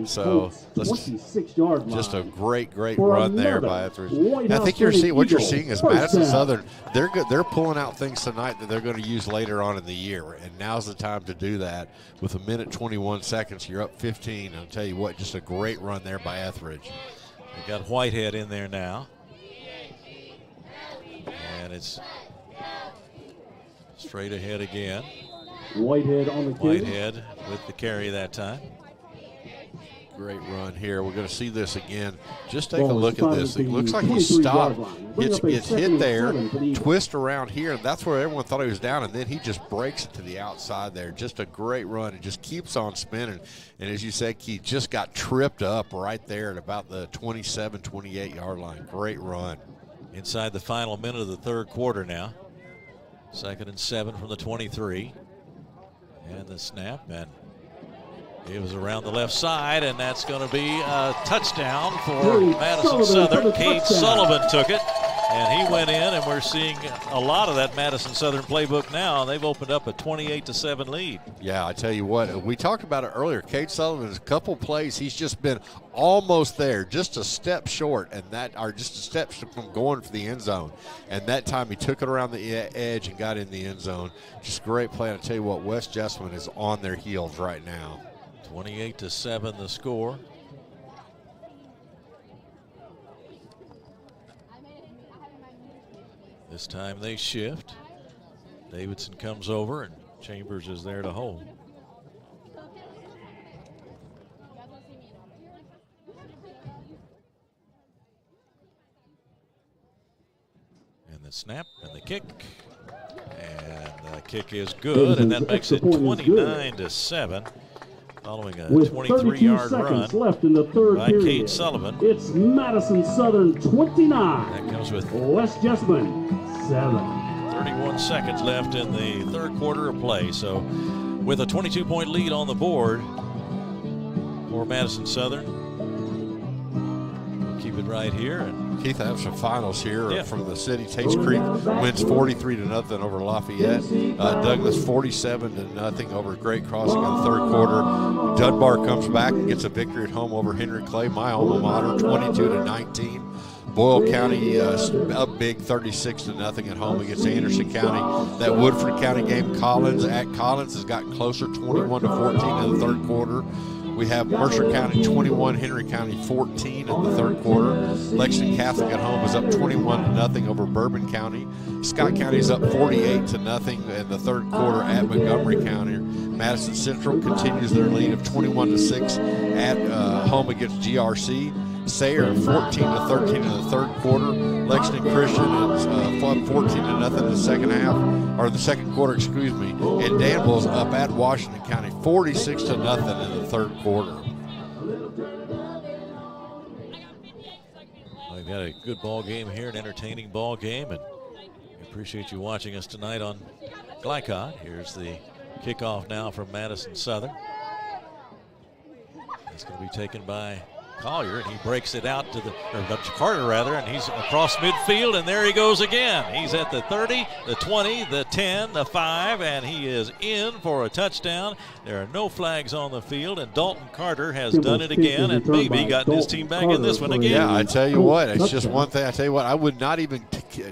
So, 26-yard line. Just a great run there by Etheridge. I think what you're seeing is Madison Southern. They're good. They're pulling out things tonight that they're going to use later on in the year, and now's the time to do that. With a minute 21 seconds, you're up 15. I'll tell you what, just a great run there by Etheridge. They got Whitehead in there now. And it's straight ahead again. Whitehead on the kick. Whitehead with the carry that time. Great run here. We're going to see this again. Just take a look at this. It looks like he stopped, gets hit there, twist around here, and that's where everyone thought he was down, and then he just breaks it to the outside there. Just a great run. It just keeps on spinning. And as you said, Keith, just got tripped up right there at about the 27, 28-yard line. Great run. Inside the final minute of the third quarter now. 2nd and 7 from the 23. And the snap, and it was around the left side, and that's going to be a touchdown for Madison Southern. Cade Sullivan took it, and he went in, and we're seeing a lot of that Madison Southern playbook now. They've opened up a 28-7 lead. Yeah, I tell you what, we talked about it earlier. Cade Sullivan's a couple plays, he's just been almost there, just a step short, or just a step from going for the end zone. And that time he took it around the edge and got in the end zone. Just a great play. And I tell you what, West Jessamine is on their heels right now. 28-7 the score. This time they shift. Davidson comes over, and Chambers is there to hold. And the snap and the kick. And the kick is good, and that makes it 29-7. Following a 23-yard run left in the third by Cade Sullivan. It's Madison Southern 29. That comes with West Jessamine 7. 31 seconds left in the third quarter of play. So with a 22-point lead on the board for Madison Southern. We'll keep it right here. And Keith, I have some finals here from the city. Tates Creek wins 43-0 over Lafayette. Douglas 47-0 over Great Crossing in the third quarter. Dunbar comes back and gets a victory at home over Henry Clay, my alma mater, 22-19. Boyle County up big, 36-0 at home against Anderson County. That Woodford County game, Collins has gotten closer, 21-14 in the third quarter. We have Mercer County 21, Henry County 14 in the third quarter. Lexington Catholic at home is up 21-0 over Bourbon County. Scott County is up 48-0 in the third quarter at Montgomery County. Madison Central continues their lead of 21-6 at home against GRC. Sayre 14-13 in the third quarter. Lexington Christian is 14-0 in the second half, or the second quarter, excuse me. And Danville's up at Washington County 46-0 in the third quarter. We've got a good ball game here, an entertaining ball game, and we appreciate you watching us tonight on Glycod. Here's the kickoff now from Madison Southern. It's going to be taken by Collier, and he breaks it out to Carter rather, and he's across midfield, and there he goes again. He's at the 30, the 20, the 10, the 5, and he is in for a touchdown. There are no flags on the field, and Dalton Carter has done it again, and maybe gotten his team back in this one again. Yeah, I tell you what, it's just one thing. I tell you what, I would not even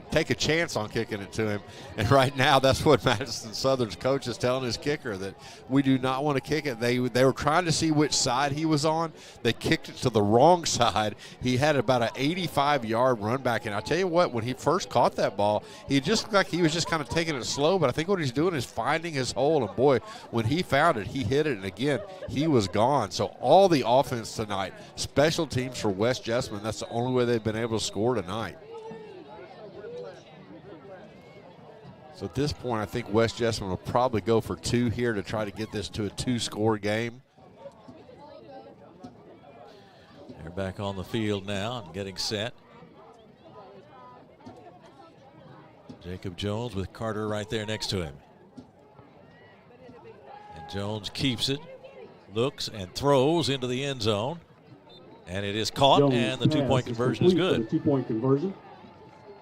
take a chance on kicking it to him. And right now, that's what Madison Southern's coach is telling his kicker, that we do not want to kick it. They were trying to see which side he was on. They kicked it to the wrong side. He had about an 85-yard run back. And I tell you what, when he first caught that ball, he just looked like he was just kind of taking it slow. But I think what he's doing is finding his hole. And, boy, when he found it, he hit it. And, again, he was gone. So all the offense tonight, special teams for West Jessamine, that's the only way they've been able to score tonight. So at this point, I think West Jessamine will probably go for 2 here to try to get this to a 2-score game. They're back on the field now and getting set. Jacob Jones with Carter right there next to him. And Jones keeps it, looks and throws into the end zone. And it is caught, Jones and the 2-point conversion is good. 2-point conversion.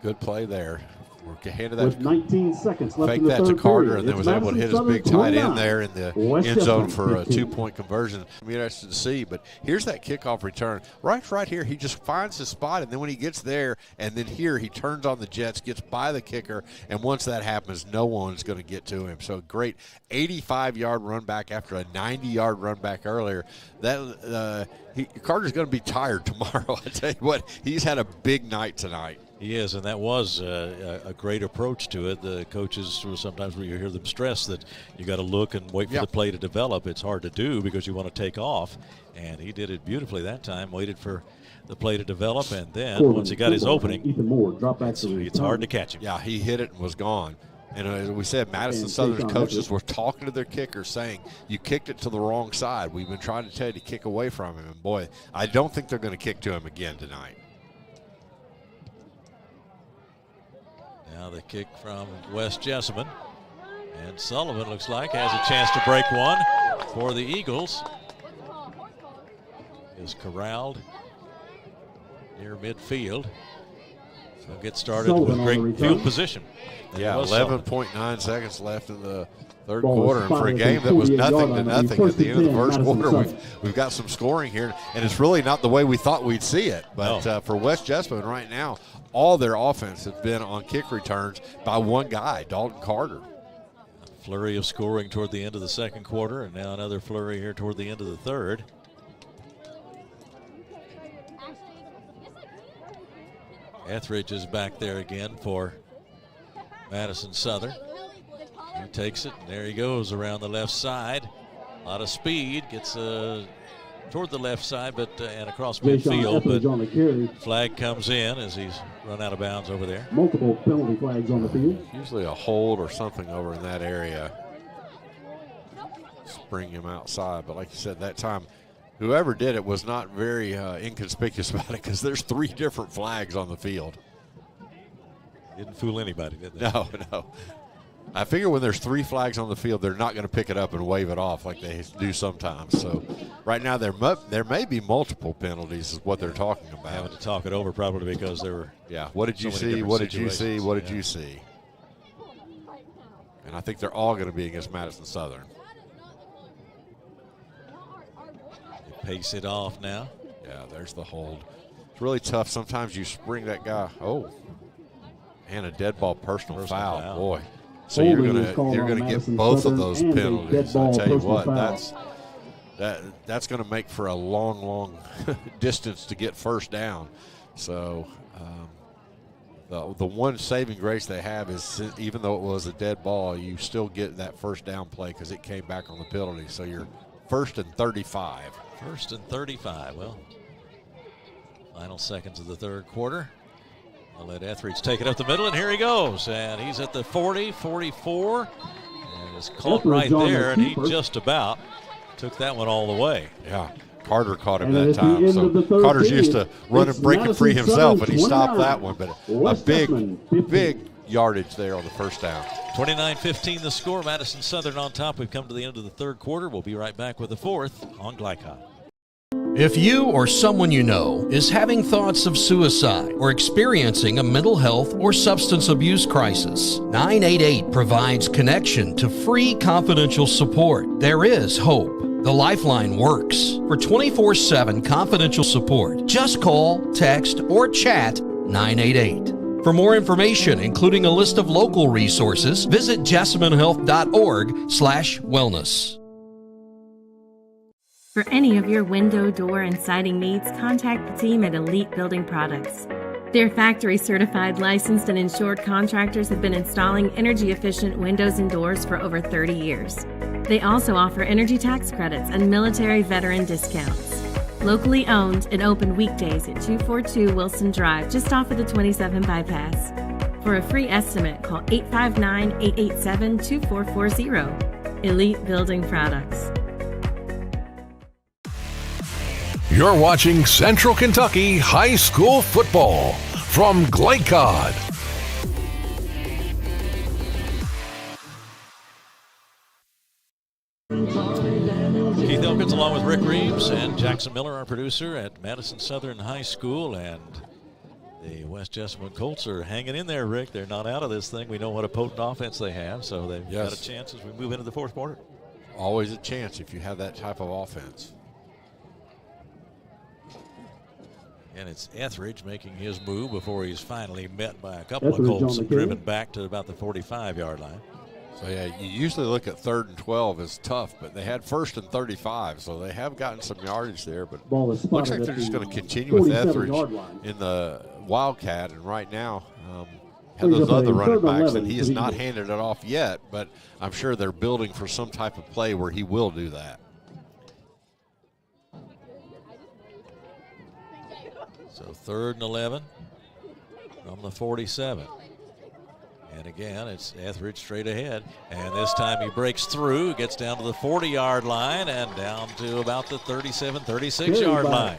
Good play there. We're handed With 19 seconds left fake in the that third to Carter, period. and then was able to hit his big tight end there in the end zone for a 2-point conversion. I'm interested to see, but here's that kickoff return. Right here, he just finds his spot, and then when he gets there, and then here he turns on the jets, gets by the kicker, and once that happens, no one's going to get to him. So great 85-yard run back after a 90-yard run back earlier. That Carter's going to be tired tomorrow. I tell you what, he's had a big night tonight. He is, and that was a great approach to it. The coaches, sometimes when you hear them stress that you got to look and wait for the play to develop, it's hard to do because you want to take off. And he did it beautifully that time, waited for the play to develop, and then once he got his opening, it's hard to catch him. Yeah, he hit it and was gone. And as we said, Madison Southern's coaches were talking to their kickers saying, you kicked it to the wrong side. We've been trying to tell you to kick away from him. And, boy, I don't think they're going to kick to him again tonight. Now the kick from West Jessamine. And Sullivan looks like has a chance to break one for the Eagles. Is corralled near midfield. So get started with great field position. Yeah, 11.9 seconds left in the third quarter. And for a game that was 0-0 at the end of the first quarter, we've got some scoring here. And it's really not the way we thought we'd see it. But for West Jessamine right now, all their offense has been on kick returns by one guy, Dalton Carter. A flurry of scoring toward the end of the second quarter, and now another flurry here toward the end of the third. Etheridge is back there again for Madison Southern. He takes it, and there he goes around the left side. A lot of speed, gets toward the left side, but and across midfield, but flag comes in as he's run out of bounds over there. Multiple penalty flags on the field. Usually a hold or something over in that area. Spring him outside, but like you said, that time, whoever did it was not very inconspicuous about it because there's 3 different flags on the field. Didn't fool anybody, did they? No. I figure when there's 3 flags on the field, they're not going to pick it up and wave it off like they do sometimes. So right now there may be multiple penalties is what they're talking about. Having to talk it over probably because there were what did you see? What did you see? What did you see? And I think they're all going to be against Madison Southern. They pace it off now. Yeah, there's the hold. It's really tough. Sometimes you spring that guy. Oh, and a dead ball personal foul. Boy. So you're gonna get both of those penalties. I tell you what, that's going to make for a long distance to get first down. So the one saving grace they have is, even though it was a dead ball, you still get that first down play because it came back on the penalty. So you're 1st and 35. 1st and 35. Well, final seconds of the third quarter. I'll let Etheridge take it up the middle, and here he goes. And he's at the 40, 44, and is caught right there, and he just about took that one all the way. Yeah. Carter caught him that time. So Carter's used to running, breaking free himself, and he stopped that one. But a big yardage there on the first down. 29-15 the score. Madison Southern on top. We've come to the end of the third quarter. We'll be right back with the fourth on Glycon. If you or someone you know is having thoughts of suicide or experiencing a mental health or substance abuse crisis, 988 provides connection to free confidential support. There is hope. The Lifeline works. For 24/7 confidential support, just call, text, or chat 988. For more information, including a list of local resources, visit jessaminehealth.org/wellness. For any of your window, door, and siding needs, contact the team at Elite Building Products. Their factory-certified, licensed, and insured contractors have been installing energy-efficient windows and doors for over 30 years. They also offer energy tax credits and military veteran discounts. Locally owned and open weekdays at 242 Wilson Drive, just off of the 27 bypass. For a free estimate, call 859-887-2440. Elite Building Products. You're watching Central Kentucky High School Football from Glycod. Keith Elkins along with Rick Reeves and Jackson Miller, our producer at Madison Southern High School. And the West Jessamine Colts are hanging in there, Rick. They're not out of this thing. We know what a potent offense they have, so they've got a chance as we move into the fourth quarter. Always a chance if you have that type of offense. And it's Etheridge making his move before he's finally met by a couple of Colts and driven back to about the 45-yard line. So, yeah, you usually look at 3rd and 12 as tough, but they had 1st and 35, so they have gotten some yardage there. But looks like they're just going to continue with Etheridge in the Wildcat, and right now have those other running backs, and he has not handed it off yet, but I'm sure they're building for some type of play where he will do that. So 3rd and 11 from the 47. And again, it's Etheridge straight ahead. And this time he breaks through, gets down to the 40-yard line and down to about the 37, 36-yard line.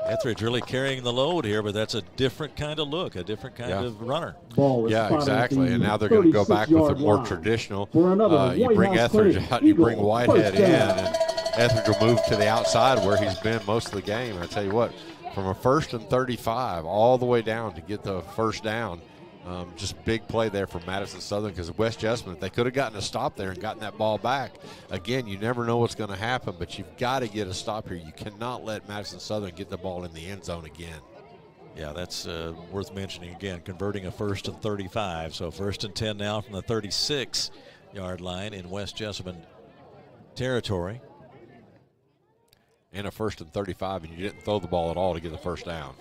Etheridge really carrying the load here, but that's a different kind of look, a different kind of runner. Yeah, exactly. And now they're going to go back with a more traditional. You bring Etheridge out, you bring Whitehead in, and Etheridge will move to the outside where he's been most of the game. I tell you what, from a 1st and 35 all the way down to get the first down, just big play there for Madison Southern, because West Jessamine, they could have gotten a stop there and gotten that ball back. Again, you never know what's going to happen, but you've got to get a stop here. You cannot let Madison Southern get the ball in the end zone again. Yeah, that's worth mentioning again, converting a 1st and 35. So 1st and 10 now from the 36-yard line in West Jessamine territory. And a 1st and 35, and you didn't throw the ball at all to get the first down.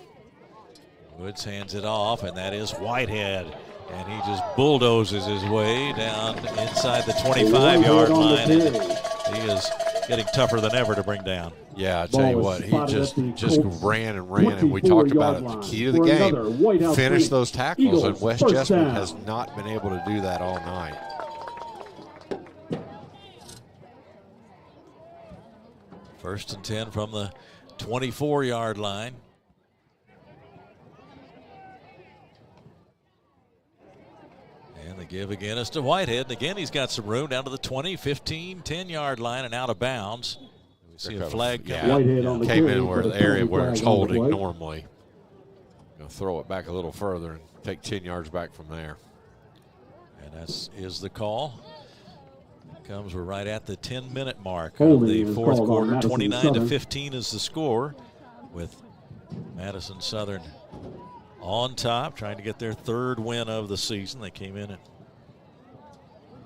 Woods hands it off, and that is Whitehead. And he just bulldozes his way down inside the 25-yard line. And he is getting tougher than ever to bring down. Yeah, I tell you what, he just ran and ran, and we talked about it. The key to the game, finish those tackles, and West Jessamine has not been able to do that all night. First and 10 from the 24-yard line. And the give again is to Whitehead. And again, he's got some room down to the 20, 15, 10-yard line and out of bounds. We see a flag come out. Came in where the area where it's holding normally. Going to throw it back a little further and take 10 yards back from there. And that is the call. We're right at the 10-minute mark of the fourth quarter. 29-15 is the score, with Madison Southern on top, trying to get their 3rd win of the season. They came in at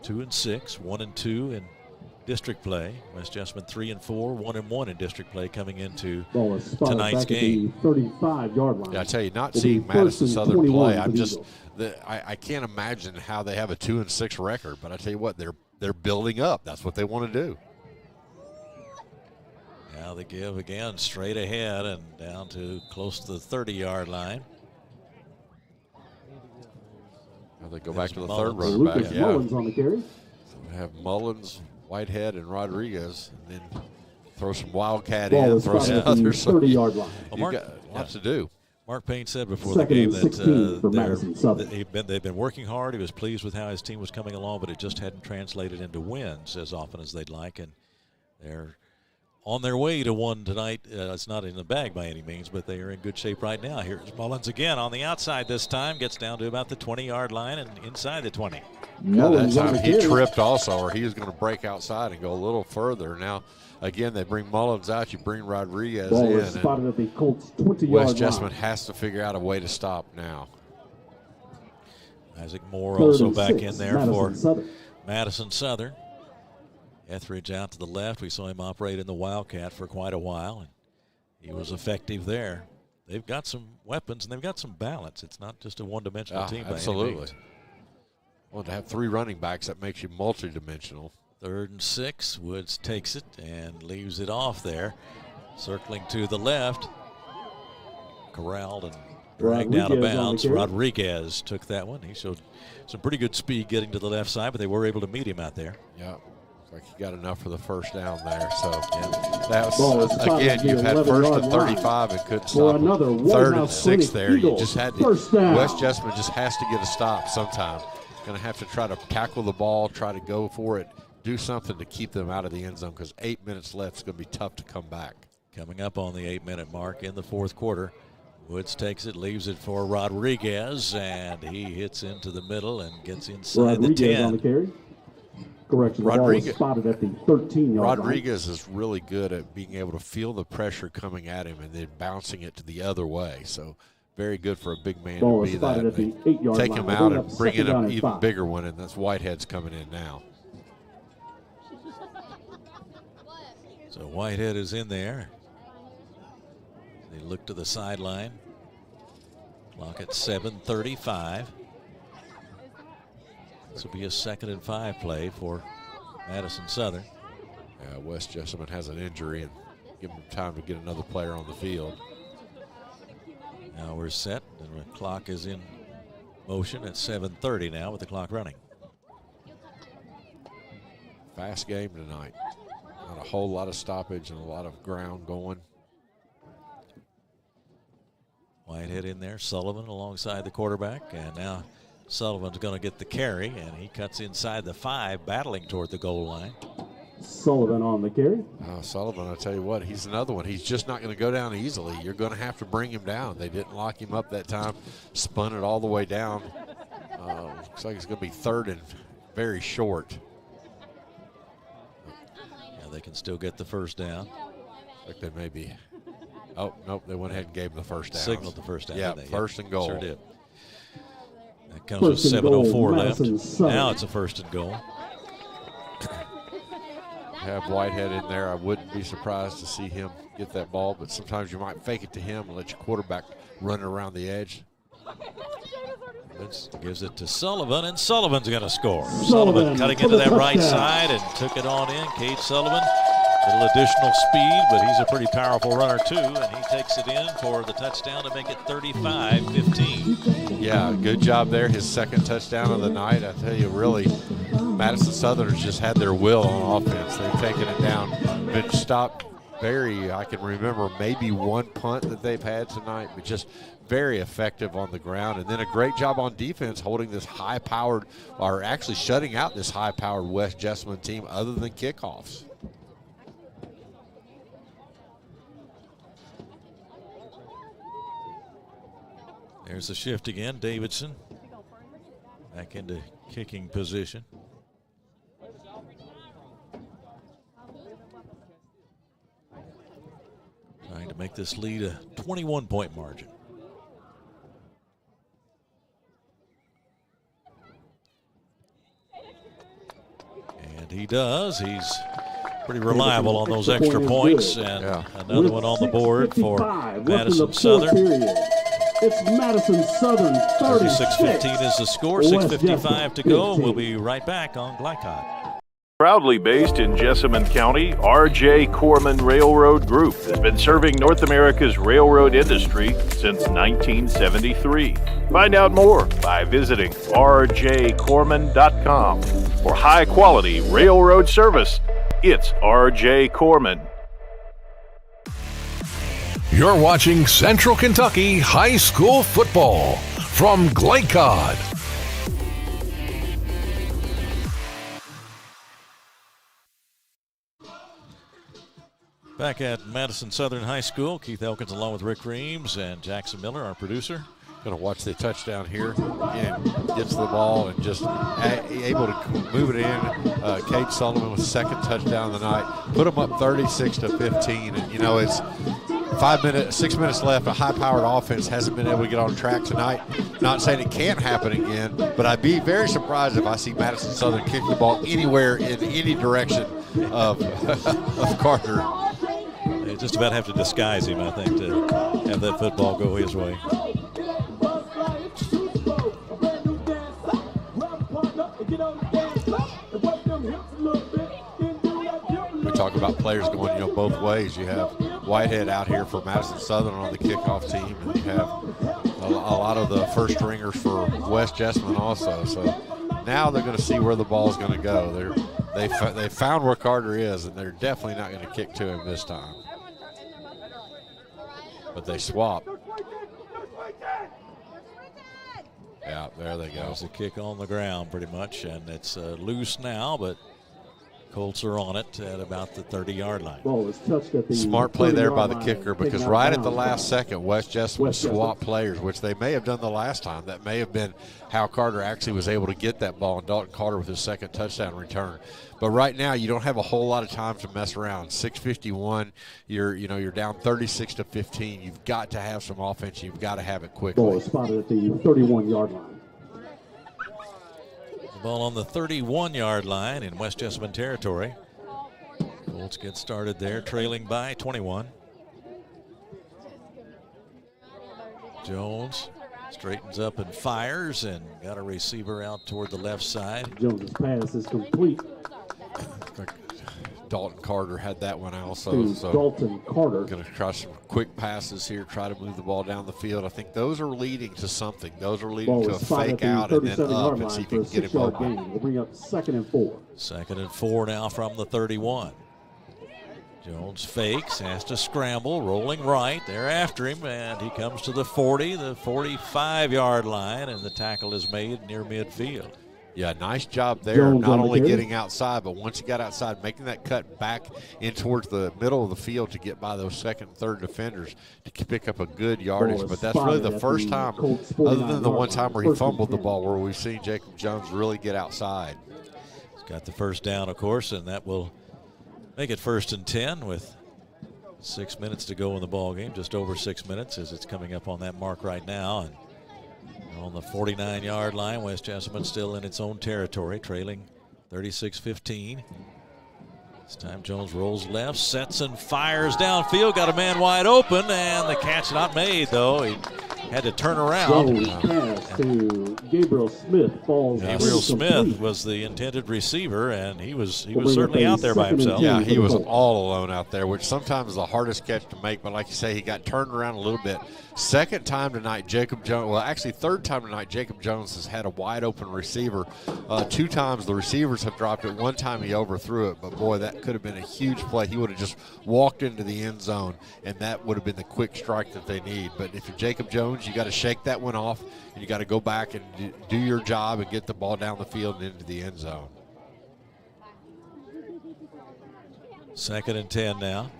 2-6, 1-2 in district play. West Jessamine 3-4, 1-1 in district play coming into Ball is spotted tonight's back at game. the 35-yard line. Yeah, I tell you, not Will seeing be first Madison and Southern 21 play, for the Eagles. I can't imagine how they have a 2-6 record. But I tell you what, they're building up. That's what they want to do. Now they give again straight ahead and down to close to the 30-yard line. Now they go back to the Mullins. third running Lucas back. Yeah. Mullins on the carry. So we have Mullins, Whitehead, and Rodriguez, and then throw some Wildcat Ball in, is throw spotted some at the others. 30-yard line. Well, You've got lots to do. Mark Payne said before Second the game and 16 for Madison Southern. they've been working hard. He was pleased with how his team was coming along, but it just hadn't translated into wins as often as they'd like. And they're on their way to one tonight. It's not in the bag by any means, but they are in good shape right now. Here's Mullins again on the outside this time. Gets down to about the 20-yard line and inside the 20. Yeah, that Mullins on time the he carry. tripped also, or he was going to break outside and go a little further. Now, again, they bring Mullins out. You bring Rodriguez Ball in. is spotted at the Colts 20-yard West line. Jessamine has to figure out a way to stop now. Isaac Moore Third also and back 6, in there Madison for Southern. Madison Southern. Etheridge out to the left. We saw him operate in the Wildcat for quite a while, and he was effective there. They've got some weapons, and they've got some balance. It's not just a one-dimensional team by Absolutely. any means. Well, to have 3 running backs, that makes you multi-dimensional. 3rd and 6. Woods takes it and leaves it off there. Circling to the left. Corralled and dragged out of Rodriguez on the bounds. carry. Rodriguez took that one. He showed some pretty good speed getting to the left side, but they were able to meet him out there. Yeah. Looks like he got enough for the first down there. So, Ball is that's, spotted again, at the you've had 1st 11-yard and line 35 and couldn't for stop him. another 3rd and Whitehouse 6 Clinic there. You Eagles. just had First to. down. West Jessamine just has to get a stop sometime. Going to have to try to tackle the ball, try to go for it, do something to keep them out of the end zone because 8 minutes left. It's going to be tough to come back. Coming up on the 8-minute mark in the 4th quarter. Woods takes it, leaves it for Rodriguez, and he hits into the middle and gets inside the 10. On the carry. Correction, the ball is spotted at the 13-yard line. Rodriguez is really good at being able to feel the pressure coming at him and then bouncing it to the other way. So very good for a big man Ball to is be spotted that. at the 8-yard Take line. him We'll out bring and up bring in second down an and even 5. bigger one, and that's Whitehead's coming in now. So Whitehead is in there. They look to the sideline. Clock at 7:35. This will be a 2nd and 5 play for Madison Southern. Yeah, West Jessamine has an injury and give them time to get another player on the field. Now we're set, and the clock is in motion at 7:30 now with the clock running. Fast game tonight. Not a whole lot of stoppage and a lot of ground going. Whitehead in there, Sullivan alongside the quarterback, and now Sullivan's going to get the carry, and he cuts inside the 5, battling toward the goal line. Sullivan on the carry. Sullivan, I tell you what, he's another one. He's just not going to go down easily. You're going to have to bring him down. They didn't lock him up that time, spun it all the way down. Looks like it's going to be 3rd and very short. Yeah, they can still get the first down. Like they may be. Oh, nope, they went ahead and gave him the first down. Signaled the first down. Yeah, didn't they? first and goal. Sure did. That comes with 7:04 left. Now it's a 1st and goal. Have Whitehead in there. I wouldn't be surprised to see him get that ball, but sometimes you might fake it to him and let your quarterback run around the edge. This gives it to Sullivan, and Sullivan's going to score. Sullivan cutting for into the that right touchdown. side and took it on in. Cade Sullivan, a little additional speed, but he's a pretty powerful runner too, and he takes it in for the touchdown to make it 35-15. Yeah, good job there. His 2nd touchdown of the night. I tell you, really, Madison Southerners just had their will on offense. They've taken it down, been stopped I can remember maybe one punt that they've had tonight, but just very effective on the ground. And then a great job on defense holding this high-powered, or actually shutting out this high-powered West Jessamine team other than kickoffs. There's the shift again. Davidson back into kicking position. Trying to make this lead a 21-point margin. And he does. He's pretty reliable on those extra points, and another one on the board for Madison Southern. It's Madison Southern 36-15 is the score, 6:55 to go. We'll be right back on Glycod. Proudly based in Jessamine County, R.J. Corman Railroad Group has been serving North America's railroad industry since 1973. Find out more by visiting rjcorman.com. For high-quality railroad service, it's R.J. Corman. You're watching Central Kentucky High School Football from Glycod. Back at Madison Southern High School, Keith Elkins along with Rick Reams and Jackson Miller, our producer. Going to watch the touchdown here. Again, gets the ball and just able to move it in. Cade Sullivan with second touchdown of the night. Put them up 36-15. And, you know, it's 6 minutes left. A high-powered offense hasn't been able to get on track tonight. Not saying it can't happen again, but I'd be very surprised if I see Madison Southern kick the ball anywhere in any direction of Carter. They just about have to disguise him, I think, to have that football go his way. We talk about players going, you know, both ways. You have Whitehead out here for Madison Southern on the kickoff team, and you have a lot of the first stringers for West Jessamine also. So now they're going to see where the ball is going to go. They found where Carter is, and they're definitely not going to kick to him this time. But they swap. Yeah, there they go. There's a kick on the ground pretty much, and it's loose now, but Colts are on it at about the 30-yard line. Ball is touched at the smart play there by the kicker, because right at the last second, West Jessamine swapped players, which they may have done the last time. That may have been how Carter actually was able to get that ball, and Dalton Carter with his second touchdown return. But right now, you don't have a whole lot of time to mess around. 6:51, you're down 36-15. You've got to have some offense. You've got to have it quickly. Ball is spotted at the 31-yard line. The ball on the 31-yard line in West Jessamine territory. Colts get started there, trailing by 21. Jones straightens up and fires, and got a receiver out toward the left side. Jones's pass is complete. Dalton Carter had that one also. So Dalton Carter. Going to try some quick passes here, try to move the ball down the field. I think those are leading to something. Those are leading to a fake out and then up and see if you can get him open. We'll bring up 2nd and 4. 2nd and 4 now from the 31. Jones fakes, has to scramble, rolling right. They're after him, and he comes to the 40, the 45-yard line, and the tackle is made near midfield. Yeah, nice job there. Not only getting outside, but once he got outside, making that cut back in towards the middle of the field to get by those second and third defenders to pick up a good yardage. But that's really the first time, other than the one time where he fumbled the ball, where we've seen Jacob Jones really get outside. He's got the first down, of course, and that will make it 1st and 10 with 6 minutes to go in the ball game, just over 6 minutes as it's coming up on that mark right now. And on the 49-yard line, West Jessamine still in its own territory, trailing 36-15. This time Jones rolls left, sets and fires downfield, got a man wide open, and the catch not made, though. He had to turn around. Pass to Gabriel Smith falls. Gabriel Smith was the intended receiver, and he was certainly out there by himself. Yeah, he was all alone out there, which sometimes is the hardest catch to make. But like you say, he got turned around a little bit. Second time tonight, Jacob Jones. Well, actually, third time tonight, Jacob Jones has had a wide open receiver. 2 times the receivers have dropped it. 1 time he overthrew it. But boy, that could have been a huge play. He would have just walked into the end zone, and that would have been the quick strike that they need. But if you're Jacob Jones, you got to shake that one off, and you got to go back and do your job and get the ball down the field and into the end zone. 2nd and 10 now.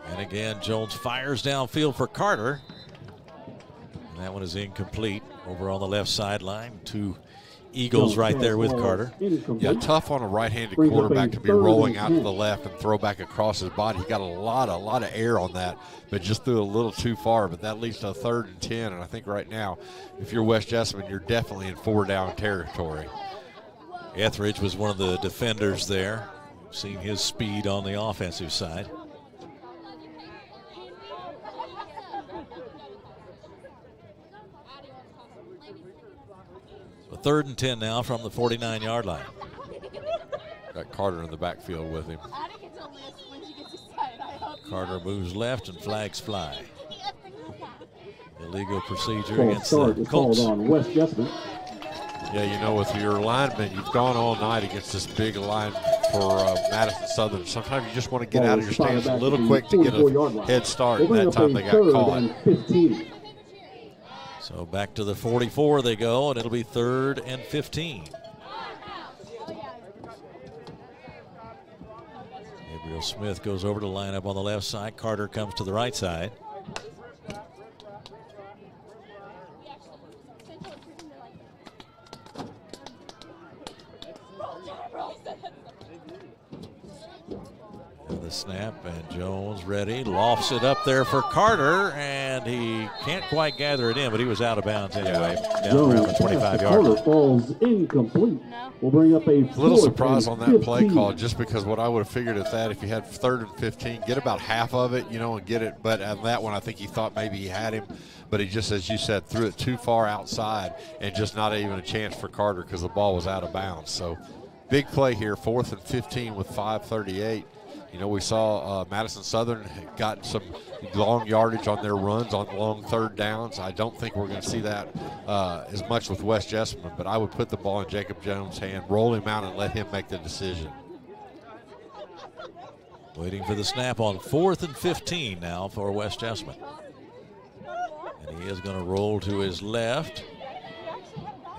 And again, Jones fires downfield for Carter. And that one is incomplete over on the left sideline. 2 Eagles right there with Carter. Yeah, tough on a right-handed quarterback to be rolling out to the left and throw back across his body. He got a lot of air on that, but just threw a little too far. But that leads to a 3rd and 10. And I think right now, if you're West Jessamine, you're definitely in 4-down territory. Etheridge was one of the defenders there. Seen his speed on the offensive side. So 3rd and 10 now from the 49-yard line. Got Carter in the backfield with him. Carter moves left and flags fly. Illegal procedure against the Colts. On West Jessamine. Yeah, you know, with your linemen, you've gone all night against this big line for Madison Southern. Sometimes you just want to get out of your stance a little quick to get a head start, and that time they got caught. So back to the 44 they go, and it'll be 3rd and 15. Gabriel Smith goes over to line up on the left side. Carter comes to the right side. The snap, and Jones ready, lofts it up there for Carter, and he can't quite gather it in, but he was out of bounds anyway, down around the 25-yard line. Falls incomplete. We'll bring up a little surprise on that play call, just because what I would have figured at that, if you had 3rd and 15, get about half of it, you know, and get it. But on that one, I think he thought maybe he had him, but he just, as you said, threw it too far outside and just not even a chance for Carter because the ball was out of bounds. So big play here, 4th and 15 with 5:38. You know, we saw Madison Southern got some long yardage on their runs on long 3rd downs. I don't think we're going to see that as much with West Jessamine, but I would put the ball in Jacob Jones' hand, roll him out, and let him make the decision. Waiting for the snap on 4th and 15 now for West Jessamine. And he is going to roll to his left.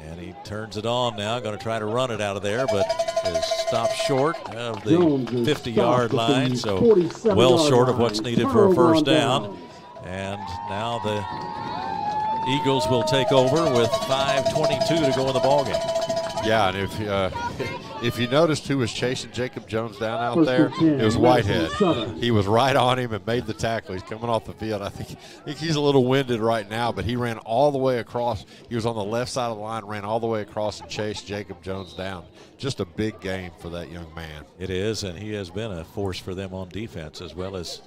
And he turns it on now, going to try to run it out of there, but is stopped short of the 50-yard line, so well short of what's needed for a 1st down. And now the Eagles will take over with 5:22 to go in the ballgame. Yeah, and if you noticed who was chasing Jacob Jones down out there, it was Whitehead. He was right on him and made the tackle. He's coming off the field. I think he's a little winded right now, but he ran all the way across. He was on the left side of the line, ran all the way across and chased Jacob Jones down. Just a big game for that young man. It is, and he has been a force for them on defense as well as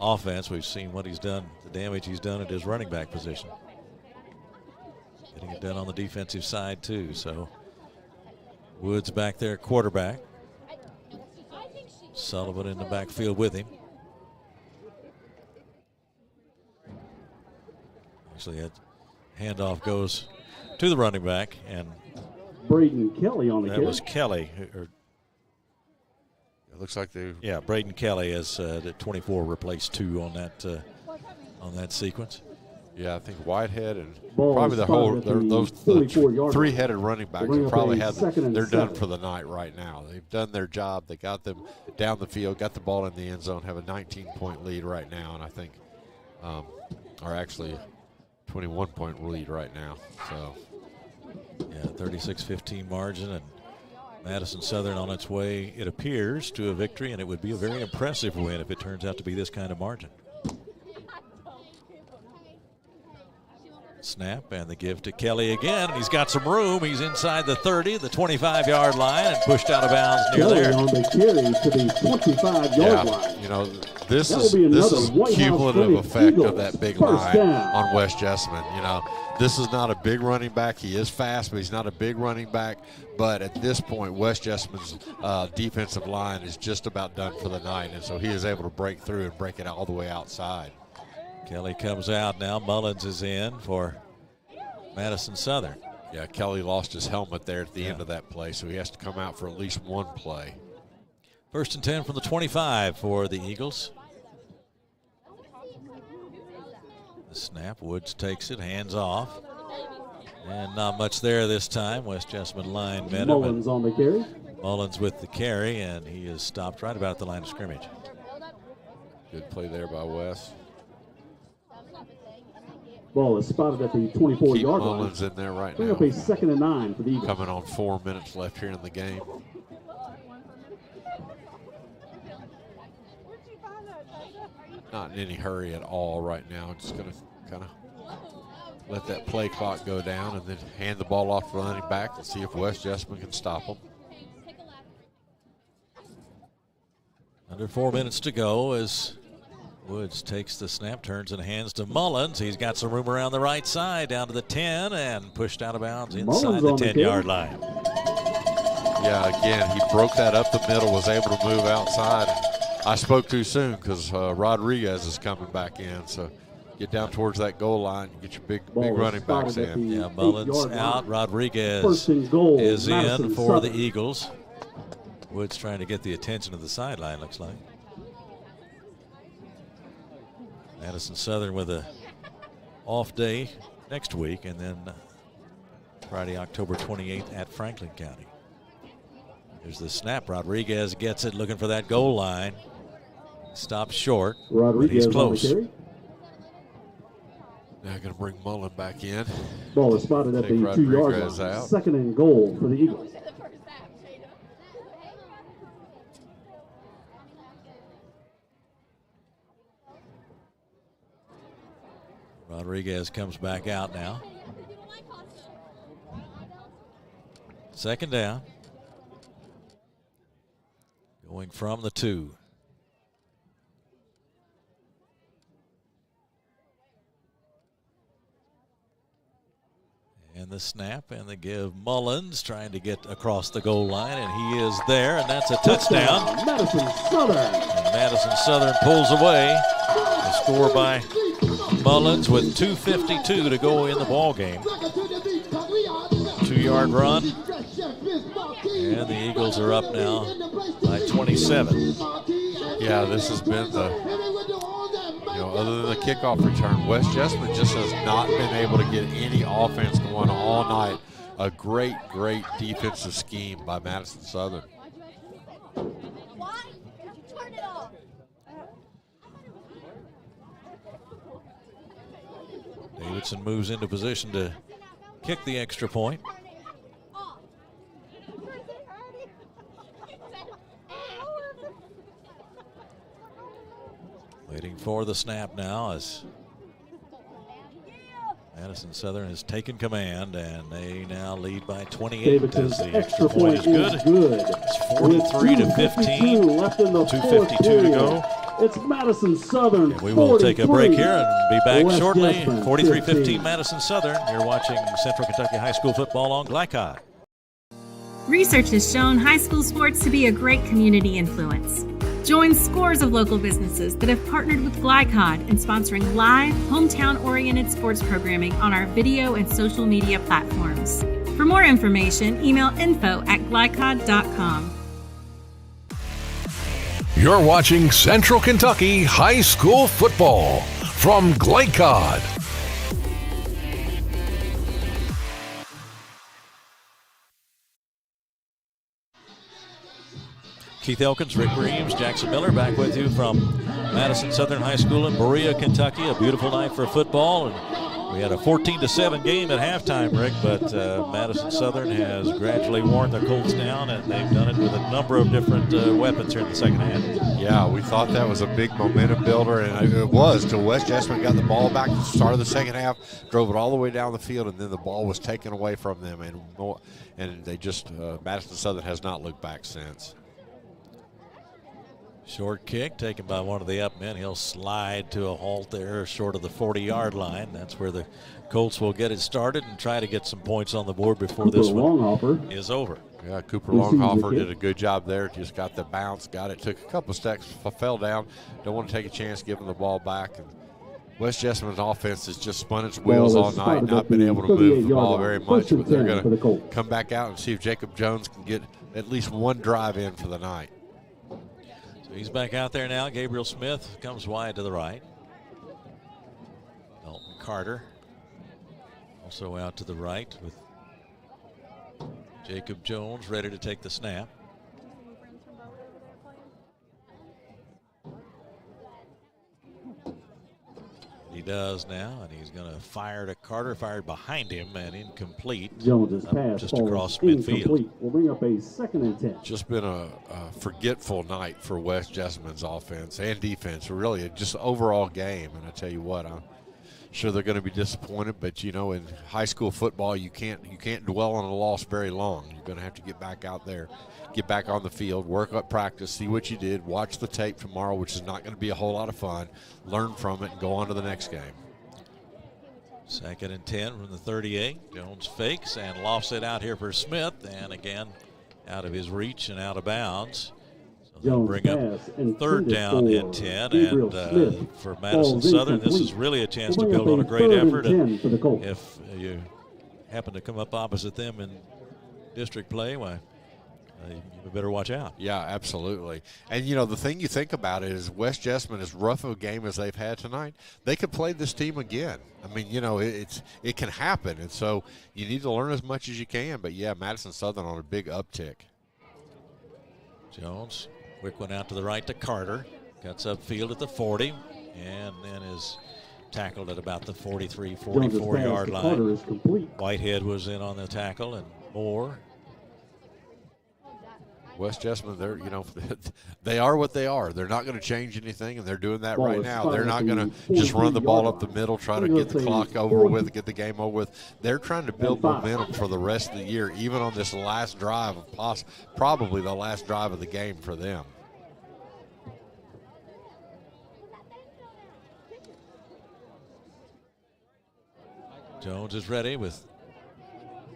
offense. We've seen what he's done, the damage he's done at his running back position. Getting it done on the defensive side too, so Woods back there, quarterback. Sullivan in the backfield with him. Actually, that handoff goes to the running back, and Braden Kelly on the that kick. was Kelly. It looks like they. Yeah, Braden Kelly as the 24 replaced 2 on that sequence. Yeah, I think Whitehead and Ball probably the whole those 3-headed running backs will probably have they're done for the night right now. They've done their job. They got them down the field, got the ball in the end zone, have a 19-point lead right now, and I think are actually 21-point lead right now. So yeah, 36-15 margin, and Madison Southern on its way, it appears, to a victory, and it would be a very impressive win if it turns out to be this kind of margin. Snap and the give to Kelly again. He's got some room. He's inside the 30, the 25-yard line, and pushed out of bounds near Kelly there. on the carry to the 25-yard line. You know, this is cumulative effect of that big line on West Jessamine. You know, this is not a big running back. He is fast, but he's not a big running back. But at this point, West Jessamine's defensive line is just about done for the night, and so he is able to break through and break it all the way outside. Kelly comes out now. Mullins is in for Madison Southern. Yeah, Kelly lost his helmet there at the end of that play, so he has to come out for at least one play. 1st and 10 from the 25 for the Eagles. The snap, Woods takes it, hands off. And not much there this time. West Jessamine line met him. Mullins on the carry. Mullins with the carry, and he is stopped right about the line of scrimmage. Good play there by Wes. Ball is spotted at the 24-yard line. Mullins in there right Bring now. up a 2nd and 9 for the Eagles. Coming on 4 minutes left here in the game. Not in any hurry at all right now. Just going to kind of let that play clock go down and then hand the ball off to the running back and see if West Jessamine can stop them. Under 4 minutes to go as Woods takes the snap, turns and hands to Mullins. He's got some room around the right side, down to the 10, and pushed out of bounds inside the 10-yard line. Yeah, again, he broke that up the middle, was able to move outside. I spoke too soon because Rodriguez is coming back in, so get down towards that goal line, get your big running backs in. Yeah, Mullins out, Rodriguez is in for the Eagles. Woods trying to get the attention of the sideline, looks like. Madison Southern with a off day next week, and then Friday, October 28th at Franklin County. There's the snap. Rodriguez gets it, looking for that goal line. Stops short, but he's close. Now going to bring Mullen back in. Ball is spotted at the 2-yard line. Out. 2nd and goal for the Eagles. Rodriguez comes back out now. 2nd down. Going from the 2. And the snap and the give. Mullins trying to get across the goal line, and he is there, and that's a touchdown. Madison Southern. And Madison Southern pulls away. The score by Mullins with 2:52 to go in the ball game. 2-yard run, and the Eagles are up now by 27. Yeah, this has been the, other than the kickoff return, West Jessamine just has not been able to get any offense going all night. A great, great defensive scheme by Madison Southern. Davidson moves into position to kick the extra point. Waiting for the snap now as Madison Southern has taken command, and they now lead by 28 as the extra point is good. It's 43-15, 2:52 to go. It's Madison Southern. And we will take a break here and be back shortly. 43-15 Madison Southern. You're watching Central Kentucky High School football on Glycod. Research has shown high school sports to be a great community influence. Join scores of local businesses that have partnered with Glycod in sponsoring live, hometown-oriented sports programming on our video and social media platforms. For more information, email info@glycod.com. You're watching Central Kentucky High School football from Glycod. Keith Elkins, Rick Reeves, Jackson Miller back with you from Madison Southern High School in Berea, Kentucky. A beautiful night for football. And we had a 14-7 game at halftime, Rick, but Madison Southern has gradually worn the Colts down, and they've done it with a number of different weapons here in the second half. Yeah, we thought that was a big momentum builder, and it was till West Jessamine got the ball back at the start of the second half, drove it all the way down the field, and then the ball was taken away from them, and they just Madison Southern has not looked back since. Short kick taken by one of the up men. He'll slide to a halt there short of the 40-yard line. That's where the Colts will get it started and try to get some points on the board before this one is over. Yeah, Cooper Longhofer did a good job there. Just got the bounce, got it, took a couple steps, fell down. Don't want to take a chance giving the ball back. And West Jessamine's offense has just spun its wheels all night, not been able to move the ball very much, but they're going to come back out and see if Jacob Jones can get at least one drive in for the night. He's back out there now. Gabriel Smith comes wide to the right. Dalton Carter also out to the right with Jacob Jones ready to take the snap. He does now, and he's going to fire to Carter. Fired behind him and incomplete. Jones's pass just across midfield. We'll bring up a 2nd and 10. Just been a forgetful night for West Jessamine's offense and defense. Really, just overall game. And I tell you what, sure they're going to be disappointed, but in high school football, you can't dwell on a loss very long. You're going to have to get back out there, get back on the field, work up practice, see what you did, watch the tape tomorrow, which is not going to be a whole lot of fun, learn from it, and go on to the next game. 2nd and 10 from the 38. Jones fakes and lofts it out here for Smith, and again out of his reach and out of bounds. So they'll bring up 3rd down and 10, and for Madison Southern, this is really a chance to build on a great effort. And if you happen to come up opposite them in district play, why, you better watch out. Yeah, absolutely. And, the thing you think about is West Jessamine, as rough of a game as they've had tonight, they could play this team again. I mean, it can happen. And so you need to learn as much as you can. But, yeah, Madison Southern on a big uptick. Jones, quick one out to the right to Carter. Cuts upfield at the 40 and then is tackled at about the 43, 44-yard line. Whitehead was in on the tackle and Moore. West Jessamine, they are what they are. They're not going to change anything, and they're doing that right now. They're not going to just run the ball up the middle, try to get the clock over with, get the game over with. They're trying to build momentum for the rest of the year, even on this last drive, probably the last drive of the game for them. Jones is ready with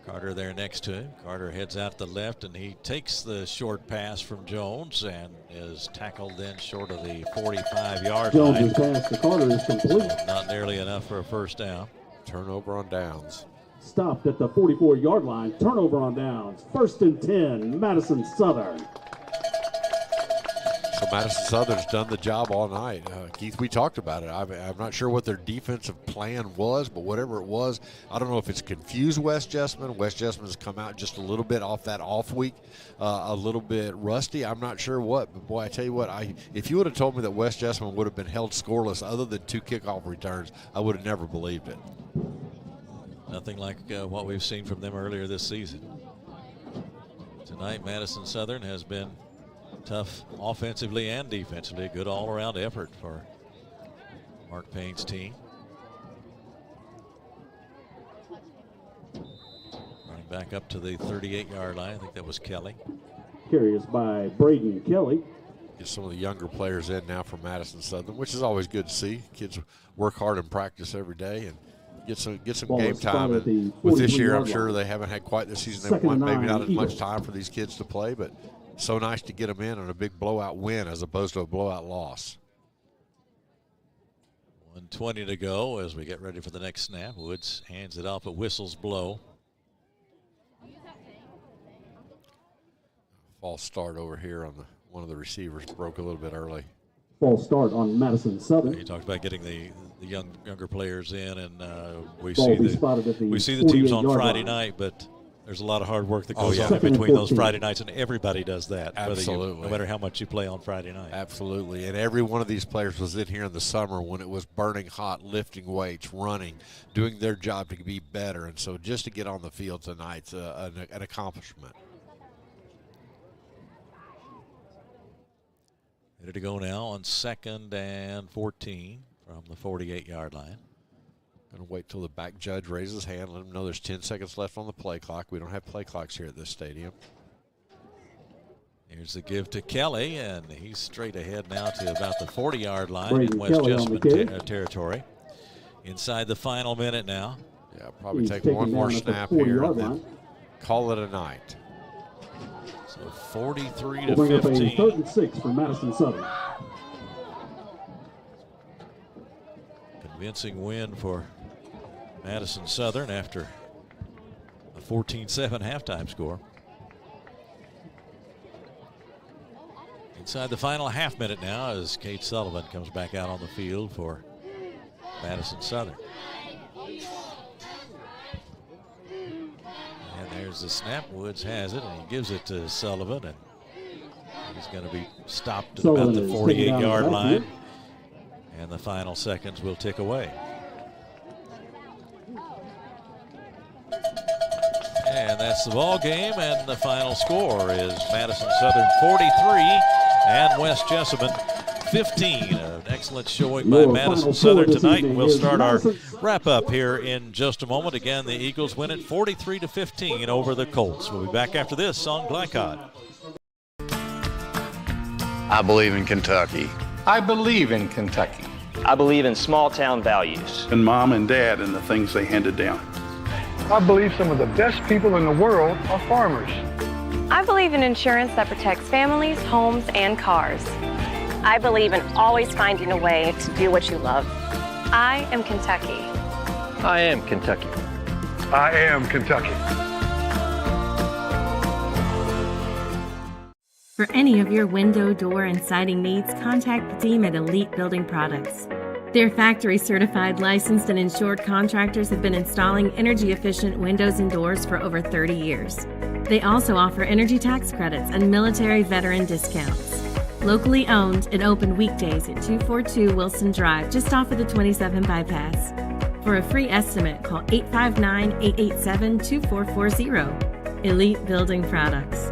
Carter there next to him. Carter heads out to the left, and he takes the short pass from Jones and is tackled then short of the 45-yard line. Jones' pass to Carter is complete. Not nearly enough for a first down. Turnover on downs. Stopped at the 44-yard line. Turnover on downs. 1st and 10, Madison Southern. So Madison Southern's done the job all night. Keith, we talked about it. I'm not sure what their defensive plan was, but whatever it was, I don't know if it's confused West Jessamine. West Jessamine's come out just a little bit off that off week, a little bit rusty. I'm not sure what, but boy, I tell you what, if you would have told me that West Jessamine would have been held scoreless other than 2 kickoff returns, I would have never believed it. Nothing like what we've seen from them earlier this season. Tonight, Madison Southern has been tough offensively and defensively. A good all-around effort for Mark Payne's team. Running back up to the 38-yard line. I think that was Kelly. Carries by Braden Kelly. Get some of the younger players in now for Madison Southern, which is always good to see. Kids work hard and practice every day and get some game time. And with this year, I'm sure they haven't had quite the season they want. Maybe not as much time for these kids to play, but so nice to get them in on a big blowout win as opposed to a blowout loss. 1:20 to go as we get ready for the next snap. Woods hands it off, but whistles blow. False start over here on one of the receivers broke a little bit early. False start on Madison Southern. He talked about getting the younger players in, and we see the teams on Friday night, but there's a lot of hard work that goes on in between those Friday nights, and everybody does that. Absolutely. No matter how much you play on Friday night. Absolutely. And every one of these players was in here in the summer when it was burning hot, lifting weights, running, doing their job to be better. And so just to get on the field tonight's an accomplishment. Ready to go now on 2nd and 14 from the 48-yard line. Going to wait till the back judge raises his hand, let him know there's 10 seconds left on the play clock. We don't have play clocks here at this stadium. Here's the give to Kelly, and he's straight ahead now to about the 40-yard line in West Jessamine territory. Inside the final minute now. Yeah, probably take one more snap here and then call it a night. So 43 to 15. Bring up a 3rd and 6 for Madison Southern. Convincing win for Madison Southern after a 14-7 halftime score. Inside the final half minute now as Kate Sullivan comes back out on the field for Madison Southern. And there's the snap. Woods has it, and he gives it to Sullivan, and he's going to be stopped at about the 48-yard line. And the final seconds will tick away. And that's the ball game, and the final score is Madison Southern 43 and West Jessamine 15. An excellent showing by Madison Southern tonight. We'll start our wrap-up here in just a moment. Again, the Eagles win it 43-15 over the Colts. We'll be back after this on Glycod. I believe in Kentucky. I believe in Kentucky. I believe in small-town values. And mom and dad and the things they handed down. I believe some of the best people in the world are farmers. I believe in insurance that protects families, homes, and cars. I believe in always finding a way to do what you love. I am Kentucky. I am Kentucky. I am Kentucky. For any of your window, door, and siding needs, contact the team at Elite Building Products. Their factory-certified, licensed, and insured contractors have been installing energy-efficient windows and doors for over 30 years. They also offer energy tax credits and military veteran discounts. Locally owned and open weekdays at 242 Wilson Drive, just off of the 27 bypass. For a free estimate, call 859-887-2440. Elite Building Products.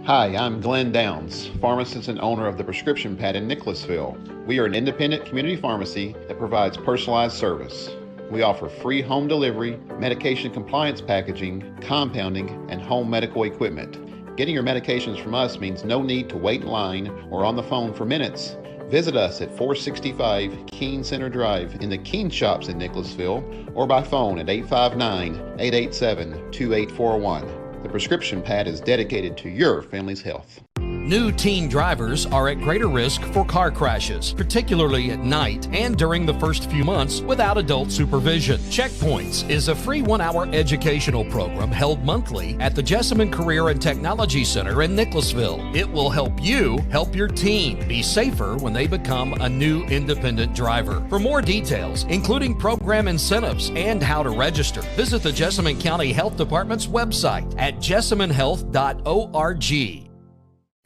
Hi, I'm Glenn Downs, pharmacist and owner of the Prescription Pad in Nicholasville. We are an independent community pharmacy that provides personalized service. We offer free home delivery, medication compliance packaging, compounding, and home medical equipment. Getting your medications from us means no need to wait in line or on the phone for minutes. Visit us at 465 Keene Center Drive in the Keene Shops in Nicholasville or by phone at 859-887-2841. The Prescription Pad is dedicated to your family's health. New teen drivers are at greater risk for car crashes, particularly at night and during the first few months without adult supervision. Checkpoints is a free 1-hour educational program held monthly at the Jessamine Career and Technology Center in Nicholasville. It will help you help your teen be safer when they become a new independent driver. For more details, including program incentives and how to register, visit the Jessamine County Health Department's website at jessaminehealth.org.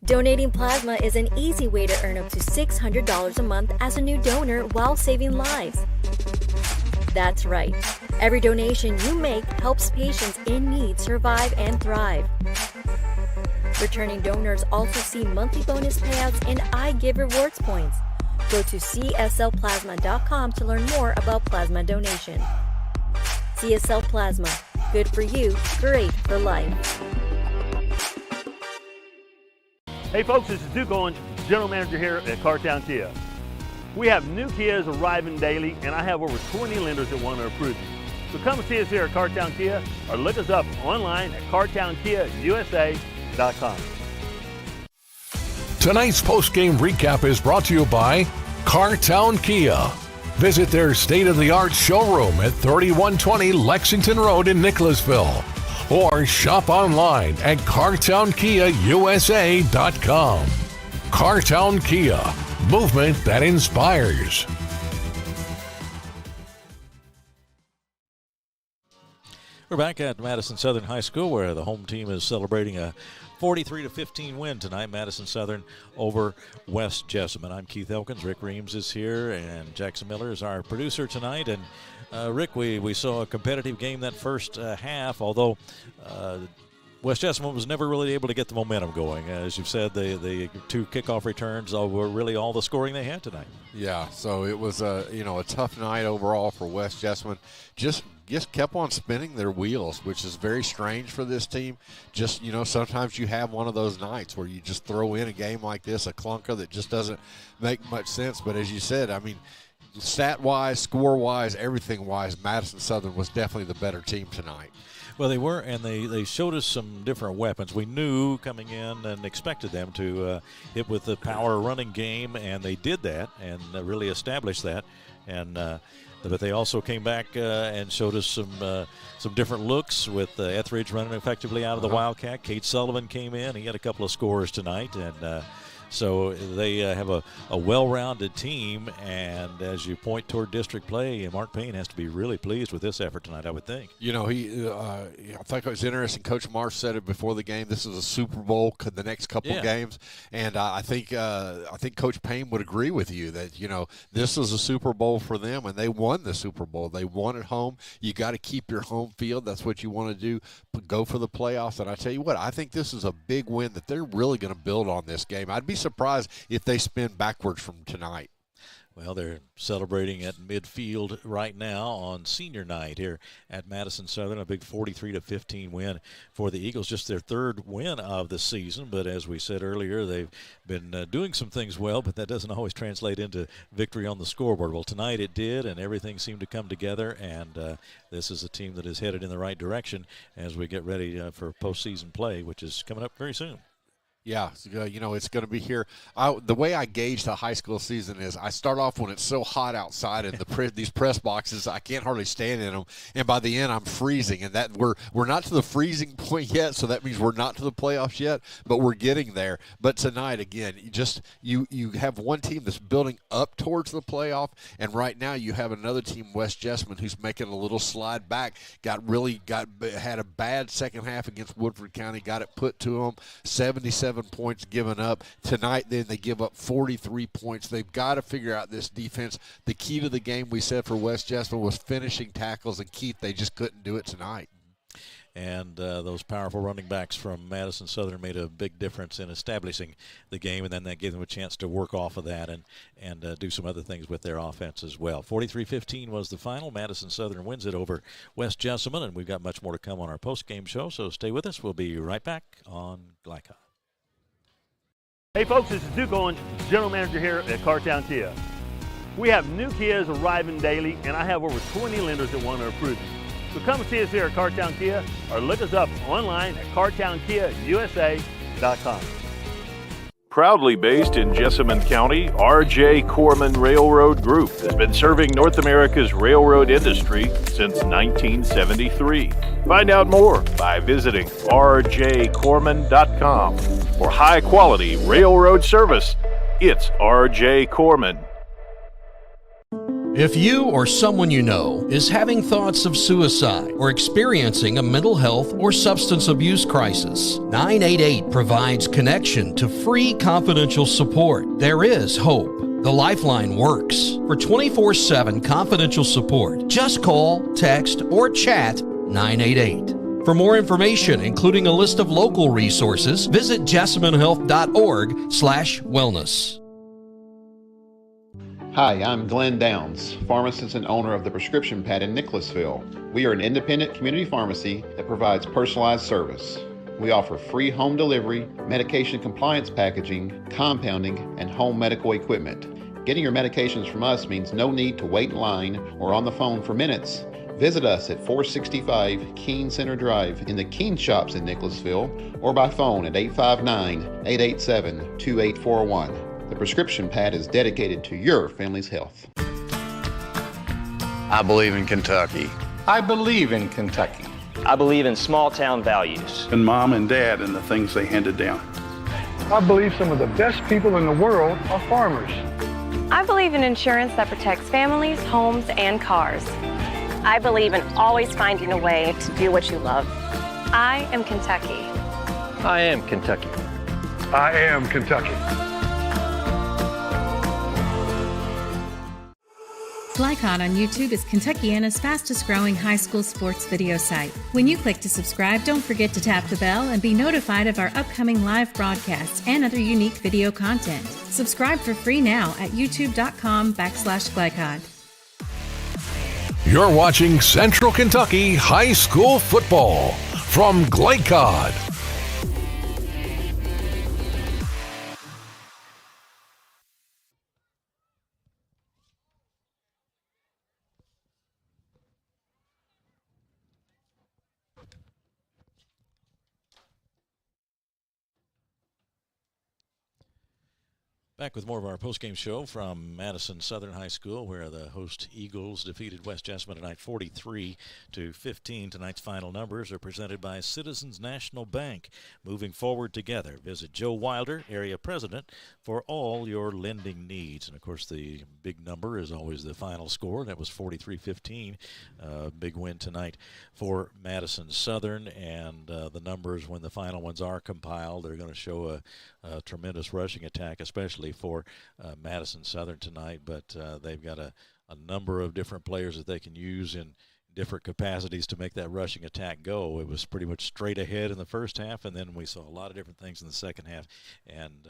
Donating plasma is an easy way to earn up to $600 a month as a new donor while saving lives. That's right. Every donation you make helps patients in need survive and thrive. Returning donors also see monthly bonus payouts and I Give rewards points. Go to cslplasma.com to learn more about plasma donation. CSL Plasma. Good for you, great for life. Hey folks, this is Duke Owens, General Manager here at Cartown Kia. We have new Kias arriving daily, and I have over 20 lenders that want to approve you. So come and see us here at Cartown Kia, or look us up online at cartownkiausa.com. Tonight's postgame recap is brought to you by Cartown Kia. Visit their state-of-the-art showroom at 3120 Lexington Road in Nicholasville. Or shop online at cartownkiausa.com. Cartown Kia, movement that inspires. We're back at Madison Southern High School where the home team is celebrating a 43-15 win tonight. Madison Southern over West Jessamine. I'm Keith Elkins. Rick Reams is here, and Jackson Miller is our producer tonight. And Rick, we saw a competitive game that first half, although West Jessamine was never really able to get the momentum going. As you've said, the two kickoff returns were really all the scoring they had tonight. Yeah, so it was a tough night overall for West Jessamine. Just kept on spinning their wheels, which is very strange for this team. Just, sometimes you have one of those nights where you just throw in a game like this, a clunker that just doesn't make much sense. But as you said, stat-wise, score-wise, everything-wise, Madison Southern was definitely the better team tonight. Well, they were, and they showed us some different weapons. We knew coming in and expected them to hit with the power running game, and they did that and really established that. And but they also came back and showed us some different looks with Etheridge running effectively out of the Wildcat. Kate Sullivan came in. He had a couple of scores tonight, and so they have a well-rounded team, and as you point toward district play, Mark Payne has to be really pleased with this effort tonight, I would think. I think it was interesting. Coach Marsh said it before the game. This is a Super Bowl the next couple games, and I think Coach Payne would agree with you that this is a Super Bowl for them, and they won the Super Bowl. They won at home. You got to keep your home field. That's what you want to do. Go for the playoffs. And I tell you what, I think this is a big win that they're really going to build on this game. I'd be surprised if they spin backwards from tonight. Well, they're celebrating at midfield right now on senior night here at Madison Southern. A big 43-15 win for the Eagles, just their third win of the season. But as we said earlier, they've been doing some things well, but that doesn't always translate into victory on the scoreboard. Well, tonight it did, and everything seemed to come together. And this is a team that is headed in the right direction as we get ready for postseason play, which is coming up very soon. Yeah, it's going to be here. The way I gauge the high school season is I start off when it's so hot outside in these press boxes I can't hardly stand in them, and by the end I'm freezing. And that we're not to the freezing point yet, so that means we're not to the playoffs yet, but we're getting there. But tonight, again, you have one team that's building up towards the playoff, and right now you have another team, West Jessamine, who's making a little slide back. Had a bad second half against Woodford County, got it put to them, 77 points given up. Tonight, then, they give up 43 points. They've got to figure out this defense. The key to the game, we said, for West Jessamine was finishing tackles, and Keith, they just couldn't do it tonight. And those powerful running backs from Madison Southern made a big difference in establishing the game, and then that gave them a chance to work off of that and do some other things with their offense as well. 43-15 was the final. Madison Southern wins it over West Jessamine, and we've got much more to come on our post-game show, so stay with us. We'll be right back on Glycon. Hey folks, this is Duke Owens, General Manager here at Cartown Kia. We have new Kias arriving daily, and I have over 20 lenders that want to approve you. So come and see us here at Cartown Kia, or look us up online at cartownkiausa.com. Proudly based in Jessamine County, R.J. Corman Railroad Group has been serving North America's railroad industry since 1973. Find out more by visiting rjcorman.com. For high-quality railroad service, it's R.J. Corman. If you or someone you know is having thoughts of suicide or experiencing a mental health or substance abuse crisis, 988 provides connection to free confidential support. There is hope. The Lifeline works. For 24/7 confidential support, just call, text, or chat 988. For more information, including a list of local resources, visit jessaminehealth.org/wellness. Hi, I'm Glenn Downs, pharmacist and owner of the Prescription Pad in Nicholasville. We are an independent community pharmacy that provides personalized service. We offer free home delivery, medication compliance packaging, compounding, and home medical equipment. Getting your medications from us means no need to wait in line or on the phone for minutes. Visit us at 465 Keene Center Drive in the Keene Shops in Nicholasville, or by phone at 859-887-2841. The Prescription Pad is dedicated to your family's health. I believe in Kentucky. I believe in Kentucky. I believe in small town values. And Mom and Dad and the things they handed down. I believe some of the best people in the world are farmers. I believe in insurance that protects families, homes, and cars. I believe in always finding a way to do what you love. I am Kentucky. I am Kentucky. I am Kentucky. Glycon on YouTube is Kentuckiana's fastest growing high school sports video site. When you click to subscribe, don't forget to tap the bell and be notified of our upcoming live broadcasts and other unique video content. Subscribe for free now at youtube.com/Glycon. You're watching Central Kentucky High School Football from Glycon. Back with more of our postgame show from Madison Southern High School, where the host Eagles defeated West Jessamine tonight 43-15. Tonight's final numbers are presented by Citizens National Bank. Moving forward together. Visit Joe Wilder, area president, for all your lending needs. And, of course, the big number is always the final score. That was 43-15. Big win tonight for Madison Southern. And the numbers, when the final ones are compiled, they're going to show a tremendous rushing attack, especially for Madison Southern tonight. But they've got a number of different players that they can use in different capacities to make that rushing attack go. It was pretty much straight ahead in the first half, and then we saw a lot of different things in the second half. And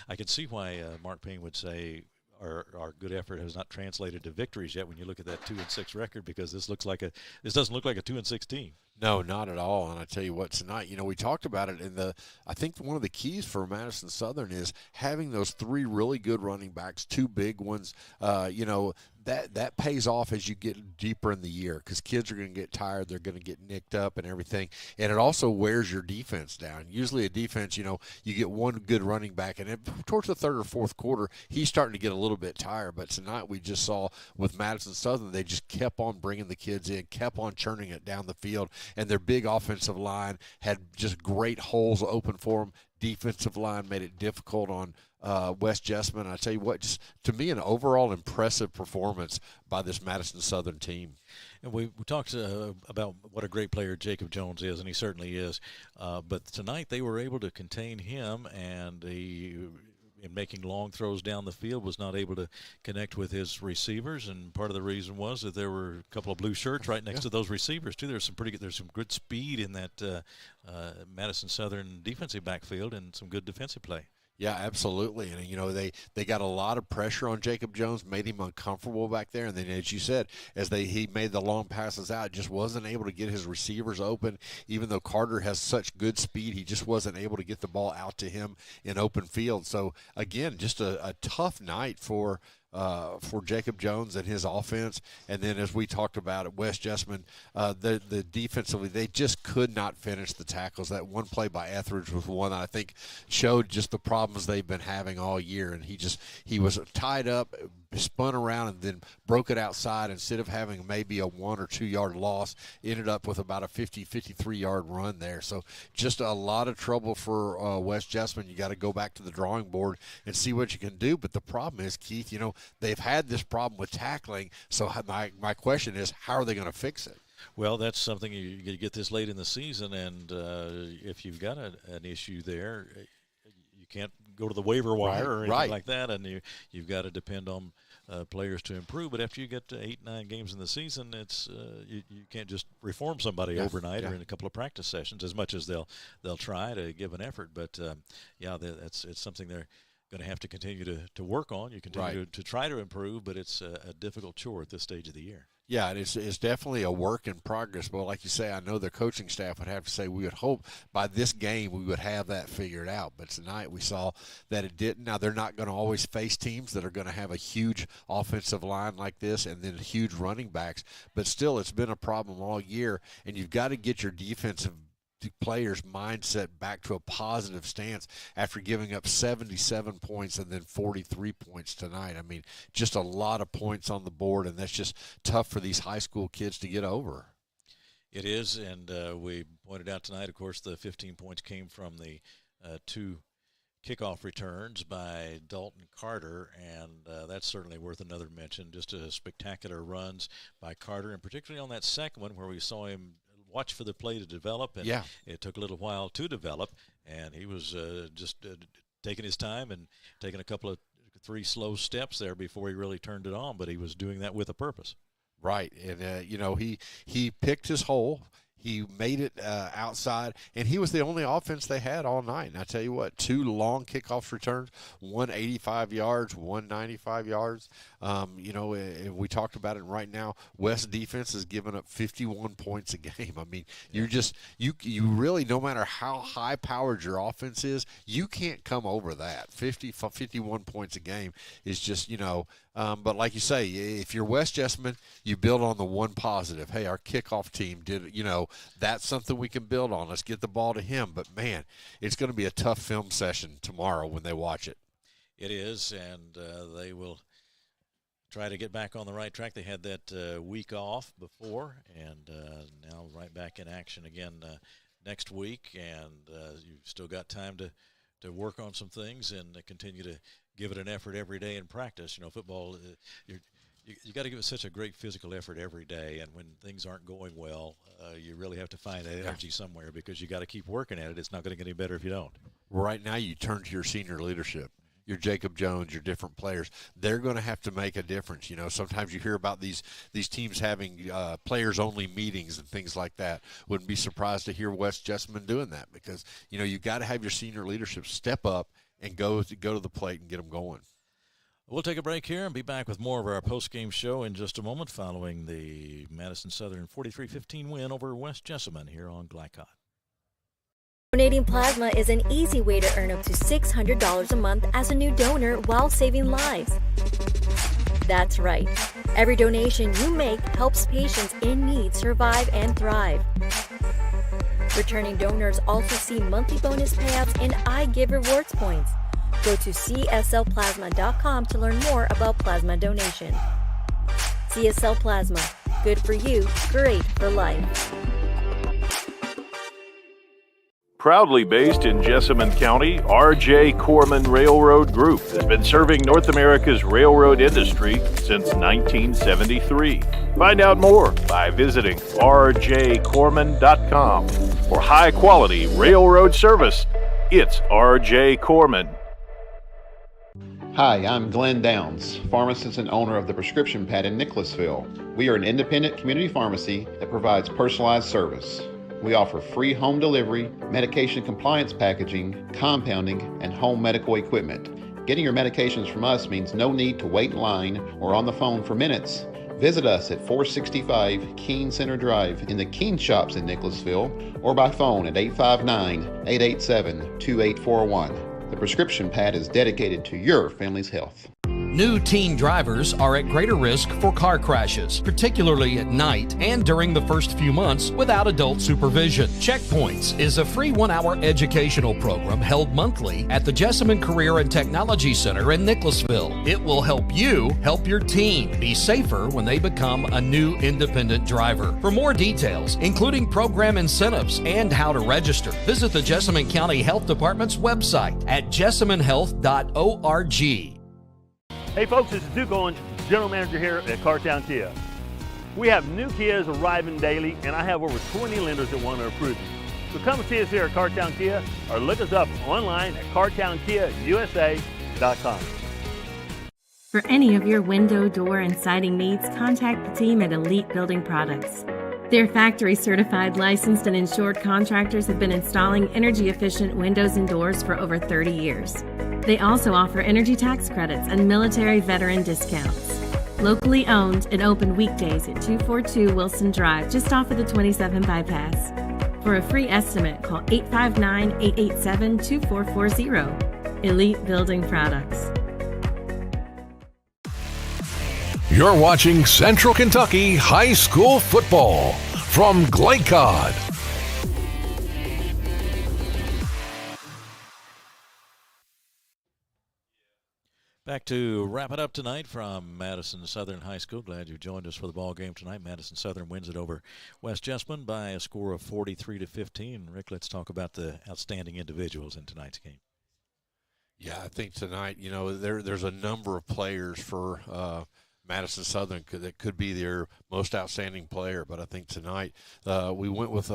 I can see why Mark Payne would say our good effort has not translated to victories yet when you look at that 2-6 record, because this doesn't look like a 2-6 team. No, not at all. And I tell you what, tonight, we talked about it I think one of the keys for Madison Southern is having those three really good running backs, two big ones. That pays off as you get deeper in the year, because kids are going to get tired, they're going to get nicked up and everything, and it also wears your defense down. Usually a defense, you get one good running back, and towards the third or fourth quarter, he's starting to get a little bit tired. But tonight we just saw with Madison Southern, they just kept on bringing the kids in, kept on churning it down the field, and their big offensive line had just great holes open for them. Defensive line made it difficult on West Jessamine. I tell you what, just to me, an overall impressive performance by this Madison Southern team. And we talked about what a great player Jacob Jones is, and he certainly is. But tonight they were able to contain him, and in making long throws down the field, was not able to connect with his receivers, and part of the reason was that there were a couple of blue shirts right next to those receivers too. There's some good speed in that Madison Southern defensive backfield, and some good defensive play. Yeah, absolutely. And, they got a lot of pressure on Jacob Jones, made him uncomfortable back there. And then, as you said, he made the long passes out, just wasn't able to get his receivers open. Even though Carter has such good speed, he just wasn't able to get the ball out to him in open field. So, again, just a tough night for Jacob Jones and his offense. And then, as we talked about at West Jessamine, the defensively, they just could not finish the tackles. That one play by Etheridge was one that I think showed just the problems they've been having all year. And he was tied up, spun around, and then broke it outside. Instead of having maybe a 1 or 2 yard loss, ended up with about a 53 yard run there. So just a lot of trouble for West Jessamine. You got to go back to the drawing board and see what you can do. But the problem is, Keith, they've had this problem with tackling. So my question is, how are they going to fix it? Well, that's something you get this late in the season, and if you've got an issue there, you can't go to the waiver wire or anything like that, and you've got to depend on players to improve. But after you get to 8-9 games in the season, it's you can't just reform somebody overnight or in a couple of practice sessions, as much as they'll try to give an effort. But it's something they're going to have to continue to work on. You continue to try to improve, but it's a difficult chore at this stage of the year. Yeah, it's definitely a work in progress. But like you say, I know the coaching staff would have to say we would hope by this game we would have that figured out. But tonight we saw that it didn't. Now, they're not going to always face teams that are going to have a huge offensive line like this and then huge running backs. But still, it's been a problem all year, and you've got to get your defensive players' mindset back to a positive stance after giving up 77 points and then 43 points tonight. I mean, just a lot of points on the board, and that's just tough for these high school kids to get over. It is, and we pointed out tonight, of course, the 15 points came from the two kickoff returns by Dalton Carter, and that's certainly worth another mention. Just a spectacular runs by Carter, and particularly on that second one where we saw him watch for the play to develop, and it took a little while to develop, and he was just taking his time and taking a couple of 3 slow steps there before he really turned it on, but he was doing that with a purpose. Right, and he picked his hole. He made it outside, and he was the only offense they had all night. And I tell you what, 2 long kickoff returns, 185 yards, 195 yards. We talked about it right now. West defense is giving up 51 points a game. I mean, you really, no matter how high-powered your offense is, you can't come over that. 51 points a game is just, but like you say, if you're West Jessamine, you build on the one positive. Hey, our kickoff team did, that's something we can build on. Let's get the ball to him. But, man, it's going to be a tough film session tomorrow when they watch it. It is, and they will try to get back on the right track. They had that week off before, and now right back in action again next week. And you've still got time to work on some things and continue to give it an effort every day in practice. Football, you got to give it such a great physical effort every day, and when things aren't going well, you really have to find that energy somewhere, because you got to keep working at it. It's not going to get any better if you don't. Right now, you turn to your senior leadership. Your Jacob Jones, your different players, they're going to have to make a difference. Sometimes you hear about these teams having players-only meetings and things like that. Wouldn't be surprised to hear West Jessamine doing that, because, you got to have your senior leadership step up and go to the plate and get them going. We'll take a break here and be back with more of our post-game show in just a moment following the Madison Southern 43-15 win over West Jessamine here on Glycod. Donating plasma is an easy way to earn up to $600 a month as a new donor while saving lives. That's right. Every donation you make helps patients in need survive and thrive. Returning donors also see monthly bonus payouts and I Give Rewards points. Go to cslplasma.com to learn more about plasma donation. CSL Plasma. Good for you, great for life. Proudly based in Jessamine County, R.J. Corman Railroad Group has been serving North America's railroad industry since 1973. Find out more by visiting rjcorman.com. For high-quality railroad service, it's R.J. Corman. Hi, I'm Glenn Downs, pharmacist and owner of the Prescription Pad in Nicholasville. We are an independent community pharmacy that provides personalized service. We offer free home delivery, medication compliance packaging, compounding, and home medical equipment. Getting your medications from us means no need to wait in line or on the phone for minutes. Visit us at 465 Keene Center Drive in the Keene Shops in Nicholasville or by phone at 859-887-2841. The Prescription Pad is dedicated to your family's health. New teen drivers are at greater risk for car crashes, particularly at night and during the first few months without adult supervision. Checkpoints is a free 1-hour educational program held monthly at the Jessamine Career and Technology Center in Nicholasville. It will help you help your teen be safer when they become a new independent driver. For more details, including program incentives and how to register, visit the Jessamine County Health Department's website at jessaminehealth.org. Hey folks, this is Duke Owens, General Manager here at Cartown Kia. We have new Kias arriving daily, and I have over 20 lenders that want to approve you. So come and see us here at Cartown Kia, or look us up online at cartownkiausa.com. For any of your window, door, and siding needs, contact the team at Elite Building Products. Their factory-certified, licensed, and insured contractors have been installing energy-efficient windows and doors for over 30 years. They also offer energy tax credits and military veteran discounts. Locally owned and open weekdays at 242 Wilson Drive, just off of the 27 bypass. For a free estimate, call 859-887-2440. Elite Building Products. You're watching Central Kentucky High School Football from Glycod. Back to wrap it up tonight from Madison Southern High School. Glad you joined us for the ball game tonight. Madison Southern wins it over West Jessamine by a score of 43-15. Rick, let's talk about the outstanding individuals in tonight's game. Yeah, I think tonight, you know, there's a number of players for Madison Southern that could be their most outstanding player, but I think tonight we went with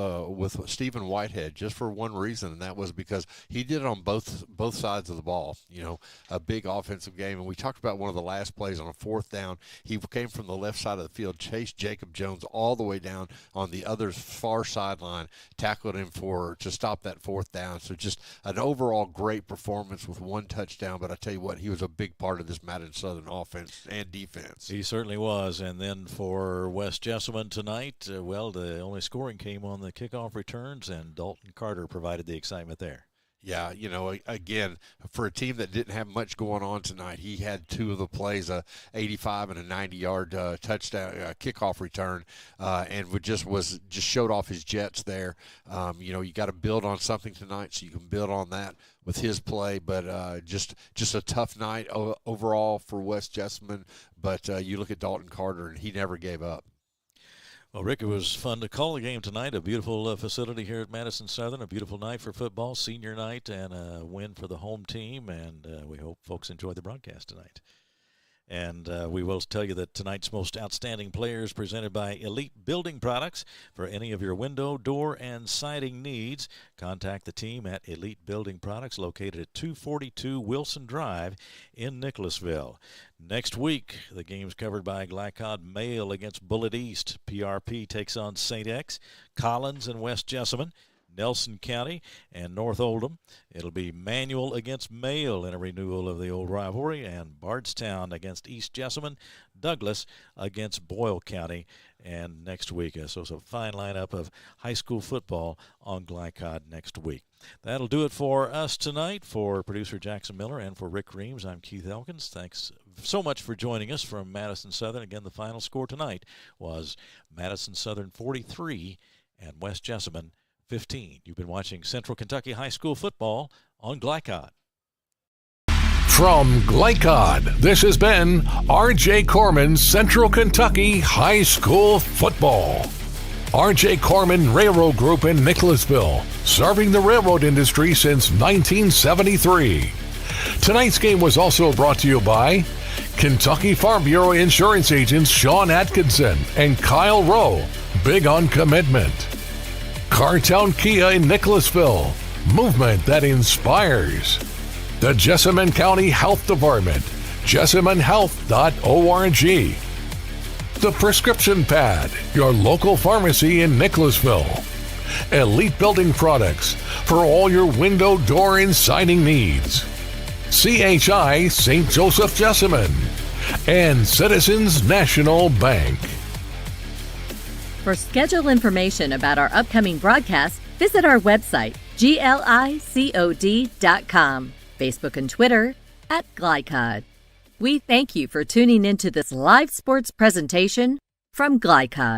Stephen Whitehead just for one reason, and that was because he did it on both sides of the ball. You know, a big offensive game, and we talked about one of the last plays on a fourth down. He came from the left side of the field, chased Jacob Jones all the way down on the other far sideline, tackled him to stop that fourth down. So just an overall great performance with one touchdown. But I tell you what, he was a big part of this Madison Southern offense and defense. He certainly was. And then for West Jessamine tonight, well, the only scoring came on the kickoff returns, and Dalton Carter provided the excitement there. Yeah, you know, again, for a team that didn't have much going on tonight, he had two of the plays, a 85 and a 90-yard touchdown kickoff return, and just showed off his jets there. You know, you got to build on something tonight, so you can build on that with his play. But just a tough night overall for West Jessamine. But you look at Dalton Carter, and he never gave up. Well, Rick, it was fun to call the game tonight. A beautiful facility here at Madison Southern, a beautiful night for football, senior night, and a win for the home team. And we hope folks enjoy the broadcast tonight. And we will tell you that tonight's most outstanding players presented by Elite Building Products. For any of your window, door, and siding needs, contact the team at Elite Building Products, located at 242 Wilson Drive in Nicholasville. Next week, the game's covered by Glycod Male against Bullitt East. PRP takes on St. X, Collins and West Jessamine. Nelson County and North Oldham. It'll be Manual against Mayle in a renewal of the old rivalry, and Bardstown against East Jessamine, Douglas against Boyle County, and next week. So it's a fine lineup of high school football on Glycod next week. That'll do it for us tonight. For producer Jackson Miller and for Rick Reams, I'm Keith Elkins. Thanks so much for joining us from Madison Southern. Again, the final score tonight was Madison Southern 43 and West Jessamine 15. You've been watching Central Kentucky High School football on Glycod. From Glycod, this has been R.J. Corman's Central Kentucky High School Football. R.J. Corman Railroad Group in Nicholasville, serving the railroad industry since 1973. Tonight's game was also brought to you by Kentucky Farm Bureau insurance agents Sean Atkinson and Kyle Rowe, big on commitment. Cartown Kia in Nicholasville, movement that inspires. The Jessamine County Health Department, jessaminehealth.org. The Prescription Pad, your local pharmacy in Nicholasville. Elite Building Products, for all your window, door, and siding needs. CHI St. Joseph Jessamine. And Citizens National Bank. For schedule information about our upcoming broadcasts, visit our website, glicod.com. Facebook and Twitter @Glycod. We thank you for tuning into this live sports presentation from Glycod.